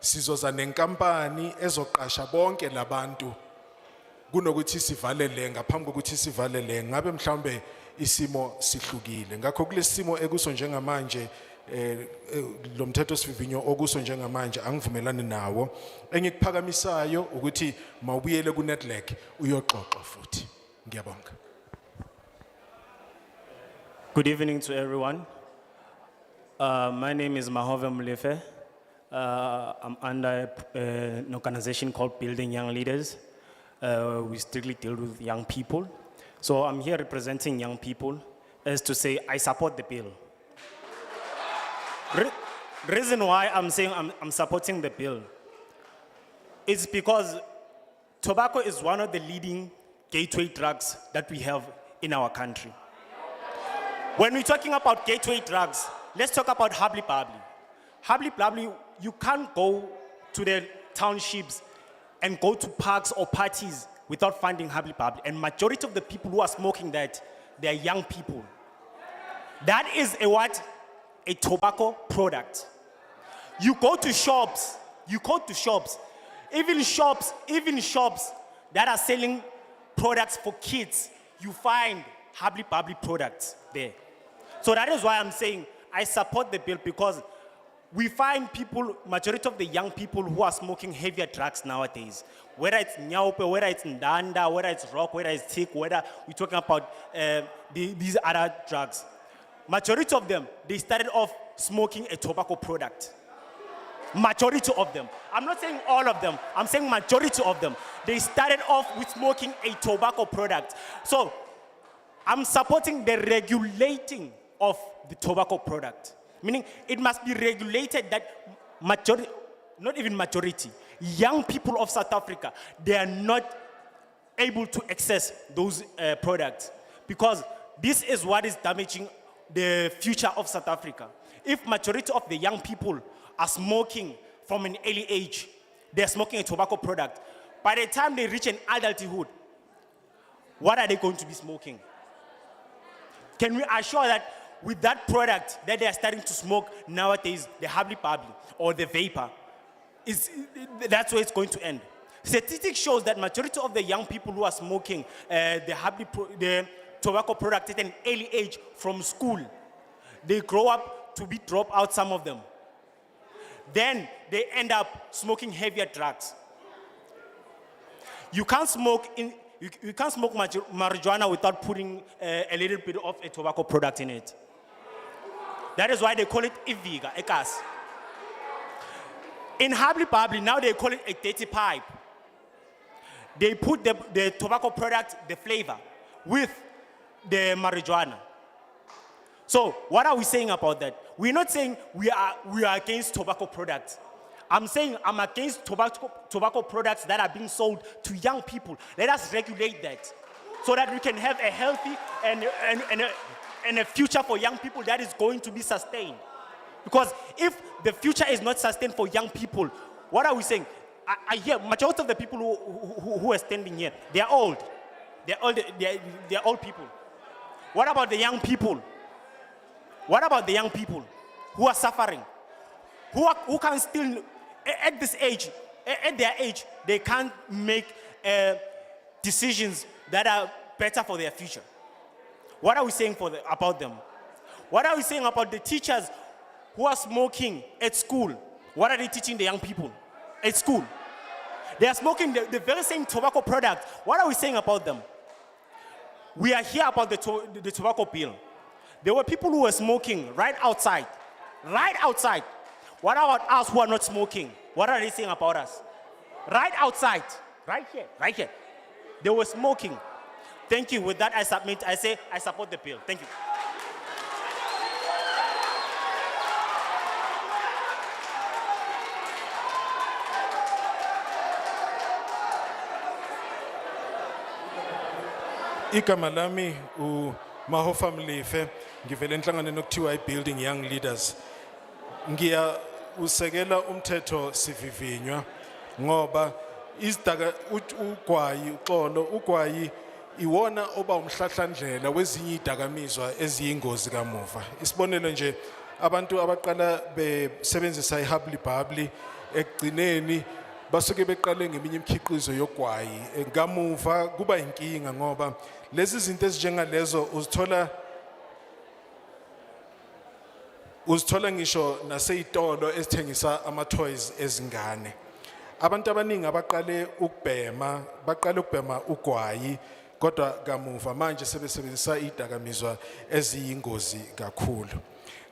sizoza nenkampani ezoqasha bonke labantu kunokuthi sivalele ngaphambi kokuthi sivalele, ngabe mhlawumbe isimo sihlukile. Ngakho kulesimo ekuso njengamanje lo mthetho sivivinyo okuso njengamanje angivumelani nawo. Engikuphakamisayo ukuthi mawubuyele ku-NEDLAC uyoxoxa futhi. Ngiyabonga. Good evening to everyone. My name is Mahove Mulefe. I'm under an organization called Building Young Leaders. We strictly deal with young people. So I'm here representing young people as to say I support the bill. Reason why I'm saying I'm supporting the bill is because tobacco is one of the leading gateway drugs that we have in our country. When we're talking about gateway drugs, let's talk about Habli Babli. Habli Babli, you can't go to the townships and go to parks or parties without finding Habli Babli. And majority of the people who are smoking that, they are young people. That is a what? A tobacco product. You go to shops, even shops that are selling products for kids, you find Habli Babli products there. So that is why I'm saying I support the bill, because we find people, majority of the young people who are smoking heavier drugs nowadays, whether it's Nyaupe, whether it's Ndanda, whether it's Rock, whether it's Tick, whether we're talking about these other drugs. Majority of them, they started off smoking a tobacco product. Majority of them. I'm not saying all of them. I'm saying majority of them. They started off with smoking a tobacco product. So I'm supporting the regulating of the tobacco product. Meaning it must be regulated that majority, not even majority, young people of South Africa, they are not able to access those products, because this is what is damaging the future of South Africa. If majority of the young people are smoking from an early age, they're smoking a tobacco product, by the time they reach an adulthood, what are they going to be smoking? Can we assure that with that product that they are starting to smoke nowadays, the Habli Babli or the vapor, that's where it's going to end? Statistics shows that majority of the young people who are smoking the tobacco product at an early age from school, they grow up to be dropouts, some of them. Then they end up smoking heavier drugs. You can't smoke marijuana without putting a little bit of a tobacco product in it. That is why they call it Iviga, a gas. In Habli Babli, now they call it a dirty pipe. They put the tobacco product, the flavor, with the marijuana. So what are we saying about that? We're not saying we are against tobacco products. I'm saying I'm against tobacco products that are being sold to young people. Let us regulate that so that we can have a healthy and a future for young people that is going to be sustained. Because if the future is not sustained for young people, what are we saying? I hear majority of the people who are standing here, they are old. They're old people. What about the young people? What about the young people who are suffering? Who can still, at this age, at their age, they can't make decisions that are better for their future? What are we saying about them? What are we saying about the teachers who are smoking at school? What are they teaching the young people at school? They are smoking the very same tobacco product. What are we saying about them? We are here about the tobacco bill. There were people who were smoking right outside. Right outside. What about us who are not smoking? What are they saying about us? Right outside. Right here. Right here. They were smoking. Thank you. With that, I submit. I say I support the bill. Thank you. Igama lami uMahofa Mlefe, ngivele enhlanganweni okuthiwa iBuilding Young Leaders. Ngiya usekela umthetho sivivinywa ngoba isidaka ugwayi uxolo ugwayi iwona oba umhlahlandlela wezinye idakamizwa eziyingozi kamuva. Isibonelo nje abantu abaqala besebenzisa iHabli Babli ekugcineni basuke beqale ngeminye imikhiqizo yogwayi ngamuva kuba inkinga ngoba lezi zinto ezinjengalezo uzithola ngisho naseyitolo ezithengisa ama toys ezingane. Abantu abaningi baqale ukubhema ugwayi kodwa kamuva manje sebesebenzisa idakamizwa eziyingozi kakhulu.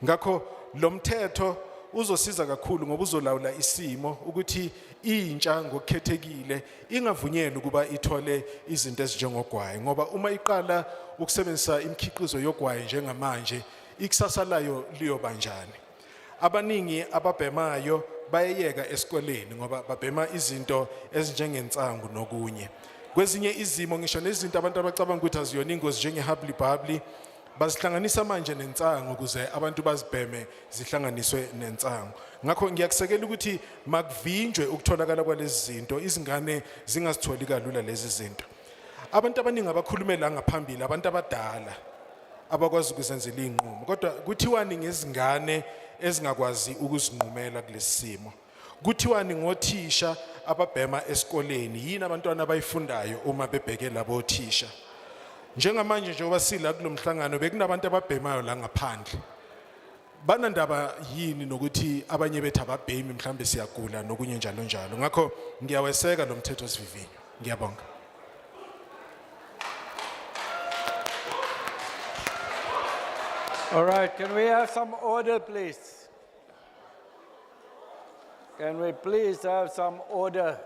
Ngakho lo mthetho uzosiza kakhulu ngoba uzolawula isimo ukuthi intsha ngokukhethekile ingavunyelwa ukuba ithole izinto ezinjengogwayi ngoba uma iqala ukusebenzisa imikhiqizo yogwayi njengamanje ikusasa layo liyobanjani. Abaningi ababhemayo bayeyeka esikoleni ngoba babhema izinto ezinjengensangu nokunye. Kwezinye izimo ngisho nezinto abantu abacabanga ukuthi aziyona ingozi njenge-hubbly bubbly bazihlanganisa manje nensangu ukuze abantu bazibheme zihlanganiswe nensangu. Ngakho ngiyakusekela ukuthi makuvinjwe ukutholakala kwalezi zinto, izingane zingazitholi kalula lezi zinto. Abantu abaningi abakhulumela ngaphambili abantu abadala abakwazi ukuzenzela inqumo kodwa kuthiwani ngezingane ezingakwazi ukuzinqumela kulesi simo. Kuthiwani ngothisha ababhema esikoleni yini abantwana abayifundayo uma bebheke labo thisha. Njengamanje njengoba sila kulomhlangano bekunabantu ababhemayo la ngaphandle. Banandaba yini nokuthi abanye bethu ababhemi mhlambe siyagula nokunye njalo njalo. Ngakho ngiyaweseka lo mthetho sivivinyo. Ngiyabonga. All right, can we have some order, please? Can we please have some order?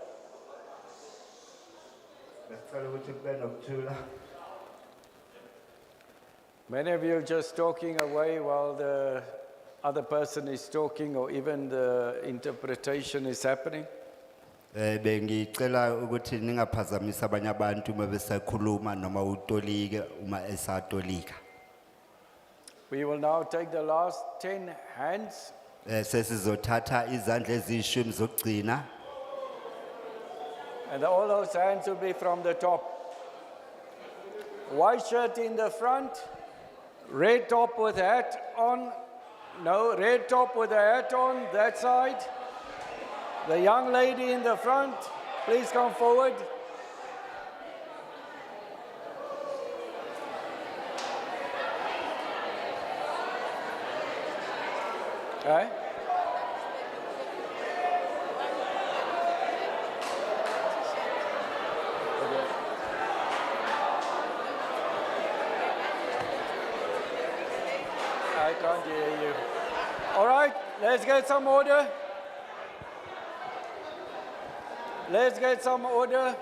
Many of you just talking away while the other person is talking or even the interpretation is happening. Bengicela ukuthi ningaphazamisa abanye abantu uma besakhuluma noma utolike uma esatolika. We will now take the last 10 hands. Sesizothatha izandla ezishumi zokugcina. And all those hands will be from the top. White shirt in the front, red top with hat on. No, red top with a hat on, that side. The young lady in the front, please come forward. Okay. I can't hear you. All right, let's get some order. Let's get some order.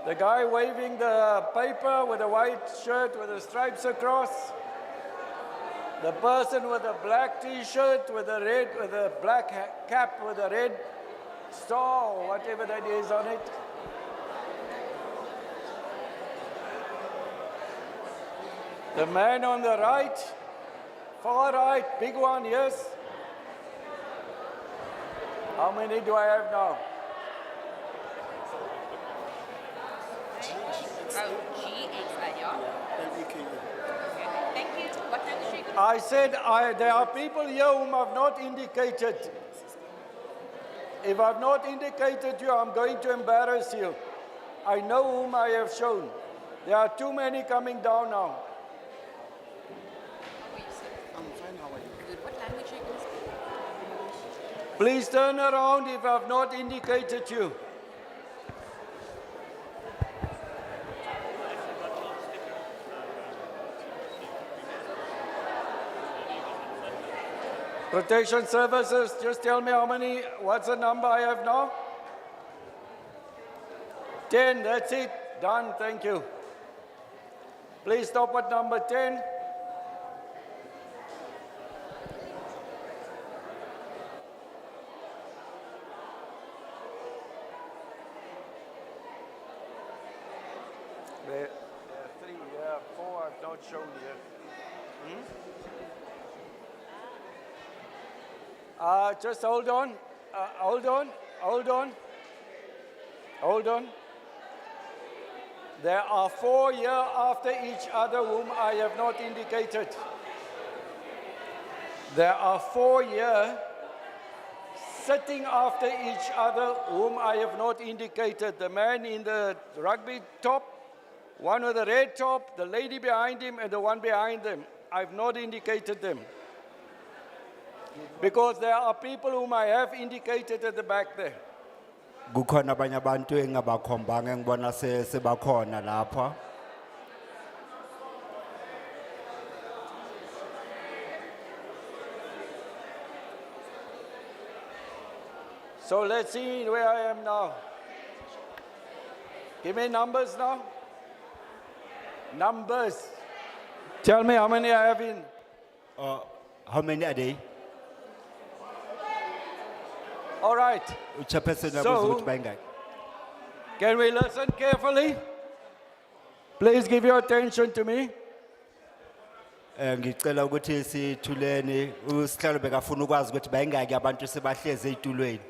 The guy waving the paper with a white shirt with the stripes across. The person with a black t-shirt with a black cap with a red star or whatever that is on it. The man on the right, far right, big one, yes. How many do I have now? I said there are people here whom I've not indicated. If I've not indicated you, I'm going to embarrass you. I know whom I have shown. There are too many coming down now. Please turn around if I've not indicated you. Protection services, just tell me how many, what's the number I have now? 10, that's it, done, thank you. Please stop at number 10. There are 3, 4 I've not shown yet. Just hold on, hold on. There are 4 here after each other whom I have not indicated. There are 4 here sitting after each other whom I have not indicated. The man in the rugby top, one with the red top, the lady behind him, and the one behind them. I've not indicated them. Because there are people whom I have indicated at the back there. Kukhona abanye abantu engingabakhombanga engibona sebakhona lapha. So let's see where I am now. Give me numbers now. Numbers. Tell me how many I have in. How many are they? All right. Chairperson, So, can we listen carefully? Please give your attention to me. Ngicela ukuthi sithuleni usihlalo bekafuna ukwazi ukuthi bayingaki abantu sebahleze ezitulweni.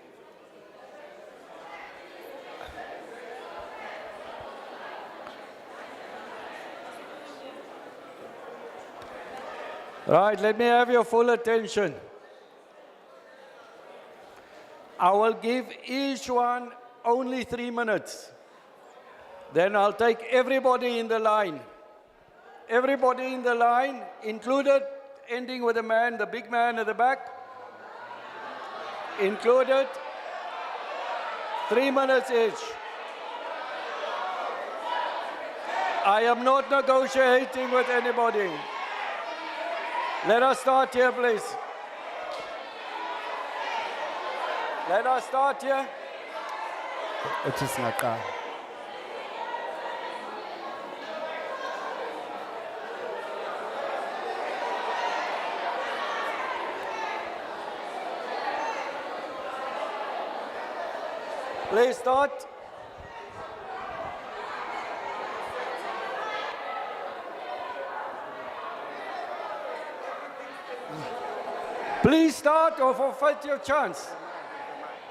Right, let me have your full attention. I will give each one only 3 minutes. Then I'll take everybody in the line. Everybody in the line, included, ending with the big man at the back. Included. 3 minutes each. I am not negotiating with anybody. Let us start here, please. Let us start here. It is not. Please start. Please start or forfeit your chance.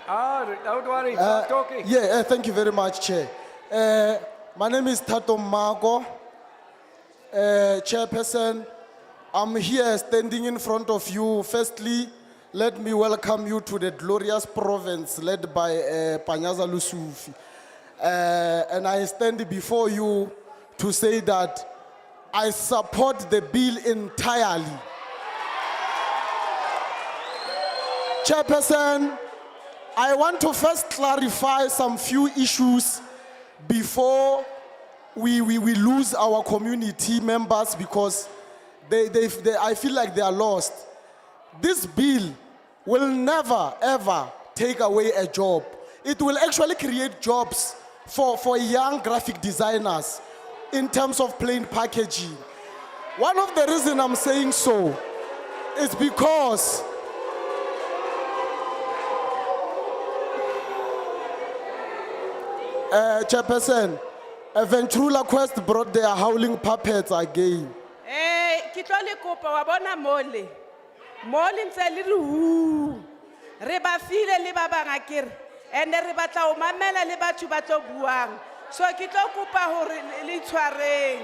Don't worry, start talking. Thank you very much, Chair. My name is Tato Mago, Chairperson. I'm here standing in front of you. Firstly, let me welcome you to the glorious province led by Panyaza Lusufi. And I stand before you to say that I support the bill entirely. Chairperson, I want to first clarify some few issues before we lose our community members because I feel like they are lost. This bill will never, ever take away a job. It will actually create jobs for young graphic designers in terms of plain packaging. One of the reasons I'm saying so is because Chairperson, Ventrula Quest brought their howling puppets again. Kitlole kopa wa bona mole. Mole ntse le re hu. Re ba file le ba bang akere. Ene re batla o mamela le batho ba tlo buang. So ke tlo kopa hore le tshwareng.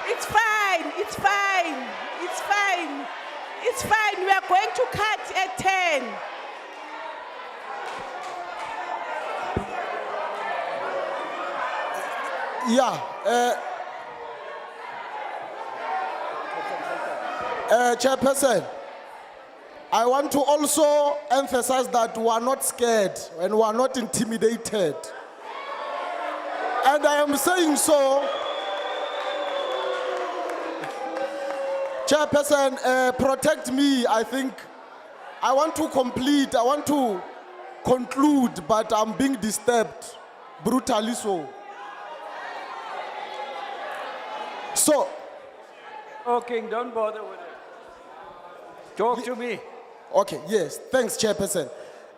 It's fine, it's fine. It's fine. It's fine. We are going to cut at 10. Chairperson, I want to also emphasize that we are not scared and we are not intimidated. And I am saying so. Chairperson, protect me, I think. I want to conclude, but I'm being disturbed, brutally so. So, King, don't bother with it. Talk to me. Okay, yes, thanks, Chairperson.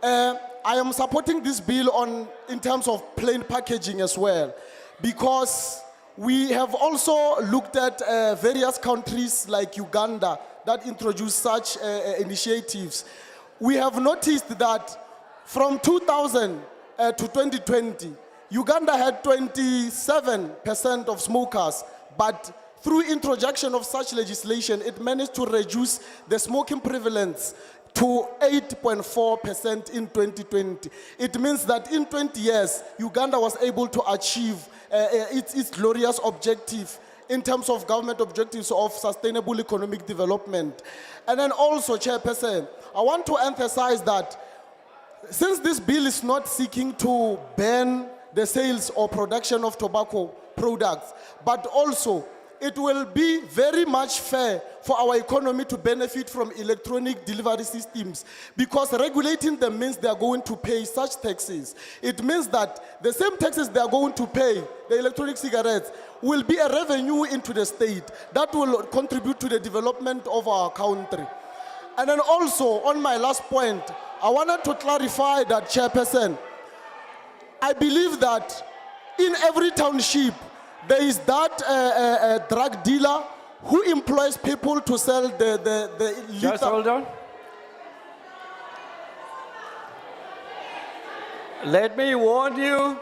I am supporting this bill in terms of plain packaging as well, because we have also looked at various countries like Uganda that introduced such initiatives. We have noticed that from 2000 to 2020, Uganda had 27% of smokers, but through introduction of such legislation, it managed to reduce the smoking prevalence to 8.4% in 2020. It means that in 20 years, Uganda was able to achieve its glorious objective in terms of government objectives of sustainable economic development. And then also, Chairperson, I want to emphasize that since this bill is not seeking to ban the sales or production of tobacco products, but also it will be very much fair for our economy to benefit from electronic delivery systems, because regulating them means they are going to pay such taxes. It means that the same taxes they are going to pay, the electronic cigarettes, will be a revenue into the state that will contribute to the development of our country. And then also, on my last point, I wanted to clarify that, Chairperson, I believe that in every township, there is that drug dealer who employs people to sell the Just hold on. Let me warn you,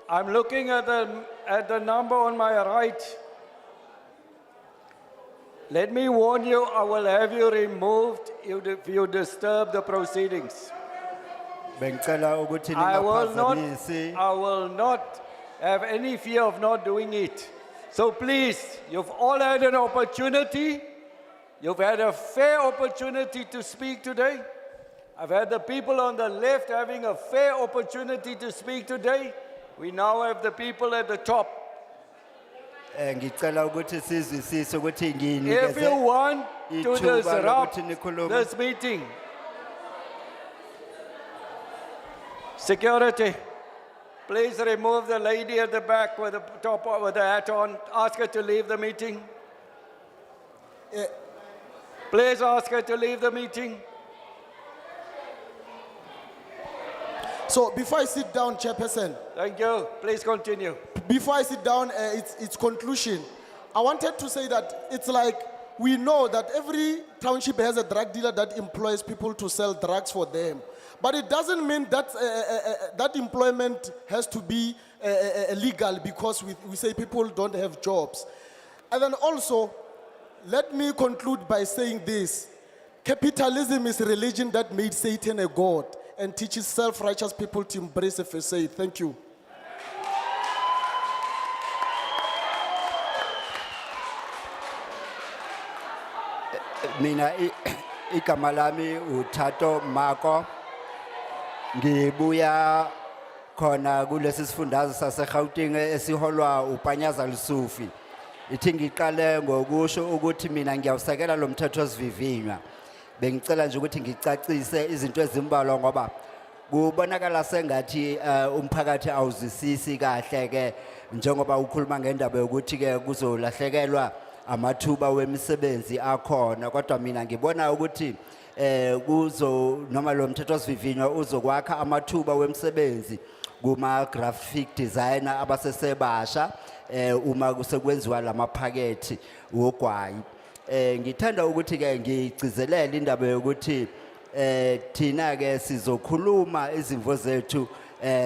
I'm looking at the number on my right. Let me warn you, I will have you removed if you disturb the proceedings. I will not have any fear of not doing it. So please, you've all had an opportunity. You've had a fair opportunity to speak today. I've had the people on the left having a fair opportunity to speak today. We now have the people at the top. If you want to disrupt this meeting, security, please remove the lady at the back with the top with the hat on. Ask her to leave the meeting. Please ask her to leave the meeting. So before I sit down, Chairperson. Thank you. Please continue. Before I sit down, its conclusion, I wanted to say that it's like we know that every township has a drug dealer that employs people to sell drugs for them. But it doesn't mean that that employment has to be legal, because we say people don't have jobs. And then also, let me conclude by saying this. Capitalism is a religion that made Satan a god and teaches self-righteous people to embrace a facade. Thank you. Mina igama lami uThato Mako, ngibuya khona kulesi sifundazwe saseGauteng esiholwa uPanyaza Lusufi. Ithi ngiqale ngokusho ukuthi mina ngiyawusekela lo mthetho osivivinywa. Bengicela nje ukuthi ngicacise izinto ezimbalwa ngoba kubonakala sengathi umphakathi awuzisisi kahle ke, njengoba ukhuluma ngendaba yokuthi ke kuzolahlekelwa amathuba wemisebenzi akhona. Kodwa mina ngibona ukuthi noma lo mthetho osivivinywa uzokwakha amathuba wemisebenzi kuma graphic designer abasesebasha uma kusekwenziwa lamaphakethi wogwayi. Ngithanda ukuthi ke ngigcizelele indaba yokuthi thina ke sizokhuluma izimvo zethu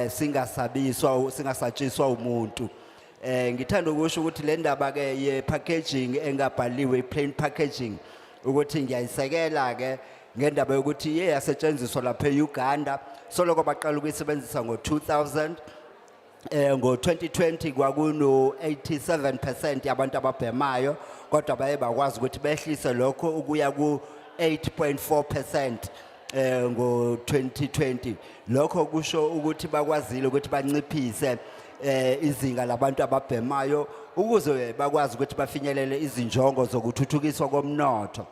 singasatshiswa umuntu. Ngithanda ukusho ukuthi le ndaba ke ye packaging engabhaliwe, plain packaging, ukuthi ngiyayisekela ke ngendaba yokuthi yasetshenziswa lapha eUganda, soloko baqala ukuyisebenzisa ngo-2000. Ngo-2020 kwakuno 87% yabantu ababhemayo, kodwa baye bakwazi ukuthi behlise lokho ukuya ku-8.4% ngo-2020. Lokho kusho ukuthi bakwazile ukuthi banciphise izinga labantu ababhemayo ukuze bakwazi ukuthi bafinyelele izinjongo zokuthuthukiswa komnotho.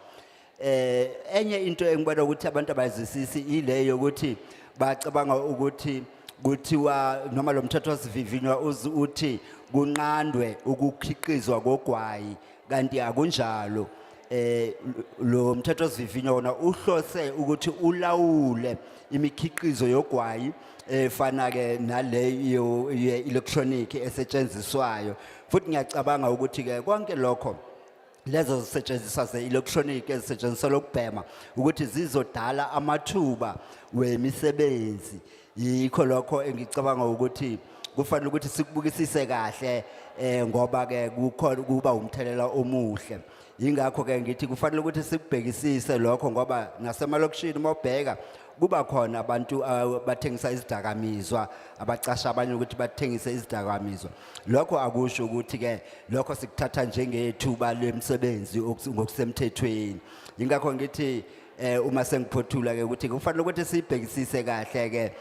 Enye into engibona ukuthi abantu abayizwisisi ile yokuthi bacabanga ukuthi kuthiwa noma lo mthetho osivivinywa uthi kunqandwe ukukhiqizwa kogwayi, kanti akunjalo. Lo mthetho osivivinywa wona uhlose ukuthi ulawule imikhiqizo yogwayi efana ke naleyo ye-electronic esetshenziswayo. Futhi ngiyacabanga ukuthi ke konke lokho lezo zisetshenziswa ze-electronic ezisetshenziswa lokubhema ukuthi zizodala amathuba wemisebenzi. Yikho lokho engicabanga ukuthi kufanele ukuthi sikubukisise kahle ngoba ke kuba umthelela omuhle. Yingakho ke ngithi kufanele ukuthi sikubhekisise lokho ngoba nasemalokishini mobheka kuba khona abantu abathengisa izidakamizwa, abacasha abanye ukuthi bathengise izidakamizwa. Lokho akusho ukuthi ke lokho sikuthatha njengethuba lemisebenzi ngokusemthethweni. Yingakho ngithi uma sengiphothula ke ukuthi kufanele ukuthi sibhekisise kahle ke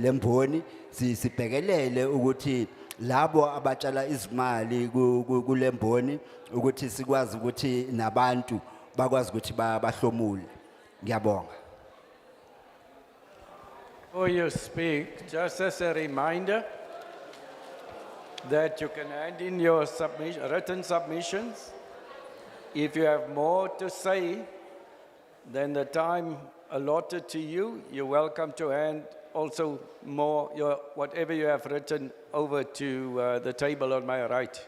lemboni sibhekelele ukuthi labo abatshala izimali kulemboni ukuthi sikwazi ukuthi nabantu bakwazi ukuthi bahlomule. Ngiyabonga. Before you speak, just as a reminder that you can hand in your written submissions. If you have more to say than the time allotted to you, you're welcome to hand also more, whatever you have written over to the table on my right.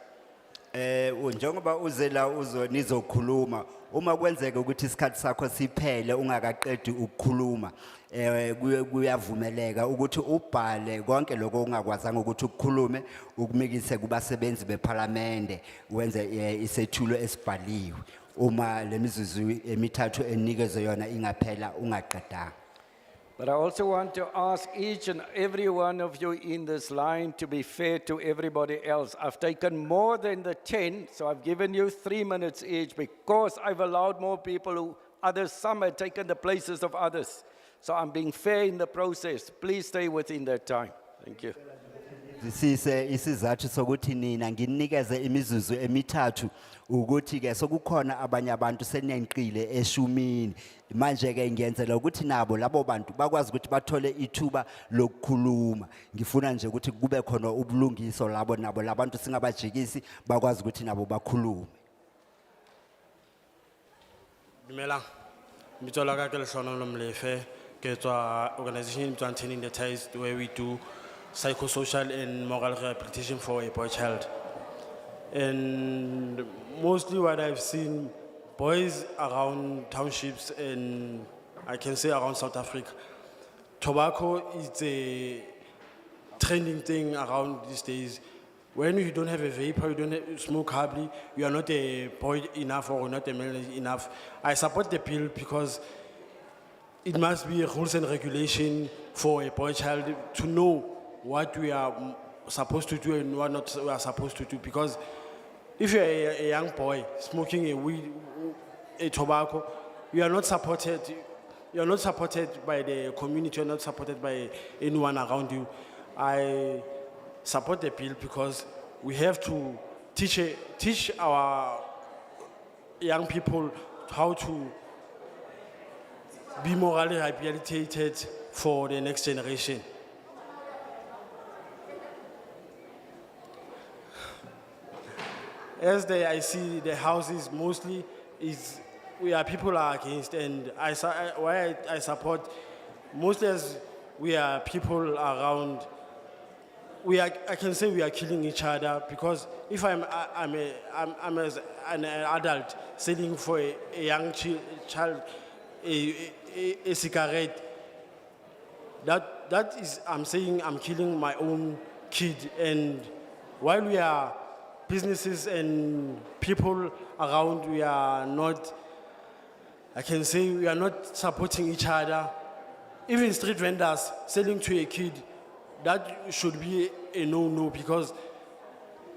Njengoba uzela nizokhuluma uma kwenzeka ukuthi isikhathi sakho siphele ungakaqedi ukukhuluma kuyavumeleka ukuthi ubhale konke lokho ungakwazanga ukuthi ukukhulume ukumikise kubasebenzi beParliament wenze isethulo esibhaliwe uma lemizuzu emithathu enikezwe yona ingaphela ungaqedanga. But I also want to ask each and every one of you in this line to be fair to everybody else. I've taken more than the 10, so I've given you 3 minutes each because I've allowed more people some have taken the places of others. So I'm being fair in the process. Please stay within that time. Thank you. Sise isizathu sokuthi nina nginikeze imizuzu emithathu ukuthi ke sokukhona abanye abantu senenqile eshumini manje ke ngiyenzela ukuthi nabo labo bantu bakwazi ukuthi bathole ithuba lokukhuluma. Ngifuna nje ukuthi kube khona ubulungiso labo nabo labantu singabajikisi bakwazi ukuthi nabo bakhulume. Dumela mitsola ka ke lehlono lomlefe ke tswa organization tswa Turning the Tides where we do psychosocial and moral rehabilitation for a boy child. And mostly what I've seen, boys around townships and I can say around South Africa, tobacco is a trending thing around these days. When you don't have a vapor, you don't smoke hardly, you are not a boy enough or not a man enough. I support the bill because it must be rules and regulation for a boy child to know what we are supposed to do and what not we are supposed to do. Because if you're a young boy smoking a weed, a tobacco, you are not supported. You are not supported by the community. You are not supported by anyone around you. I support the bill because we have to teach our young people how to be morally rehabilitated for the next generation. As I see the houses mostly is people are against, and why I support mostly as we are people around. I can say we are killing each other because if I'm as an adult selling for a young child a cigarette, that is I'm saying I'm killing my own kid. And while we are businesses and people around, we are not, I can say we are not supporting each other. Even street vendors selling to a kid, that should be a no-no because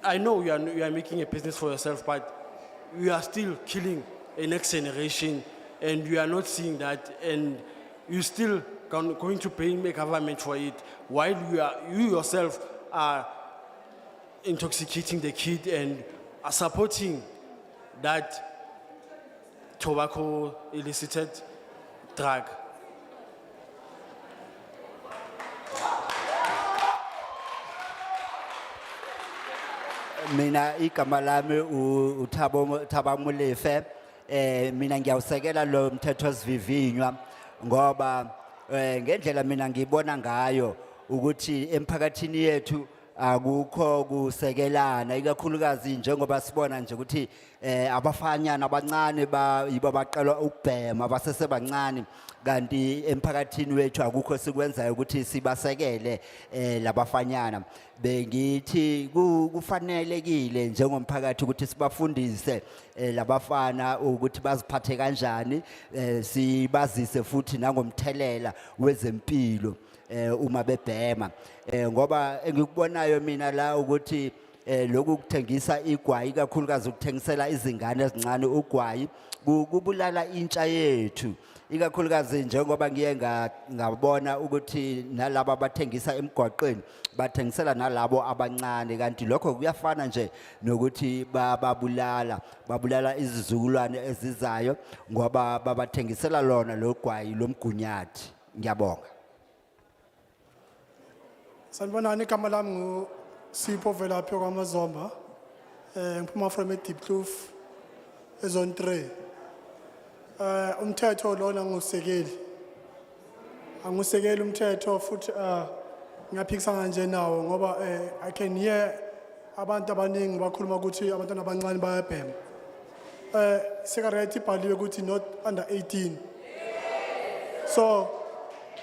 I know you are making a business for yourself, but you are still killing a next generation and you are not seeing that, and you still going to pay the government for it while you yourself are intoxicating the kid and are supporting that tobacco elicited drug. Mina igama lami uThabo Molefe, mina ngiyawusekela lo mthetho osivivinywa ngoba ngendlela mina ngibona ngayo ukuthi emphakathini yethu akukho kusekelana ikakhulukazi njengoba sibona nje ukuthi abafanyana abancane yibo baqalwa ukubhema basesebancane, kanti emphakathini wethu akukho sikwenzayo ukuthi sibasekele labafanyana. Bengithi kufanelekile njengomphakathi ukuthi sibafundise labafana ukuthi baziphathe kanjani, sibazise futhi nangomthelela wezempilo uma bebhema, ngoba engikubonayo mina la ukuthi loku kuthengisa igwayi kakhulukazi ukuthengisela izingane ezincane ugwayi kubulala intsha yethu ikakhulukazi njengoba ngiye ngabona ukuthi nalabo abathengisa emgwaqeni bathengisela nalabo abancane kanti lokho kuyafana nje nokuthi babulala izizukulwane ezizayo ngoba babathengisela lona logwayi lomgunyathi. Ngiyabonga. Sanibonani, igama lami nguSipho Velaphi kwaMazomba. Ngiphuma from eDeep Kloof, ezone 3. Umthetho lona ngusekeli. Angusekeli umthetho futhi ngiyaphikisana nje nawo ngoba I can hear abantu abaningi bakhuluma ukuthi abantwana abancane bayabhema. Cigarette ibhaliwe ukuthi not under 18. So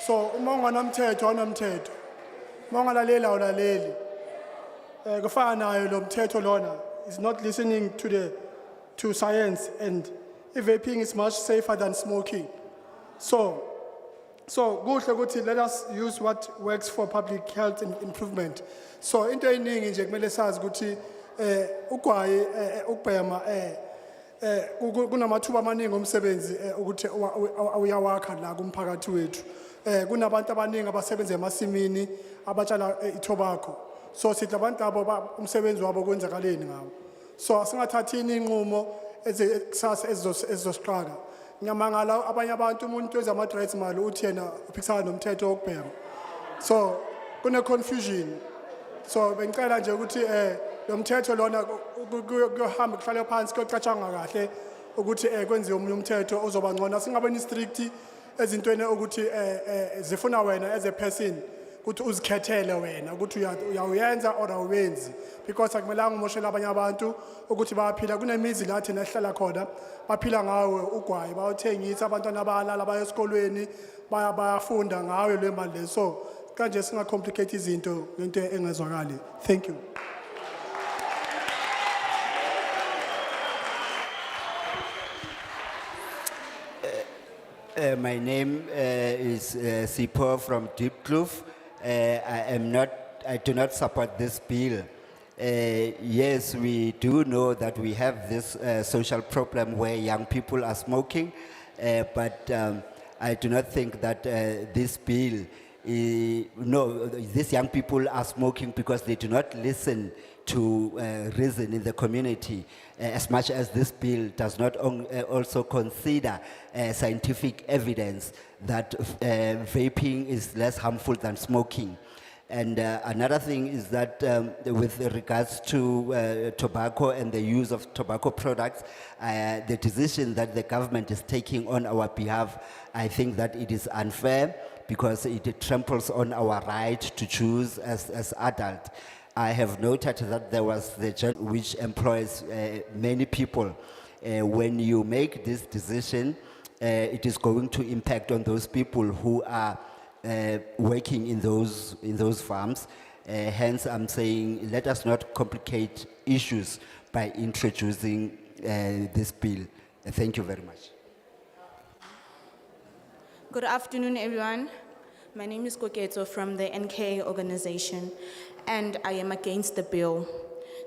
uma unganamthetho awunamthetho. Uma ungalalela awulaleli. Kufana nayo lo mthetho lona is not listening to science, and vaping is much safer than smoking. So kuhle ukuthi let us use what works for public health and improvement. So into eningi nje kumele sazi ukuthi ugwayi ukubhema kunamathuba amaningi omsebenzi ukuthi uyawakha la kumphakathi wethu. Kunabantu abaningi abasebenza emasimini abatshala itobacco. So sithi abantu abo umsebenzi wabo kwenzakaleni ngawo. So asingathathini inqumo ezekusasa ezosiqaka. Ngiyamangala abanye abantu umuntu wenza ama-drugs mali uthi yena uphikisana nomthetho wokubhema. So kune confusion. So bengicela nje ukuthi lo mthetho lona kuyohamba kuhlale phansi kuyocatshangwa kahle ukuthi kwenziwe omunye umthetho ozoba ngcono. Singabeni strict ezintweni ukuthi zifuna wena as a person ukuthi uzikhethele wena ukuthi uyawenza or awuwenzi, because akumelanga umoshela abanye abantu ukuthi bayaphila. Kunemizi la thina esihlala khona baphila ngawe ugwayi, bayawuthengisa, abantwana bayalala baya esikolweni bayafunda ngawe le mali le. So kanje singacomplicate izinto ngento engezwakali. Thank you. My name is Sipho from Deep Kloof. I do not support this bill. Yes, we do know that we have this social problem where young people are smoking, but I do not think that this bill, these young people are smoking because they do not listen to reason in the community, as much as this bill does not also consider scientific evidence that vaping is less harmful than smoking. And another thing is that with regards to tobacco and the use of tobacco products, the decision that the government is taking on our behalf, I think that it is unfair because it tramples on our right to choose as adults. I have noted that there was the job which employs many people. When you make this decision, it is going to impact on those people who are working in those farms. Hence, I'm saying let us not complicate issues by introducing this bill. Thank you very much. Good afternoon, everyone. My name is Koketo from the NK organization, and I am against the bill.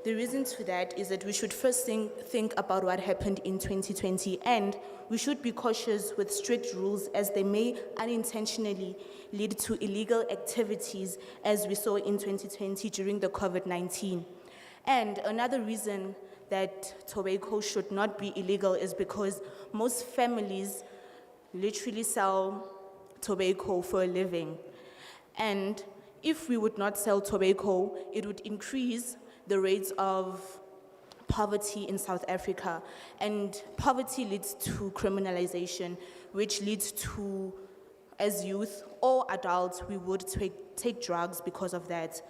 The reasons for that is that we should first think about what happened in 2020, and we should be cautious with strict rules as they may unintentionally lead to illegal activities as we saw in 2020 during the COVID-19. And another reason that tobacco should not be illegal is because most families literally sell tobacco for a living. And if we would not sell tobacco, it would increase the rates of poverty in South Africa. And poverty leads to criminalization, which leads to, as youth or adults, we would take drugs because of that.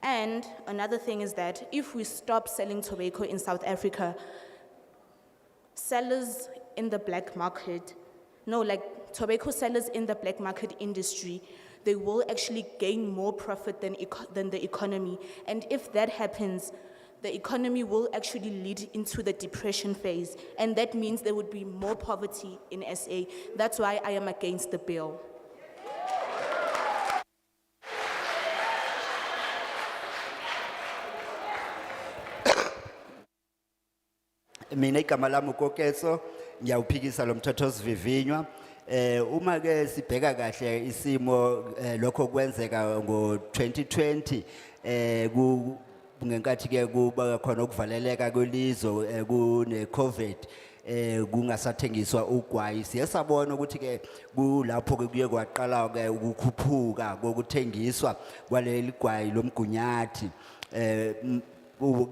And another thing is that if we stop selling tobacco in South Africa, sellers in the black market, tobacco sellers in the black market industry, they will actually gain more profit than the economy. And if that happens, the economy will actually lead into the depression phase. And that means there would be more poverty in SA. That's why I am against the bill. Mina igama lami uKokeso, ngiyawuphikisa lo mthetho osivivinywa. Uma ke sibheka kahle isimo lokho kwenzeka ngo-2020 ngenkathi ke kuba khona ukuvaleleka kwelizwe kune-COVID kungasathengiswa ugwayi, siye sabona ukuthi ke kulapho ke kuye kwaqala ke ukukhuphuka kokuthengiswa kwaleli gwayi lomgunyathi.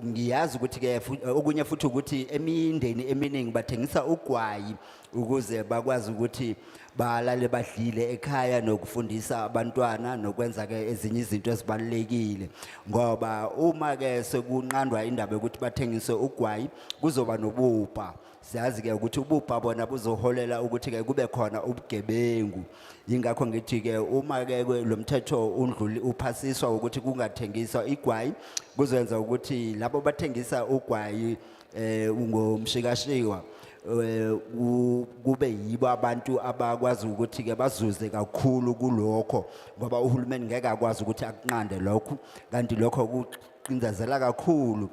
Ngiyazi ukuthi ke okunye futhi ukuthi emindeni eminingi bathengisa ugwayi ukuze bakwazi ukuthi balale badlile ekhaya nokufundisa abantwana nokwenza ke ezinye izinto ezibalekile, ngoba uma ke sekunqandwa indaba ukuthi bathengise ugwayi kuzoba nobupha. Siyazi ke ukuthi ubupha bona buzoholela ukuthi ke kube khona ubugebengu. Yingakho ngithi ke uma ke lo mthetho undluli uphasiswa ukuthi kungathengiswa igwayi, kuzoyenza ukuthi labo bathengisa ugwayi ngomshikashikwa kube yibo abantu abakwazi ukuthi ke bazuze kakhulu kulokho, ngoba uhulumeni ngeke akwazi ukuthi akunqande lokho, kanti lokho kuqindezela kakhulu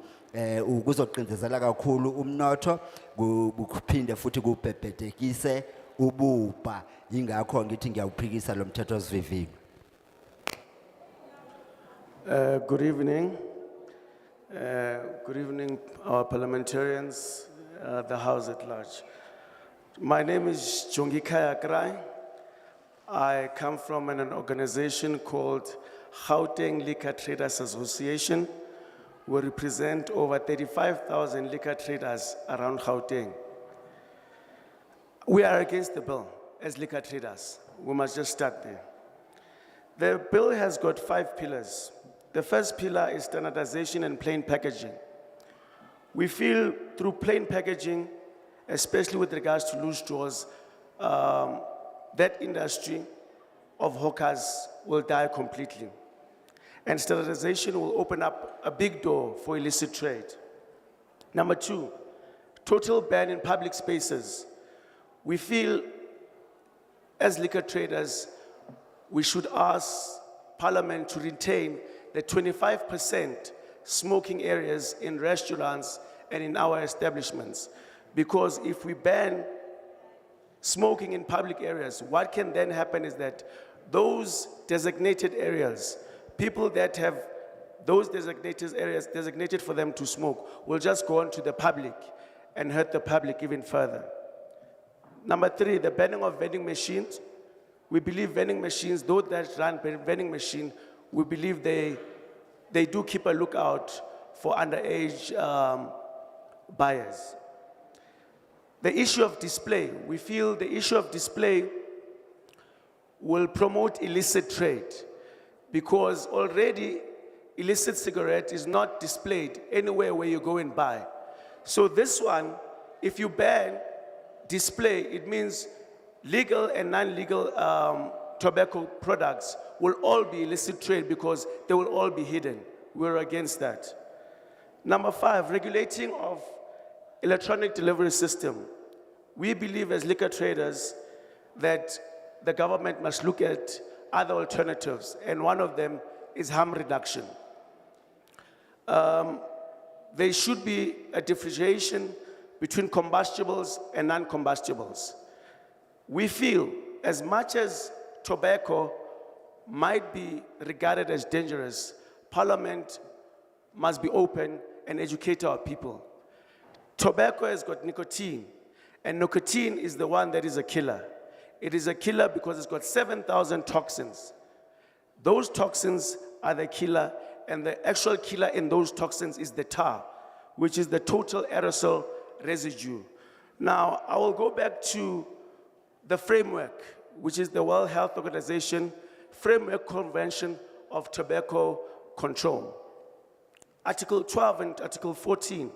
kuzoqindezela kakhulu umnotho, kuphinde futhi kubhebhedekise ubupha. Yingakho ngithi ngiyawuphikisa lo mthetho osivivinywa. Good evening. Good evening, our parliamentarians, the House at large. My name is Jongikaya Krai. I come from an organization called Gauteng Liquor Traders Association. We represent over 35,000 liquor traders around Gauteng. We are against the bill as liquor traders. We must just start there. The bill has got 5 pillars. The first pillar is standardization and plain packaging. We feel through plain packaging, especially with regards to loose straws, that industry of hawkers will die completely. And standardization will open up a big door for illicit trade. Number 2, total ban in public spaces. We feel as liquor traders, we should ask Parliament to retain the 25% smoking areas in restaurants and in our establishments. Because if we ban smoking in public areas, what can then happen is that those designated areas, people that have those designated areas designated for them to smoke will just go on to the public and hurt the public even further. Number 3, the banning of vending machines. We believe vending machines, those that run vending machine, we believe they do keep a lookout for underage buyers. The issue of display, we feel the issue of display will promote illicit trade because already illicit cigarette is not displayed anywhere where you go and buy. So this one, if you ban display, it means legal and non-legal tobacco products will all be illicit trade because they will all be hidden. We're against that. Number 5, regulating of electronic delivery system. We believe as liquor traders that the government must look at other alternatives, and one of them is harm reduction. There should be a differentiation between combustibles and non-combustibles. We feel as much as tobacco might be regarded as dangerous, Parliament must be open and educate our people. Tobacco has got nicotine, and nicotine is the one that is a killer. It is a killer because it's got 7,000 toxins. Those toxins are the killer, and the actual killer in those toxins is the tar, which is the total aerosol residue. Now, I will go back to the framework, which is the World Health Organization Framework Convention of Tobacco Control. Article 12 and Article 14.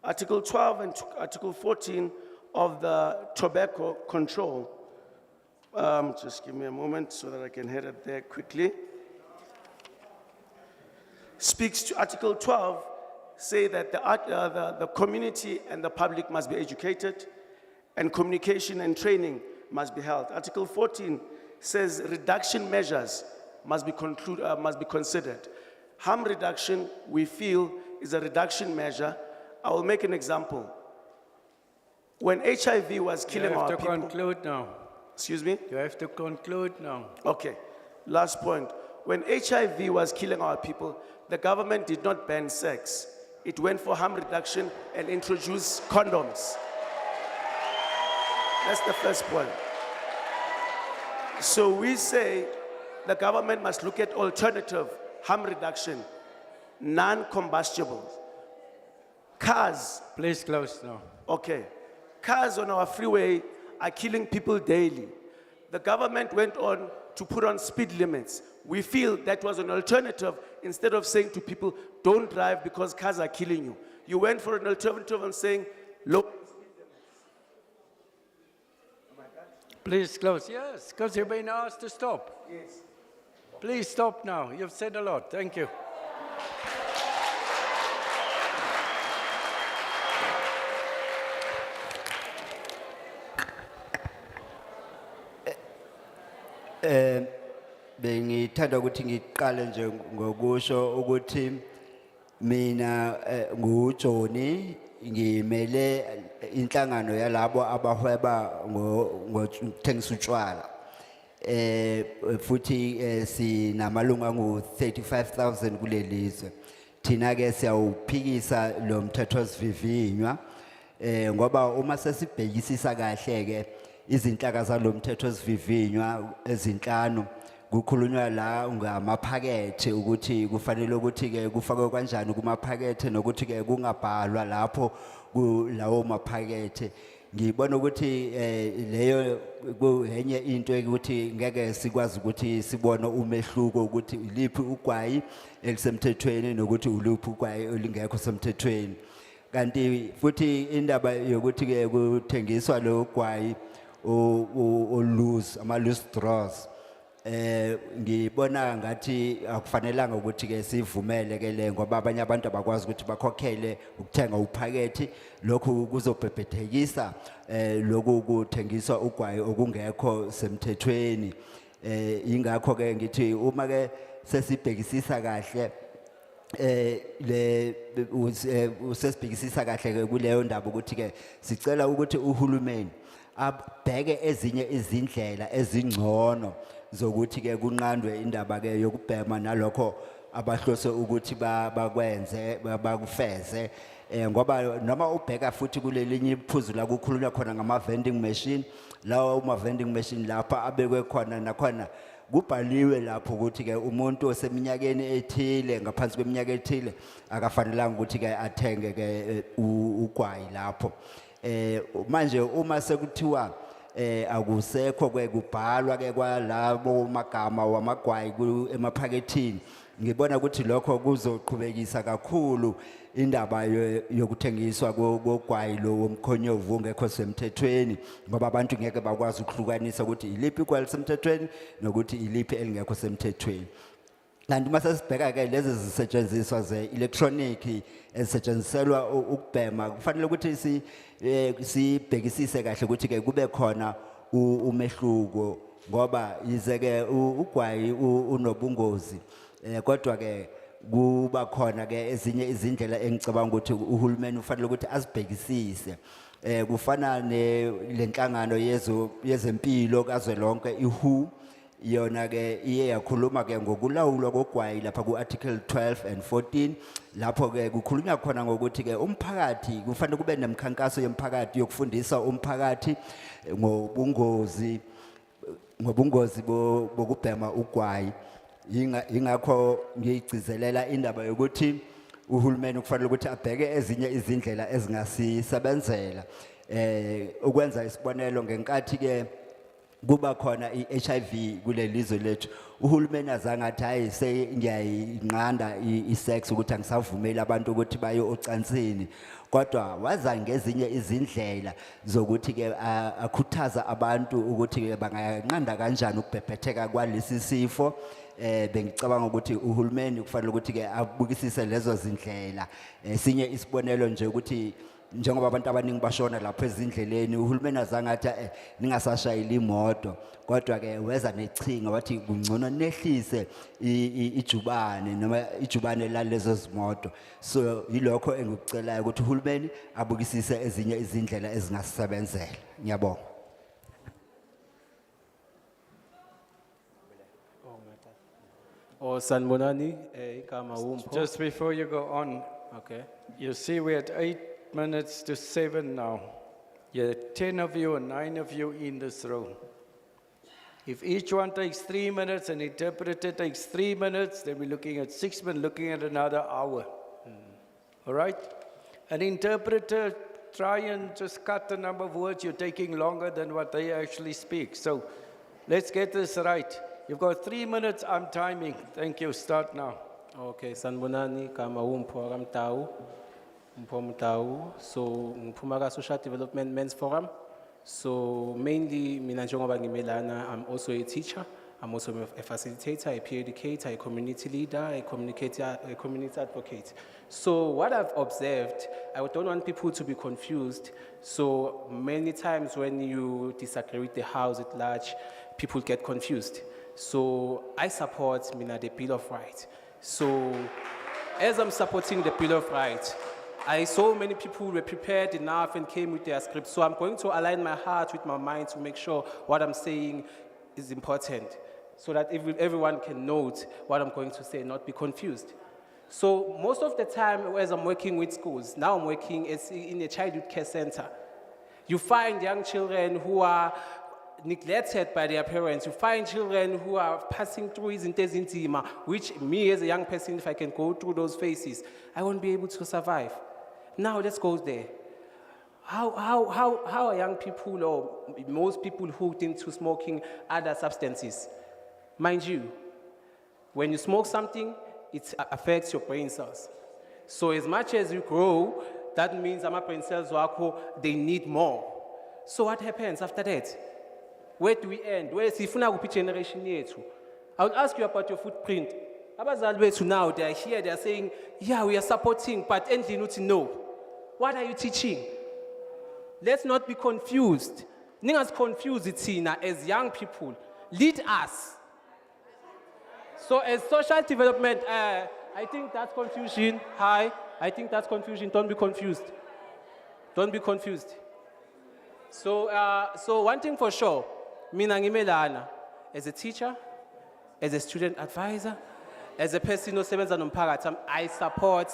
Article 12 and Article 14 of the Tobacco Control. Just give me a moment so that I can head it there quickly. Speaks to Article 12, say that the community and the public must be educated and communication and training must be held. Article 14 says reduction measures must be considered. Harm reduction, we feel, is a reduction measure. I will make an example. When HIV was You killing have our to people. conclude now. Excuse me? You have to conclude now. Okay, last point. When HIV was killing our people, the government did not ban sex. It went for harm reduction and introduced condoms. That's the first point. So we say the government must look at alternative harm reduction, non-combustible. Cars. Please close now. Okay. Cars on our freeway are killing people daily. The government went on to put on speed limits. We feel that was an alternative instead of saying to people, don't drive because cars are killing you. You went for an alternative and saying, look. Please close. Yes, because you've been asked to stop. Yes. Please stop now. You've said a lot. Thank you. Bengithanda ukuthi ngiqale nje ngokusho ukuthi mina nguJoni ngimele inhlangano yalabo abahweba ngokuthengisa utshwala futhi sinamalungu angu-35,000 kulelizwe. Thina ke siyawuphikisa lo mthethosivivinywa ngoba uma sesibhekisisa kahle ke izinhlaka zalo mthethosivivinywa ezinhlanu kukhulunywa la ngamaphakethe ukuthi kufanele ukuthi ke kufakwe kanjani kumaphakethe nokuthi ke kungabhalwa lapho kulawo maphakethe. Ngibona ukuthi leyo kuyenye into ukuthi ngeke sikwazi ukuthi sibone umehluko ukuthi iliphi ugwayi elisemthethweni nokuthi uluphi ugwayi olingekho semthethweni. Kanti futhi indaba yokuthi ke kuthengiswa lo gwayi ama loose draws ngibona ngathi akufanelanga ukuthi ke sivumele ke le ngoba abanye abantu abakwazi ukuthi bakhokhele ukuthenga uphakethi lokhu kuzobhebhethekisa lokhu kuthengiswa ugwayi okungekho semthethweni. Ingakho ke ngithi uma ke sesibhekisisa kahle usesibhekisisa kahle ke kuleyo ndaba ukuthi ke sicela ukuthi uhulumeni abheke ezinye izindlela ezingcono zokuthi ke kunqandwe indaba ke yokubhema nalokho abahlose ukuthi bakwenze bakufeze ngoba noma ubheka futhi kulelinye iphuzu la kukhulunywa khona ngama vending machine lawo uma vending machine lapha abekwe khona nakhona kubhaliwe lapho ukuthi ke umuntu oseminyakeni ethile ngaphansi kweminyaka ethile akafanelanga ukuthi ke athenge ke ugwayi lapho. Manje uma sekuthiwa akusekho ke kubhalwa ke kwalabo magama wamagwayi emaphakethini ngibona ukuthi lokho kuzoqhubekisa kakhulu indaba yokuthengiswa kogwayi lo womkhonyovu ongekho semthethweni ngoba abantu ngeke bakwazi ukuhlukanisa ukuthi iliphi igwayi lisemthethweni nokuthi iliphi elingekho semthethweni. Kanti mase sibheka ke lezi zisetshenziswa ze-electronic ezisetshenziselwa ukubhema kufanele ukuthi sibhekisise kahle ukuthi ke kube khona umehluko ngoba yize ke ugwayi unobungozi kodwa ke kuba khona ke ezinye izindlela engicabanga ukuthi uhulumeni ufanele ukuthi azibhekisise kufana lenhlangano yezempilo kazwelonke iWHO yona ke iye yakhuluma ke ngokulawulwa kogwayi lapha ku-article 12 and 14 lapho ke kukhulunywa khona ngokuthi ke umphakathi kufanele kube nemikhankaso yomphakathi yokufundisa umphakathi ngobungozi bokubhema ugwayi. Ingakho ngiyigcizelela indaba yokuthi uhulumeni kufanele ukuthi abheke ezinye izindlela ezingasisebenzela ukwenza isibonelo ngenkathi ke kuba khona iHIV kulelizwe lethu uhulumeni azange athi hayi ngiyayinqanda isex ukuthi angisavumeli abantu ukuthi baye ocansini kodwa waza ngezinye izindlela zokuthi ke akhuthaza abantu ukuthi ke banganqanda kanjani ukubhebhetheka kwalesi sifo. Bengicabanga ukuthi uhulumeni kufanele ukuthi ke abukisise lezo zindlela. Sinye isibonelo nje ukuthi njengoba abantu abaningi bashona lapha ezindleleni uhulumeni azange athi ningasashayeli imoto kodwa ke weza nechinga wathi kungcono nehlise ijubane noma ijubane lalezo zimoto so yilokho engikucelayo ukuthi uhulumeni abukisise ezinye izindlela ezingasebenzela ngiyabonga. Oh, Sanbonani, igama uMpho. Just before you go on, Okay. you see we're at 8 minutes to 7 now. There are 10 of you and 9 of you in this room. If each one takes 3 minutes, an interpreter takes 3 minutes, then we're looking at 6 minutes, looking at another hour. All right? An interpreter, try and just cut the number of words. You're taking longer than what they actually speak. So let's get this right. You've got 3 minutes, I'm timing. Thank you, start now. Okay, Sanbonani, igama uMpho kaMtawu. Mpho Mtawu. So, ngiphuma ka Social Development Men's Forum. So, mainly, mina njengoba ngimelana, I'm also a teacher. I'm also a facilitator, a peer educator, a community leader, a community advocate. So what I've observed, I don't want people to be confused. So many times when you disagree with the House at large, people get confused. So I support the Bill of Rights. So as I'm supporting the Bill of Rights, I saw many people were prepared enough and came with their script. So I'm going to align my heart with my mind to make sure what I'm saying is important, so that everyone can note what I'm going to say and not be confused. So most of the time, as I'm working with schools, now I'm working in a childhood care center. You find young children who are neglected by their parents. You find children who are passing through izinto ezinzima, which me as a young person, if I can go through those phases, I won't be able to survive. Now let's go there. How are young people or most people hooked into smoking other substances? Mind you, when you smoke something, it affects your brain cells. So as much as you grow, that means our brain cells, they need more. So what happens after that? Where do we end? Where is the generation yethu? I would ask you about your footprint. Abazali bethu now, they are here, they are saying, yeah, we are supporting, but endly not know. What are you teaching? Let's not be confused. Ningas confused it as young people. Lead us. So as social development, I think that's confusion. Hi, I think that's confusion. Don't be confused. Don't be confused. So one thing for sure, mina ngimelana as a teacher, as a student advisor, as a person who sebenza nomphakathi, I support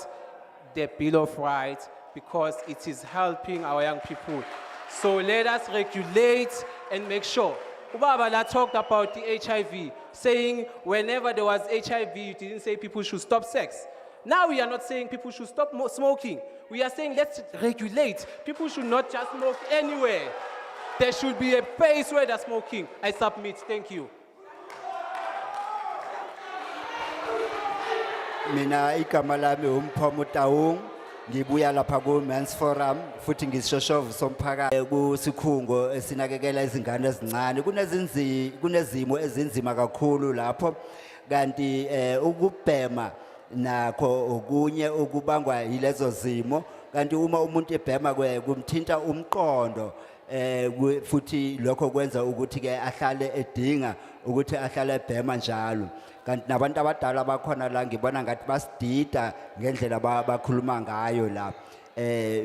the Bill of Rights because it is helping our young people. So let us regulate and make sure. Ubaba talked about the HIV, saying whenever there was HIV, you didn't say people should stop sex. Now we are not saying people should stop smoking. We are saying let's regulate. People should not just smoke anywhere. There should be a place where they're smoking. I submit. Thank you. Mina igama lami uMpho Mtawu ngibuya lapha ku Men's Forum futhi ngisishoshovu somphakathi kusikhungo esinakekela izingane ezincane kunezimo ezinzima kakhulu lapho kanti ukubhema nakho okunye ukubangwa yilezo zimo kanti uma umuntu ebhema kumthinta umqondo futhi lokho kwenza ukuthi ke ahlale edinga ukuthi ahlale ebhema njalo kanti nabantu abadala bakhona la ngibona ngathi basidida ngendlela bakhuluma ngayo la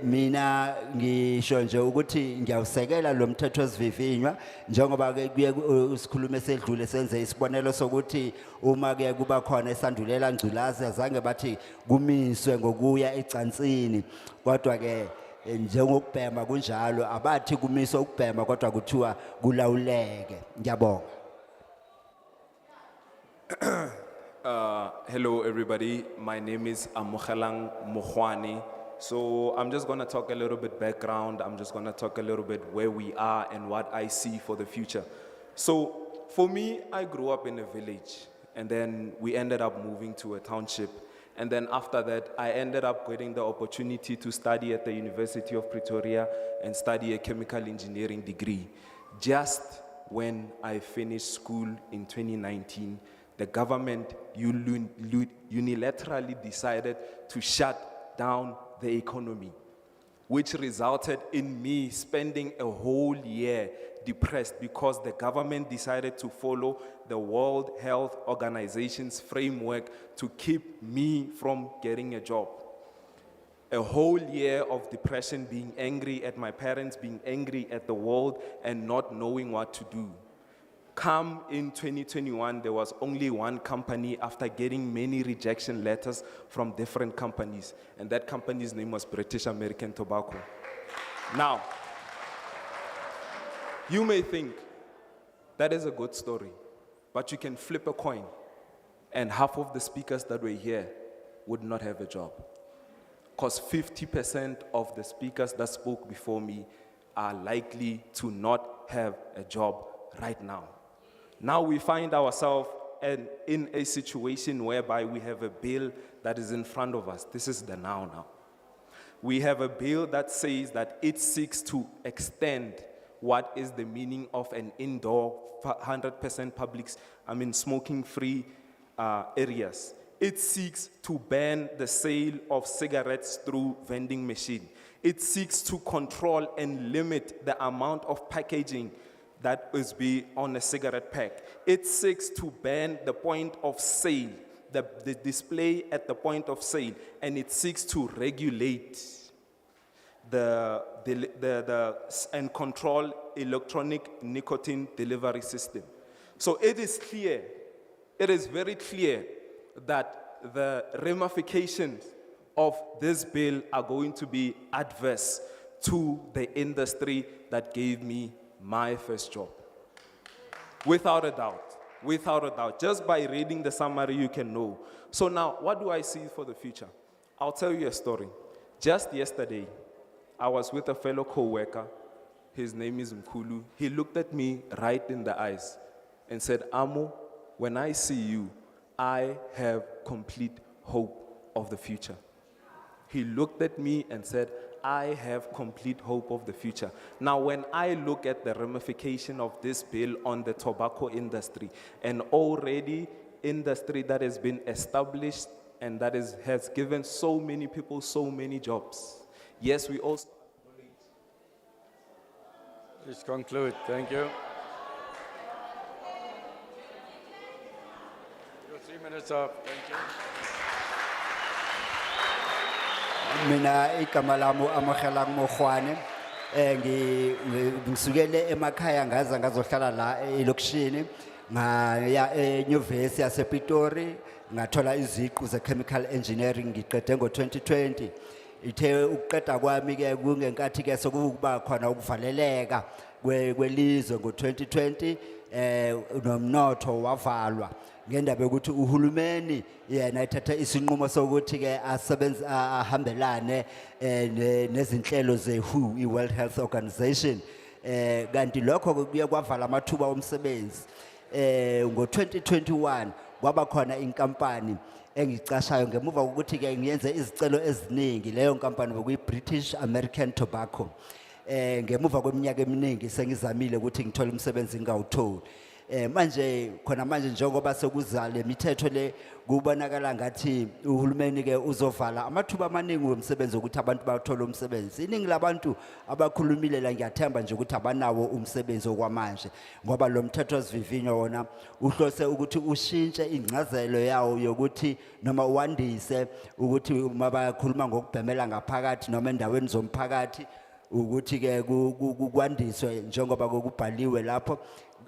mina ngisho nje ukuthi ngiyawusekela lo mthetho osivivinywa njengoba ke kuye usikhulume sedlule senze isibonelo sokuthi uma ke kuba khona esandulela ngculazi azange bathi kumiswe ngokuya ecansini kodwa ke njengokubhema kunjalo abathi kumiswe ukubhema kodwa kuthiwa kulawuleke ngiyabonga. Hello everybody, my name is Amogelang Mogwane. So I'm just going to talk a little bit background. I'm just going to talk a little bit where we are and what I see for the future. So for me, I grew up in a village and then we ended up moving to a township. And then after that, I ended up getting the opportunity to study at the University of Pretoria and study a chemical engineering degree. Just when I finished school in 2019, the government unilaterally decided to shut down the economy. which resulted in me spending a whole year depressed because the government decided to follow the World Health Organization's framework to keep me from getting a job. A whole year of depression, being angry at my parents, being angry at the world, and not knowing what to do. Come in 2021, there was only one company after getting many rejection letters from different companies, and that company's name was British American Tobacco. Now, you may think that is a good story, but you can flip a coin, and half of the speakers that were here would not have a job. Because 50% of the speakers that spoke before me are likely to not have a job right now. Now we find ourselves in a situation whereby we have a bill that is in front of us. This is the now. We have a bill that says that it seeks to extend what is the meaning of an indoor 100% public, smoking-free areas. It seeks to ban the sale of cigarettes through vending machine. It seeks to control and limit the amount of packaging that is be on a cigarette pack. It seeks to ban the point of sale, the display at the point of sale, and it seeks to regulate and control electronic nicotine delivery system. So it is clear, it is very clear that the ramifications of this bill are going to be adverse to the industry that gave me my first job. Without a doubt, just by reading the summary you can know. So now, what do I see for the future? I'll tell you a story. Just yesterday, I was with a fellow co-worker. His name is Mkulu. He looked at me right in the eyes and said, Amo, when I see you, I have complete hope of the future. He looked at me and said, I have complete hope of the future. Now, when I look at the ramification of this bill on the tobacco industry, an already industry that has been established and that has given so many people so many jobs. Yes, we also... Please conclude. Thank you. Your 3 minutes up. Thank you. Mina igama lami Amogelang Mogwane ngisukele emakhaya ngaza ngazohlala la elokishini ngaya enyuvesi yasePitori ngathola iziqu ze-chemical engineering ngiqede ngo-2020 ithe ukuqeda kwami ke kungenkathi ke sokuba khona ukuvaleleka kwelizwe ngo-2020 nomnotho wavalwa ngendaba ukuthi uhulumeni yena ethatha isinqumo sokuthi ke ahambelane nezinhlelo ze-WHO, i-World Health Organization, kanti lokho kuye kwavala amathuba omsebenzi. Ngo-2021 kwaba khona inkampani engicashayo ngemuva kokuthi ke ngiyenze izicelo eziningi. Leyo nkampani bekuyi-British American Tobacco. Ngemuva kweminyaka eminingi sengizamile ukuthi ngithole umsebenzi ngawutholi. Manje njengoba sekuzale mithetho le kubonakala ngathi uhulumeni ke uzovala amathuba amaningi omsebenzi ukuthi abantu bathola umsebenzi. Iningi labantu abakhulumile la ngiyathemba nje ukuthi abanawo umsebenzi okwamanje ngoba lo mthetho sivivinyo wona uhlose ukuthi ushintshe ingcazelo yawo yokuthi noma wandise ukuthi uma bakhuluma ngokubhemela ngaphakathi noma endaweni zomphakathi ukuthi ke kwandiswe njengoba kokubhaliwe lapho.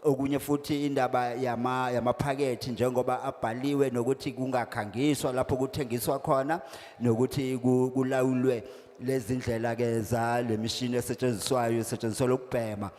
Okunye futhi indaba yamaphakethe njengoba abhaliwe nokuthi kungakhangiswa lapho kuthengiswa khona nokuthi kulawulwe lezi ndlela ke za le machine esetshenziswa lokubhema.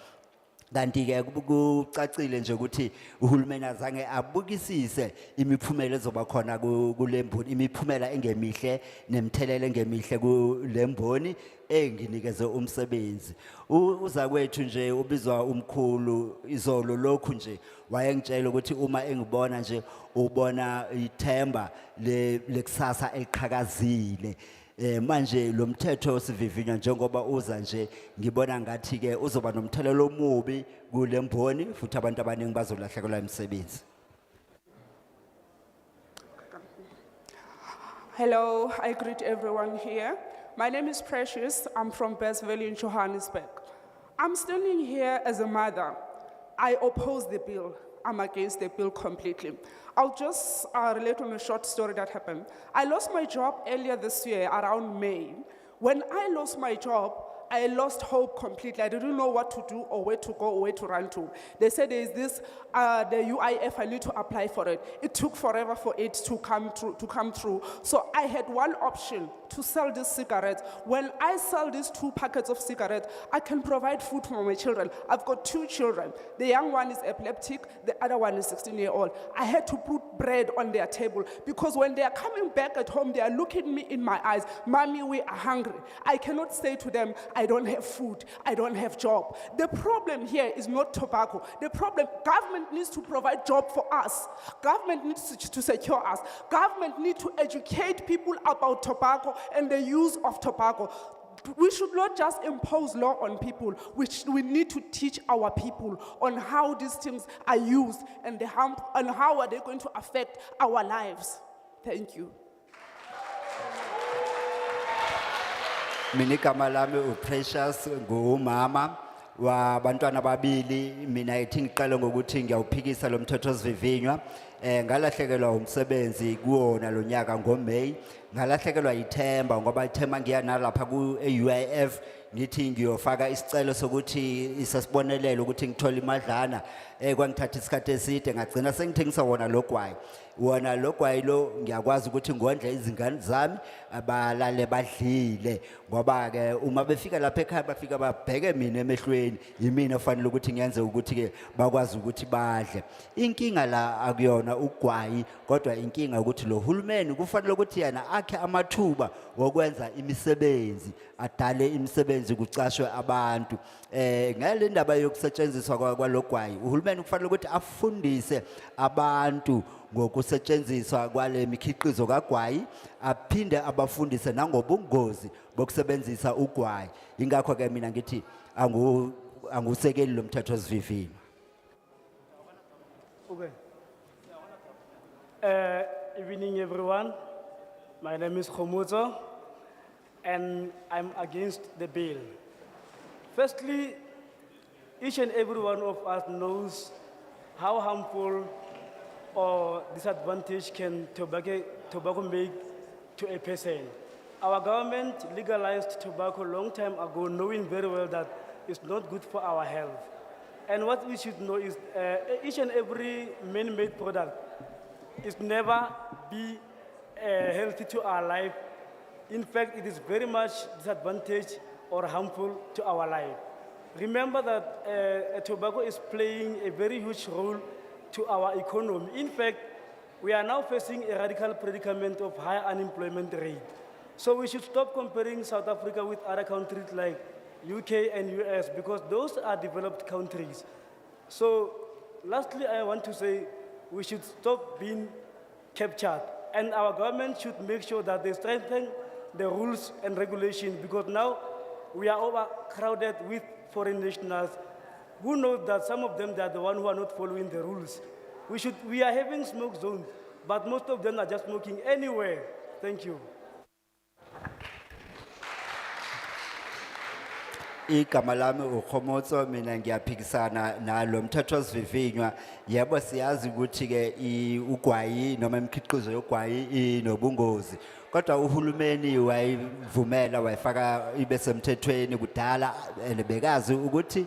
Kanti ke kucacile nje ukuthi uhulumeni azange abukisise imiphumela ezoba khona kulemboni, imiphumela engemihle nemthelelo engemihle kulemboni enginikeze umsebenzi. Uza kwethu nje ubizwa umkhulu izolo lokhu nje wayengitshela ukuthi uma engibona nje ubona ithemba lekusasa eliqhakazile. Manje lo mthetho sivivinywa njengoba uza nje ngibona ngathi ke uzoba nomthelelo omubi kulemboni futhi abantu abaningi bazolahlekelwa imisebenzi. Hello, I greet everyone here. My name is Precious. I'm from Best Valley in Johannesburg. I'm standing here as a mother. I oppose the bill. I'm against the bill completely. I'll just relate on a short story that happened. I lost my job earlier this year, around May. When I lost my job, I lost hope completely. I didn't know what to do or where to go or where to run to. They said there is this, the UIF, I need to apply for it. It took forever for it to come through. So I had one option, to sell these cigarettes. When I sell these 2 packets of cigarettes, I can provide food for my children. I've got 2 children. The young one is epileptic, the other one is 16-year-old. I had to put bread on their table because when they are coming back at home, they are looking me in my eyes. Mommy, we are hungry. I cannot say to them, I don't have food, I don't have job. The problem here is not tobacco. The problem, government needs to provide job for us. Government needs to secure us. Government needs to educate people about tobacco and the use of tobacco. We should not just impose law on people. We need to teach our people on how these things are used and how are they going to affect our lives. Thank you. Mina igama lami uPrecious ngumama wabantwana babili. Mina ithi ngiqale ngokuthi ngiyawuphikisa lo mthetho osivivinywa. Ngalahlekelwa umsebenzi kuwona lo nyaka ngoMay. Ngalahlekelwa ithemba ngoba ithemba ngiya nalapha ku-UIF ngithi ngiyofaka isicelo sokuthi isasibonelele ukuthi ngithola imadlana. Kwangithatha isikhathi eside ngagcina sengithengisa wona lo gwayi. Wona lo gwayi lo ngiyakwazi ukuthi ngondle izingane zami abalale badlile ngoba ke uma befika lapha ekhaya bafika babheke mina emehlweni yimina ofanele ukuthi ngiyenze ukuthi ke bakwazi ukuthi badle. Inkinga la akuyona ugwayi kodwa inkinga ukuthi lo hulumeni kufanele ukuthi yana akhe amathuba wokwenza imisebenzi, adale imisebenzi kucashwe abantu. Ngale ndaba yokusetshenziswa kwalogwayi uhulumeni kufanele ukuthi afundise abantu ngokusetshenziswa kwale mikhiqizo kagwayi, aphinde abafundise nangobungozi bokusebenzisa ugwayi. Ingakho ke mina ngithi angusekeli lo mthetho osivivinywa. Okay. Evening everyone. My name is Khomotso and I'm against the bill. Firstly, each and every one of us knows how harmful or disadvantage can tobacco make to a person. Our government legalized tobacco a long time ago, knowing very well that it's not good for our health. And what we should know is each and every man-made product is never be healthy to our life. In fact, it is very much disadvantage or harmful to our life. Remember that tobacco is playing a very huge role to our economy. In fact, we are now facing a radical predicament of high unemployment rate. So we should stop comparing South Africa with other countries like UK and US because those are developed countries. So lastly, I want to say we should stop being captured and our government should make sure that they strengthen the rules and regulations because now we are overcrowded with foreign nationals who know that some of them, they are the ones who are not following the rules. We are having smoke zones, but most of them are just smoking anywhere. Thank you. Igama lami uKhomotso, mina ngiyaphikisana nalo mthetho osivivinywa. Yebo siyazi ukuthi ke ugwayi noma imikhiqizo yogwayi inobungozi. Kodwa uhulumeni wayivumela wayifaka ibe semthethweni kudala bekazi ukuthi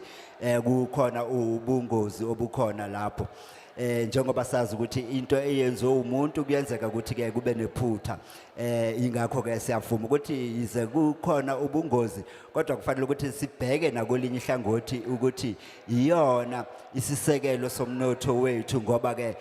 kukhona ubungozi obukhona lapho. Njengoba sazi ukuthi into eyenziwe umuntu kuyenzeka ukuthi ke kube nephutha. Ingakho ke siyavuma ukuthi ize kukhona ubungozi kodwa kufanele ukuthi sibheke nakolinye ihlangothi ukuthi iyona isisekelo somnotho wethu ngoba ke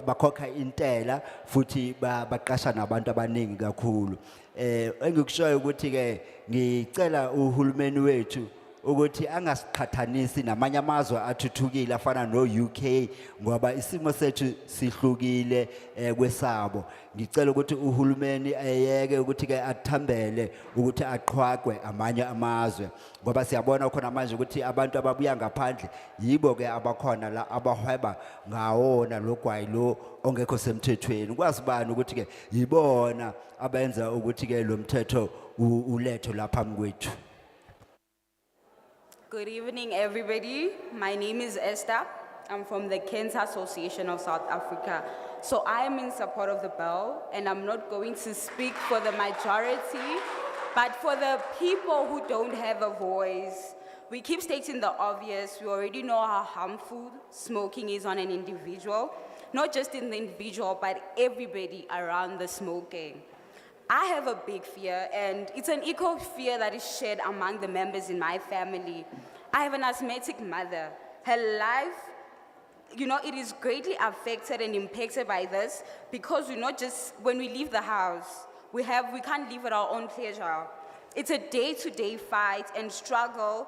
bakhokha intela futhi baqasha nabantu abaningi kakhulu. Engikushoyo ukuthi ke ngicela uhulumeni wethu ukuthi angasiqhathanisi namanye amazwe athuthukile afana no-UK ngoba isimo sethu sihlukile kwesabo. Ngicela ukuthi uhulumeni ayeke ukuthi ke athambele ukuthi aqhwagwe amanye amazwe ngoba siyabona khona manje ukuthi abantu ababuya ngaphandle yibo ke abakhona la abahweba ngawona logwayi lo ongekho semthethweni. Kwazi bani ukuthi ke yibona abenza ukuthi ke lo mthetho uletho lapha kwethu. Good evening, everybody. My name is Esther. I'm from the Cancer Association of South Africa. So I am in support of the bill, and I'm not going to speak for the majority, but for the people who don't have a voice. We keep stating the obvious. We already know how harmful smoking is on an individual, not just in the individual, but everybody around the smoking. I have a big fear, and it's an equal fear that is shared among the members in my family. I have an asthmatic mother. Her life, it is greatly affected and impacted by this because we're not just, when we leave the house, we can't live at our own pleasure. It's a day-to-day fight and struggle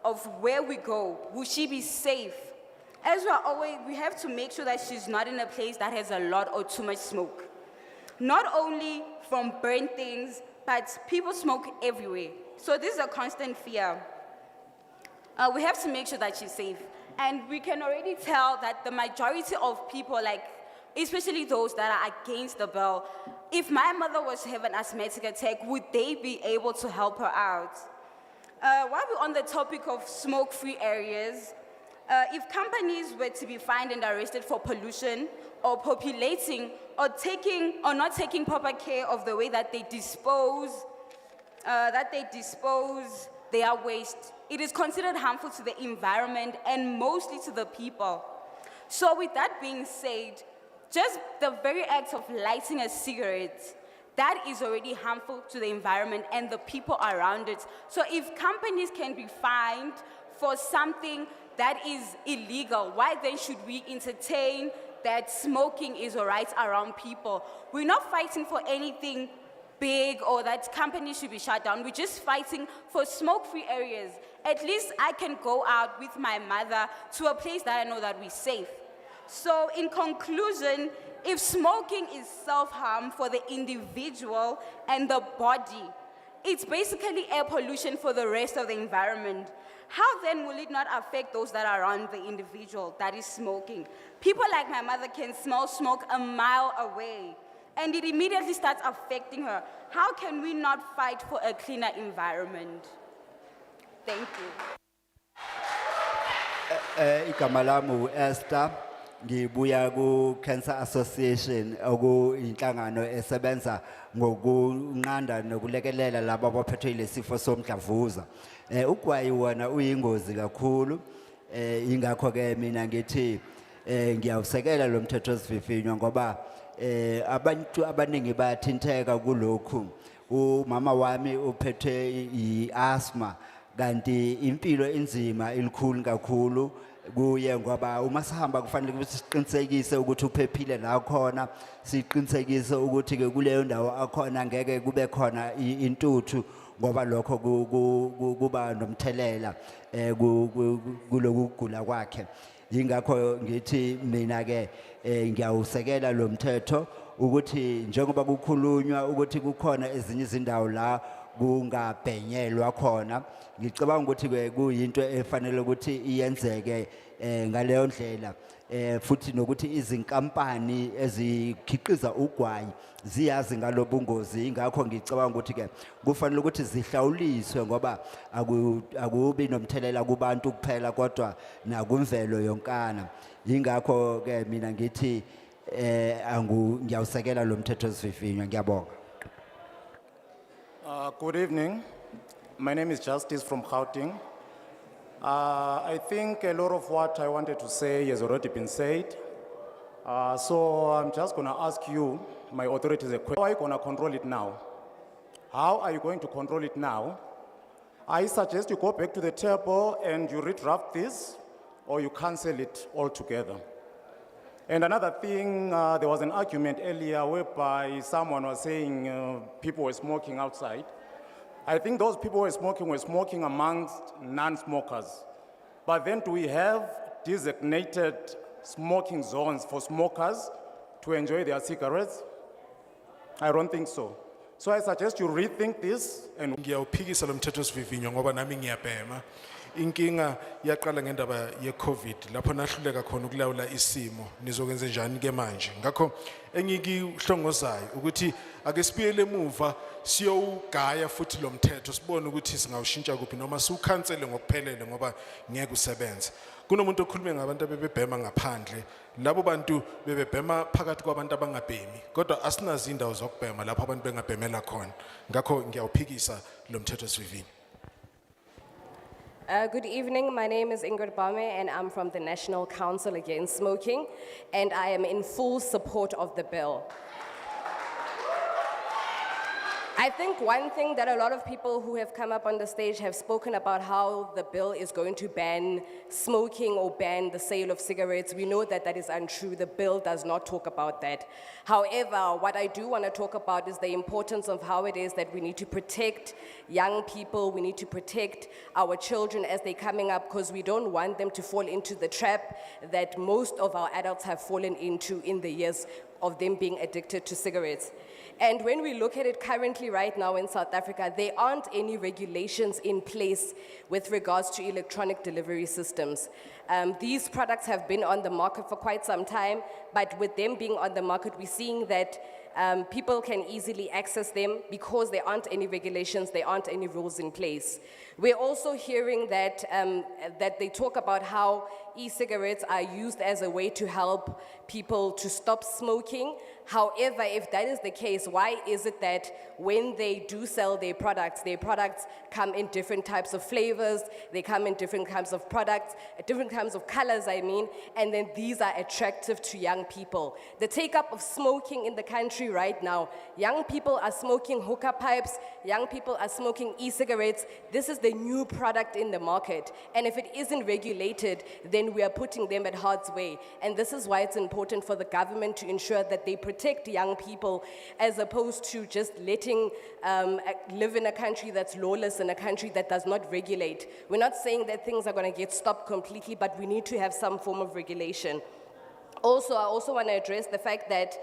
of where we go. Will she be safe? As we have to make sure that she's not in a place that has a lot or too much smoke. Not only from burnt things, but people smoke everywhere. So this is a constant fear. We have to make sure that she's safe. And we can already tell that the majority of people, especially those that are against the bill, if my mother was to have an asthmatic attack, would they be able to help her out? While we're on the topic of smoke-free areas, if companies were to be fined and arrested for pollution or populating or not taking proper care of the way that they dispose their waste, it is considered harmful to the environment and mostly to the people. So with that being said, just the very act of lighting a cigarette, that is already harmful to the environment and the people around it. So if companies can be fined for something that is illegal, why then should we entertain that smoking is all right around people? We're not fighting for anything big or that companies should be shut down. We're just fighting for smoke-free areas. At least I can go out with my mother to a place that I know that we're safe. So in conclusion, if smoking is self-harm for the individual and the body, it's basically air pollution for the rest of the environment. How then will it not affect those that are around the individual that is smoking? People like my mother can smell smoke a mile away, and it immediately starts affecting her. How can we not fight for a cleaner environment? Thank you. Igama lami Esther, ngibuya ku Cancer Association okuyinhlangano esebenza ngokunqanda nokulekelela labo abaphethwe yilesifo somdlavuza. Ugwayi wona uyingozi kakhulu, ingakho ke mina ngithi ngiyawusekela lo mthetho osivivinywa ngoba abantu abaningi bayathinteka kulokhu. Umama wami uphethwe i-asthma kanti impilo inzima ilikhulu kakhulu kuye ngoba uma sihamba kufanele siqinisekise ukuthi uphephile la khona, siqinisekise ukuthi ke kuleyo ndawo akhona ngeke kube khona intuthu ngoba lokho kuba nomthelela kulokugula kwakhe. Yingakho ngithi mina ke ngiyawusekela lo mthetho ukuthi njengoba kukhulunywa ukuthi kukhona ezinye izindawo la kungabhenyelwa khona, ngicabanga ukuthi ke kuyinto efanele ukuthi iyenzeke ngaleyo ndlela, futhi nokuthi izinkampani ezikhiqiza ugwayi ziyazi ngalobungozi. Ingakho ngicabanga ukuthi ke kufanele ukuthi zihlawuliswe ngoba akubi nomthelela kubantu kuphela kodwa nakumvelo yonkana. Ingakho ke mina ngithi ngiyawusekela lo mthetho osivivinywa. Ngiyabonga. Good evening. My name is Justice from Gauteng. I think a lot of what I wanted to say has already been said. So I'm just going to ask you, my authorities, a question. How are you going to control it now? How are you going to control it now? I suggest you go back to the table and you redraft this, or you cancel it altogether. And another thing, there was an argument earlier whereby someone was saying people were smoking outside. I think those people were smoking amongst non-smokers. But then do we have designated smoking zones for smokers to enjoy their cigarettes? I don't think so. So I suggest you rethink this and Ngiyawuphikisa lo mthethosivivinyo ngoba nami ngiyabhema. Inkinga yaqala ngendaba ye-COVID lapho nahluleka khona ukulawula isimo nizokwenza njani ke manje. Ngakho engikuhlongozayo ukuthi ake sibuyele emuva siyowugaya futhi lo mthetho sibone ukuthi singawushintsha kuphi noma siwukhansele ngokuphelele ngoba ngeke usebenze. Kunomuntu okhulume ngabantu abebebhema ngaphandle, labo bantu bebebhema phakathi kwabantu abangabhemi, kodwa asinazi indawo zokubhema lapho abantu bengabhemela khona. Ngakho ngiyawuphikisa lo mthethosivivinyo. Good evening, my name is Ingrid Bame and I'm from the National Council Against Smoking and I am in full support of the bill. I think one thing that a lot of people who have come up on the stage have spoken about how the bill is going to ban smoking or ban the sale of cigarettes. We know that that is untrue. The bill does not talk about that. However, what I do want to talk about is the importance of how it is that we need to protect young people. We need to protect our children as they're coming up because we don't want them to fall into the trap that most of our adults have fallen into in the years of them being addicted to cigarettes. And when we look at it currently right now in South Africa, there aren't any regulations in place with regards to electronic delivery systems. These products have been on the market for quite some time, but with them being on the market, we're seeing that people can easily access them because there aren't any regulations, there aren't any rules in place. We're also hearing that, that they talk about how e-cigarettes are used as a way to help people to stop smoking. However, if that is the case, why is it that when they do sell their products come in different types of flavors, they come in different kinds of products, different kinds of colors, I mean, and then these are attractive to young people. The take-up of smoking in the country right now, young people are smoking hookah pipes, young people are smoking e-cigarettes. This is the new product in the market. And if it isn't regulated, then we are putting them at harm's way. And this is why it's important for the government to ensure that they protect young people as opposed to just letting live in a country that's lawless, in a country that does not regulate. We're not saying that things are going to get stopped completely, but we need to have some form of regulation. Also, I also want to address the fact that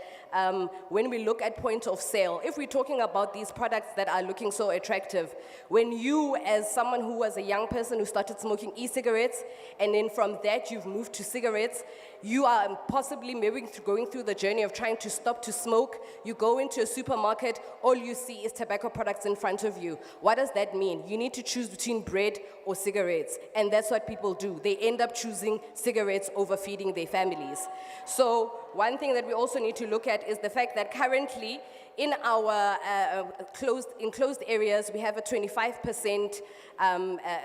when we look at point of sale, if we're talking about these products that are looking so attractive, when you, as someone who was a young person who started smoking e-cigarettes, and then from that you've moved to cigarettes, you are possibly maybe going through the journey of trying to stop to smoke. You go into a supermarket, all you see is tobacco products in front of you. What does that mean? You need to choose between bread or cigarettes, and that's what people do. They end up choosing cigarettes over feeding their families. So one thing that we also need to look at is the fact that currently in our enclosed areas, we have a 25%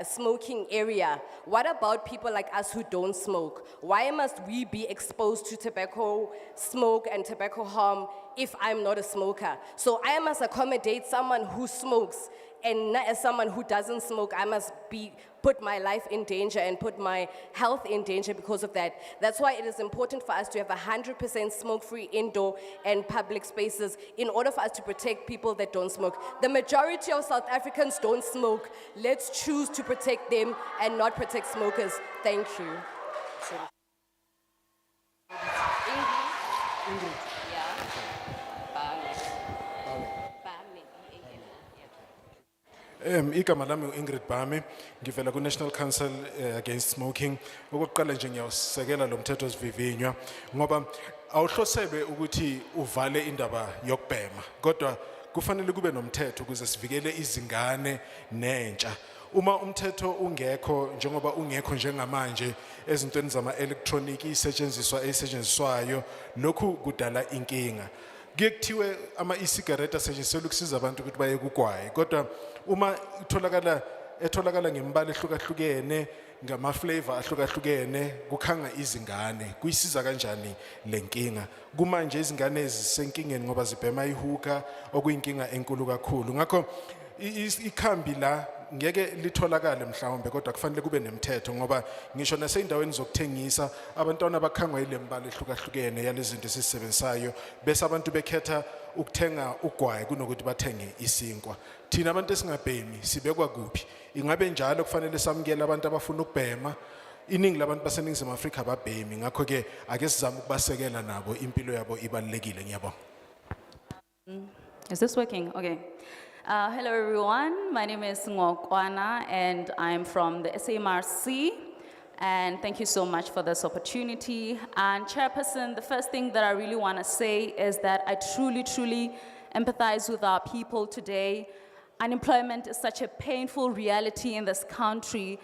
smoking area. What about people like us who don't smoke? Why must we be exposed to tobacco smoke and tobacco harm if I'm not a smoker? So I must accommodate someone who smokes, and not as someone who doesn't smoke, I must put my life in danger and put my health in danger because of that. That's why it is important for us to have 100% smoke-free indoor and public spaces in order for us to protect people that don't smoke. The majority of South Africans don't smoke. Let's choose to protect them and not protect smokers. Thank you. Igama lami Ingrid Bame, ngivela ku National Council Against Smoking. Okokuqala nje ngiyawusekela lo mthethosivivinywa ngoba awuhlosebe ukuthi uvale indaba yokubhema, kodwa kufanele kube nomthetho ukuze sivikele izingane nentsha. Uma umthetho ungekho njengoba ungekho njengamanje ezintweni zama electronic isetshenziswayo, lokhu kudala inkinga. Kuyekuthiwe ama e-cigarette asetshenziswa ukusiza abantu ukuthi baye kugwayi, kodwa uma etholakala ngembala ehlukahlukene ngama flavor ahlukahlukene kukhanga izingane, kuyisiza kanjani lenkinga? Kumanje izingane ezisenkingeni ngoba zibhema ihookah okuyinkinga enkulu kakhulu. Ngakho ikhambi la ngeke litholakale mhlawumbe kodwa kufanele kube nemthetho ngoba ngisho naseyindaweni zokuthengisa abantwana abakhangwa yilembala ehlukahlukene yalezinto esisebenzayo bese abantu bekhetha ukuthenga ugwayi kunokuthi bathenge isinkwa. Thina abantu esingabhemi sibekwa kuphi? Ingabe njalo kufanele samukele abantu abafuna ukubhema? Iningi labantu baseNingizimu Afrika ababhemi, ngakho ke ake sizame ukubasekela nabo impilo yabo ibalekile. Ngiyabonga. Is this working? Okay. Hello everyone, my name is Ngokwana and I'm from the SAMRC, and thank you so much for this opportunity. And Chairperson, the first thing that I really want to say is that I truly empathize with our people today. Unemployment is such a painful reality in this country,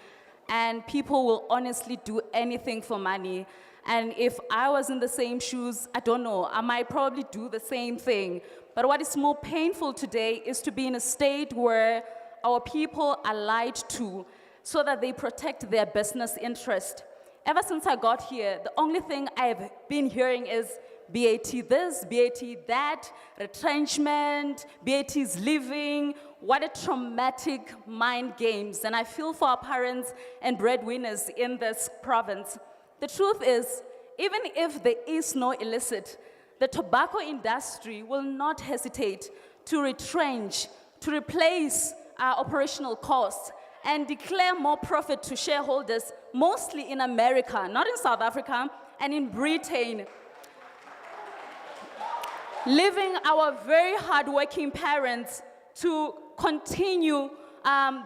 and people will honestly do anything for money. And if I was in the same shoes, I don't know, I might probably do the same thing. But what is more painful today is to be in a state where our people are lied to so that they protect their business interest. Ever since I got here, the only thing I've been hearing is BAT this, BAT that, retrenchment, BAT is leaving. What a traumatic mind games. And I feel for our parents and breadwinners in this province. The truth is, even if there is no illicit, the tobacco industry will not hesitate to retrench, to replace our operational costs, and declare more profit to shareholders, mostly in America, not in South Africa, and in Britain, leaving our very hardworking parents to continue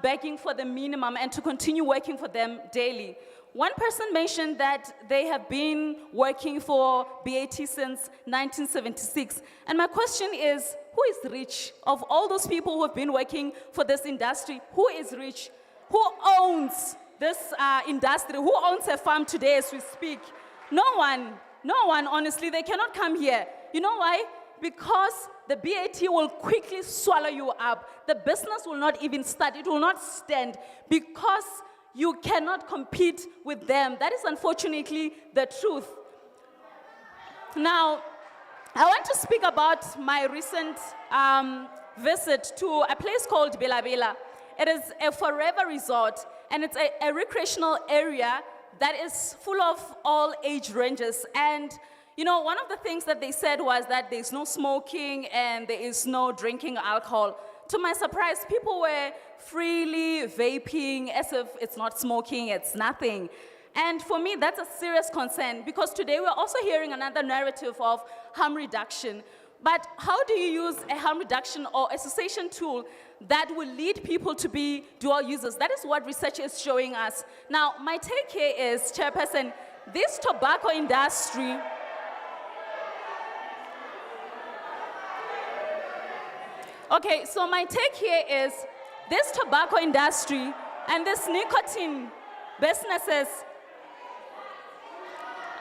begging for the minimum and to continue working for them daily. One person mentioned that they have been working for BAT since 1976. And my question is, who is rich? Of all those people who have been working for this industry, who is rich? Who owns this industry? Who owns a farm today as we speak? No one, honestly, they cannot come here. You know why? Because the BAT will quickly swallow you up. The business will not even start, it will not stand because you cannot compete with them. That is unfortunately the truth. Now, I want to speak about my recent visit to a place called Bela Bela. It is a forever resort, and it's a recreational area that is full of all age ranges. And you know, one of the things that they said was that there's no smoking and there is no drinking alcohol. To my surprise, people were freely vaping as if it's not smoking, it's nothing. And for me, that's a serious concern because today we're also hearing another narrative of harm reduction. But how do you use a harm reduction or a cessation tool that will lead people to be dual users? That is what research is showing us. Now, my take here is, Chairperson, this tobacco industry, okay, so my take here is this tobacco industry and this nicotine businesses.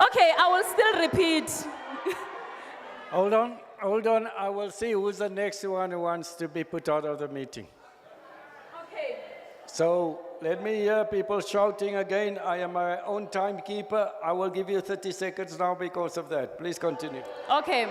Okay, I will still repeat. Hold on, I will see who's the next one who wants to be put out of the meeting. Okay. So let me hear people shouting again. I am my own timekeeper. I will give you 30 seconds now because of that. Please continue. Okay.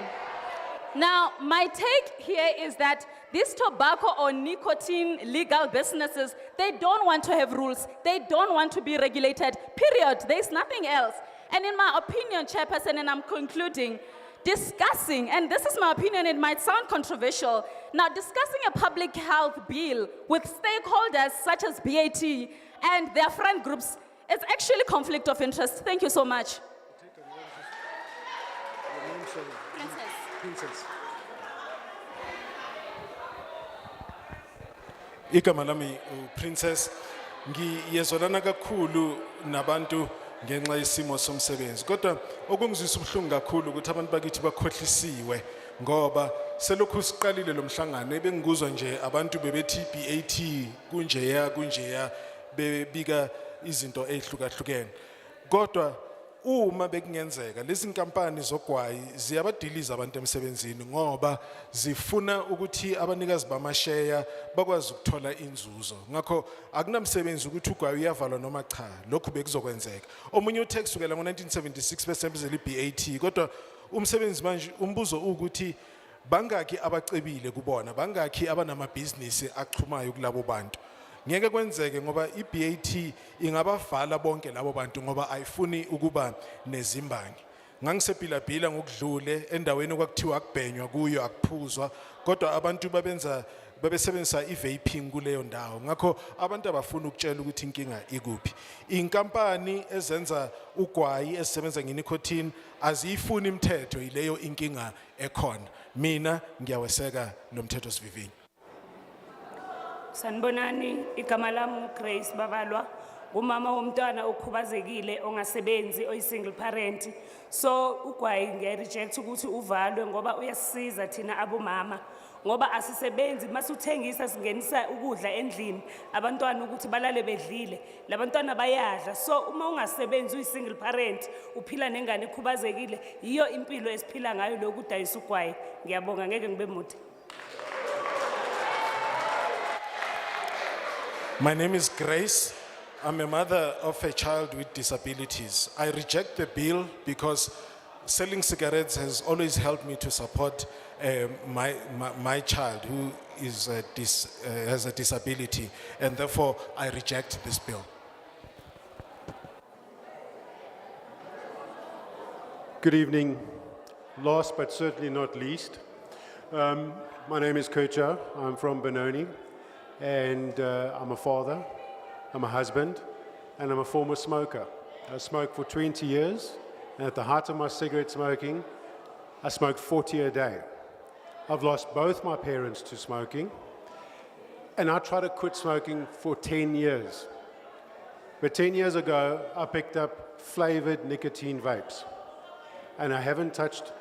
Now, my take here is that these tobacco or nicotine legal businesses, they don't want to have rules. They don't want to be regulated, period. There's nothing else. And in my opinion, Chairperson, and I'm concluding, discussing, and this is my opinion, it might sound controversial, now discussing a public health bill with stakeholders such as BAT and their friend groups is actually conflict of interest. Thank you so much. Princess. Igama lami Princess, ngiyezolana kakhulu nabantu ngenxa yesimo somsebenzi. Kodwa okungizwisa ubuhlungu kakhulu ukuthi abantu bakithi bakhohlisiwe ngoba selokhu siqalile lo mhlangano ebengikuzwa nje abantu bebethi BAT kunjeya bebika izinto ezihlukahlukene. Kodwa uma bekungenzeka lezi inkampani zogwayi ziyabadiliza abantu emsebenzini ngoba zifuna ukuthi abanikazi bamasheya bakwazi ukuthola inzuzo. Ngakho akunamsebenzi ukuthi ugwayi uyavalwa noma cha, lokhu bekuzokwenzeka. Omunye utext kusukela ngo1976 besebenzela iBAT, kodwa umsebenzi manje umbuzo ukuthi bangaki abacebile kubona, bangaki abanamabhizinisi axhumayo kulabo bantu. ngeke kwenzeke ngoba iBAT ingabavala bonke labo bantu ngoba ayifuni ukuba nezimbangi. Ngangisebhilabhila ngokudlule endaweni okwakuthiwa akubhenywa kuyo akuphuzwa kodwa abantu babesebenzisa i-vaping kuleyo ndawo. Ngakho abantu abafuna ukutshela ukuthi inkinga ikuphi. Inkampani ezenza ugwayi ezisebenza ngenicotine aziyifuni imithetho ileyo inkinga ekhona. Mina ngiyaweseka lo mthetho sivivinyo. Sanibonani, igama lami nguGrace Babalwa, umama womntwana okhubazekile ongasebenzi oyi-single parent. So ugwayi ngiya-reject ukuthi uvalwe ngoba uyasisiza thina abomama. Ngoba asisebenzi masuthengisa singenisa ukudla endlini abantwana ukuthi balale bedlile labantwana bayadla. So uma ungasebenzi uyi-single parent uphila nengane ekhubazekile yiyo impilo esiphila ngayo lokudayisa ugwayi. Ngiyabonga ngeke ngibe mude. My name is Grace. I'm a mother of a child with disabilities. I reject the bill because selling cigarettes has always helped me to support my child who is has a disability, and therefore I reject this bill. Good evening. Last but certainly not least, my name is Kocha. I'm from Benoni, and I'm a father, I'm a husband, and I'm a former smoker. I smoked for 20 years, and at the height of my cigarette smoking, I smoked 40 a day. I've lost both my parents to smoking, and I tried to quit smoking for 10 years. But 10 years ago, I picked up flavored nicotine vapes, and I haven't touched.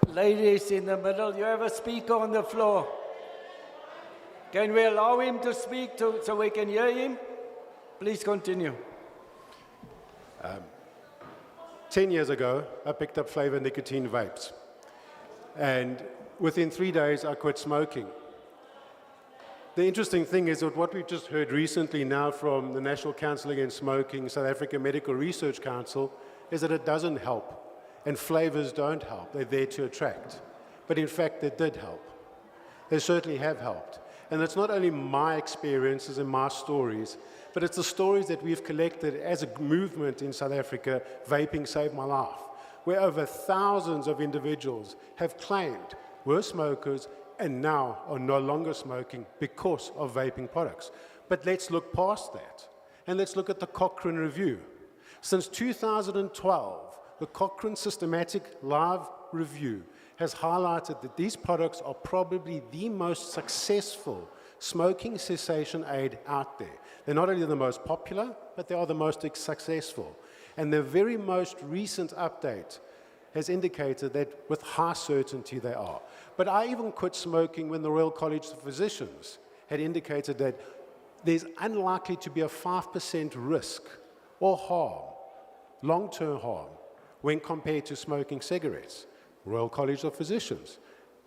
Ladies in the middle, you have a speaker on the floor. Can we allow him to speak so we can hear him? Please continue. 10 years ago, I picked up flavored nicotine vapes. And within 3 days, I quit smoking. The interesting thing is that what we've just heard recently now from the National Council Against Smoking, South Africa Medical Research Council, is that it doesn't help. And flavors don't help. They're there to attract. But in fact, they did help. They certainly have helped. And it's not only my experiences and my stories, but it's the stories that we've collected as a movement in South Africa, Vaping Saved My Life, where over thousands of individuals have claimed were smokers and now are no longer smoking because of vaping products. But let's look past that, and let's look at the Cochrane Review. Since 2012, the Cochrane Systematic Live Review has highlighted that these products are probably the most successful smoking cessation aid out there. They're not only the most popular, but they are the most successful. And the very most recent update has indicated that with high certainty they are. But I even quit smoking when the Royal College of Physicians had indicated that there's unlikely to be a 5% risk or harm, long-term harm, when compared to smoking cigarettes. Royal College of Physicians,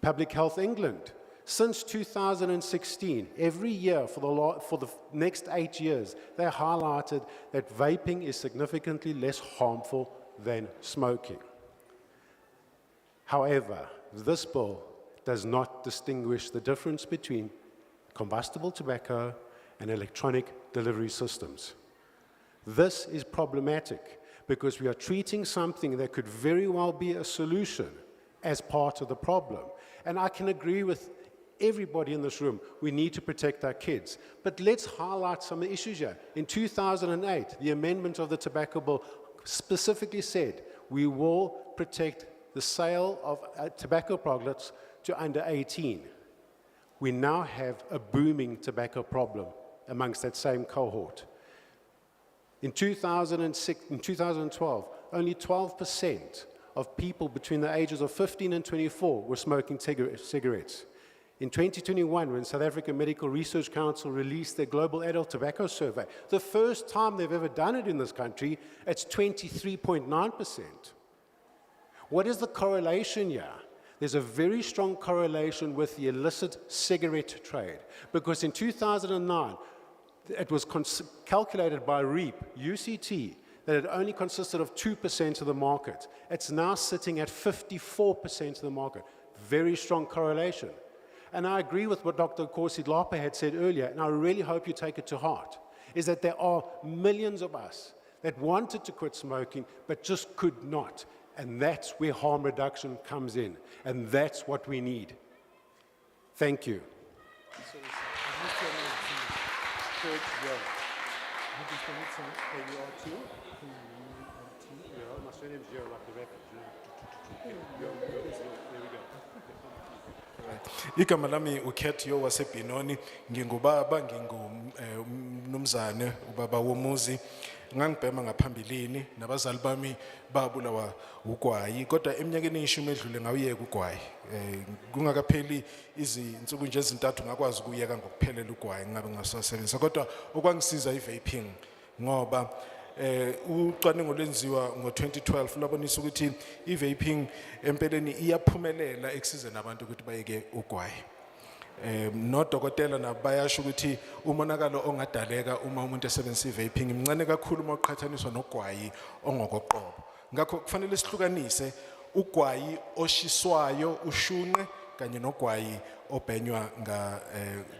Public Health England. Since 2016, every year for the next 8 years, they highlighted that vaping is significantly less harmful than smoking. However, this bill does not distinguish the difference between combustible tobacco and electronic delivery systems. This is problematic because we are treating something that could very well be a solution as part of the problem. And I can agree with everybody in this room, we need to protect our kids. But let's highlight some of the issues here. In 2008, the amendment of the tobacco bill specifically said we will protect the sale of tobacco products to under 18. We now have a booming tobacco problem amongst that same cohort. In 2012, only 12% of people between the ages of 15 and 24 were smoking cigarettes. In 2021, when South Africa Medical Research Council released their Global Adult Tobacco Survey, the first time they've ever done it in this country, it's 23.9%. What is the correlation here? There's a very strong correlation with the illicit cigarette trade, because in 2009, it was calculated by UCT, that it only consisted of 2% of the market. It's now sitting at 54% of the market. Very strong correlation. and I agree with what Dr. Korsi-Lapa had said earlier, and I really hope you take it to heart, is that there are millions of us that wanted to quit smoking but just could not. And that's where harm reduction comes in. And that's what we need. Thank you. Igama lami uKhethiyo waseBinoni, ngingubaba, ngingumnumzane, ubaba womuzi. Ngangibhema ngaphambilini, nabazali bami babulawa ugwayi, kodwa eminyakeni eyishumi edlule ngawuyeka ugwayi. Kungakapheli izinsuku nje ezintathu ngakwazi ukuyeka ngokuphelela ugwayi ngabe ngasasebenzisa, kodwa okwangisiza i-vaping ngoba ucwaningo lwenziwa ngo-2012 lwabonisa ukuthi i-vaping empeleni iyaphumelela ekusizeni abantu ukuthi bayeke ugwayi. Nodokotela nabo bayasho ukuthi umonakalo ongadaleka uma umuntu esebenzisa i-vaping mncane kakhulu uma uqhathaniswa nogwayi ongokoqobo. Ngakho kufanele sihlukanise ugwayi oshiswayo ushunqe kanye nogwayi obhenywa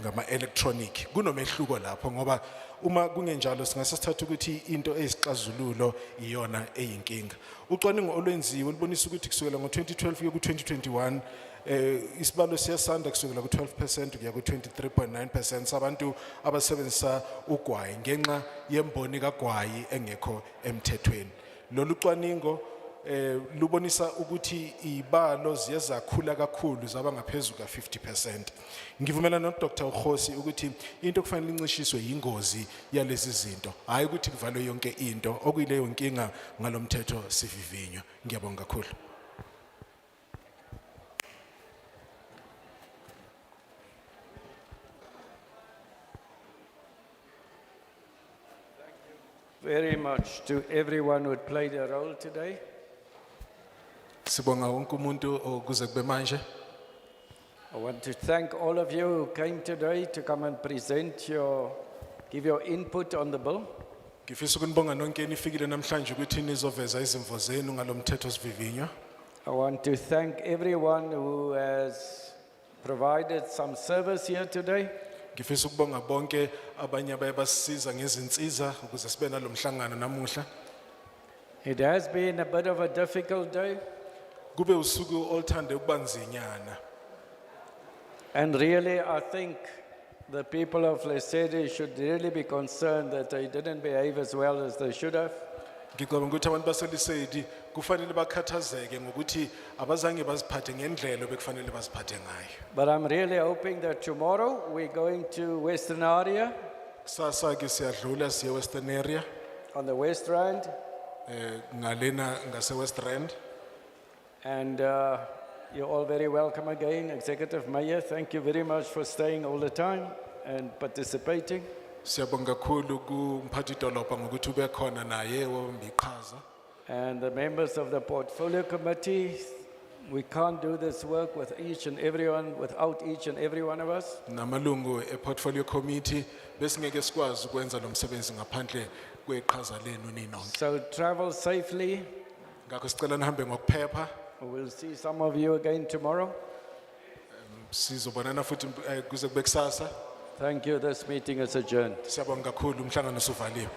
ngama-electronic. Kunomehluko lapho ngoba uma kungenjalo singase sithathe ukuthi into eyisixazululo iyona eyinkinga. Ucwaningo olwenziwe lubonisa ukuthi kusukela ngo-2012 kuya ku-2021 isibalo siyasanda kusukela ku-12% kuya ku-23.9% sabantu abasebenzisa ugwayi ngenxa yemboni kagwayi engekho emthethweni. Lolu cwaningo lubonisa ukuthi ibalo ziyazakhula kakhulu zaba ngaphezulu ka-50%. Ngivumelana noDr. Khosi ukuthi into kufanele incishiswe yingozi yalezi zinto, hayi ukuthi kuvalwe yonke into okuyileyo nkinga ngalomthetho sivivinywa. Ngiyabonga kakhulu. Very much to everyone who played a role today. Sibonga wonke umuntu okuze kube manje. I want to thank all of you who came today to come and give your input on the bill. Ngifisa ukunibonga nonke nifikile namhlanje ukuthi nizoveza izimvo zenu ngalomthetho sivivinywa. I want to thank everyone who has provided some service here today. Ngifisa ukubonga bonke abanye abayabasiza ngezinsiza ukuze sibe nalomhlangano namuhla. It has been a bit of a difficult day. Kube usuku oluthande ukubanzinyana. And really, I think the people of Lesedi should really be concerned that they didn't behave as well as they should have. Ngicabanga ukuthi abantu baseLesedi kufanele bakhathazeke ngokuthi abazange baziphathe ngendlela bekufanele baziphathe ngayo. But I'm really hoping that tomorrow we're going to Western area. Sasa ke siyadlula siye Western area. On the West Rand. Ngalena ngase West Rand. And you're all very welcome again, Executive Mayor. Thank you very much for staying all the time and participating. Siyabonga kakhulu kumphathi dolobha ngokuthi ube khona naye wombiqhaza. And the members of the Portfolio Committee, we can't do this work with each and everyone, without each and every one of us. Namalungu e-Portfolio Committee besingeke sikwazi ukwenza lo msebenzi ngaphandle kweqhaza lenu ninonke. So travel safely. Ngakho sicela nihambe ngokuphepha. We'll see some of you again tomorrow. Sizobonana futhi kuze kube kusasa. Thank you. This meeting is adjourned. Siyabonga kakhulu umhlangano usuvaliwe.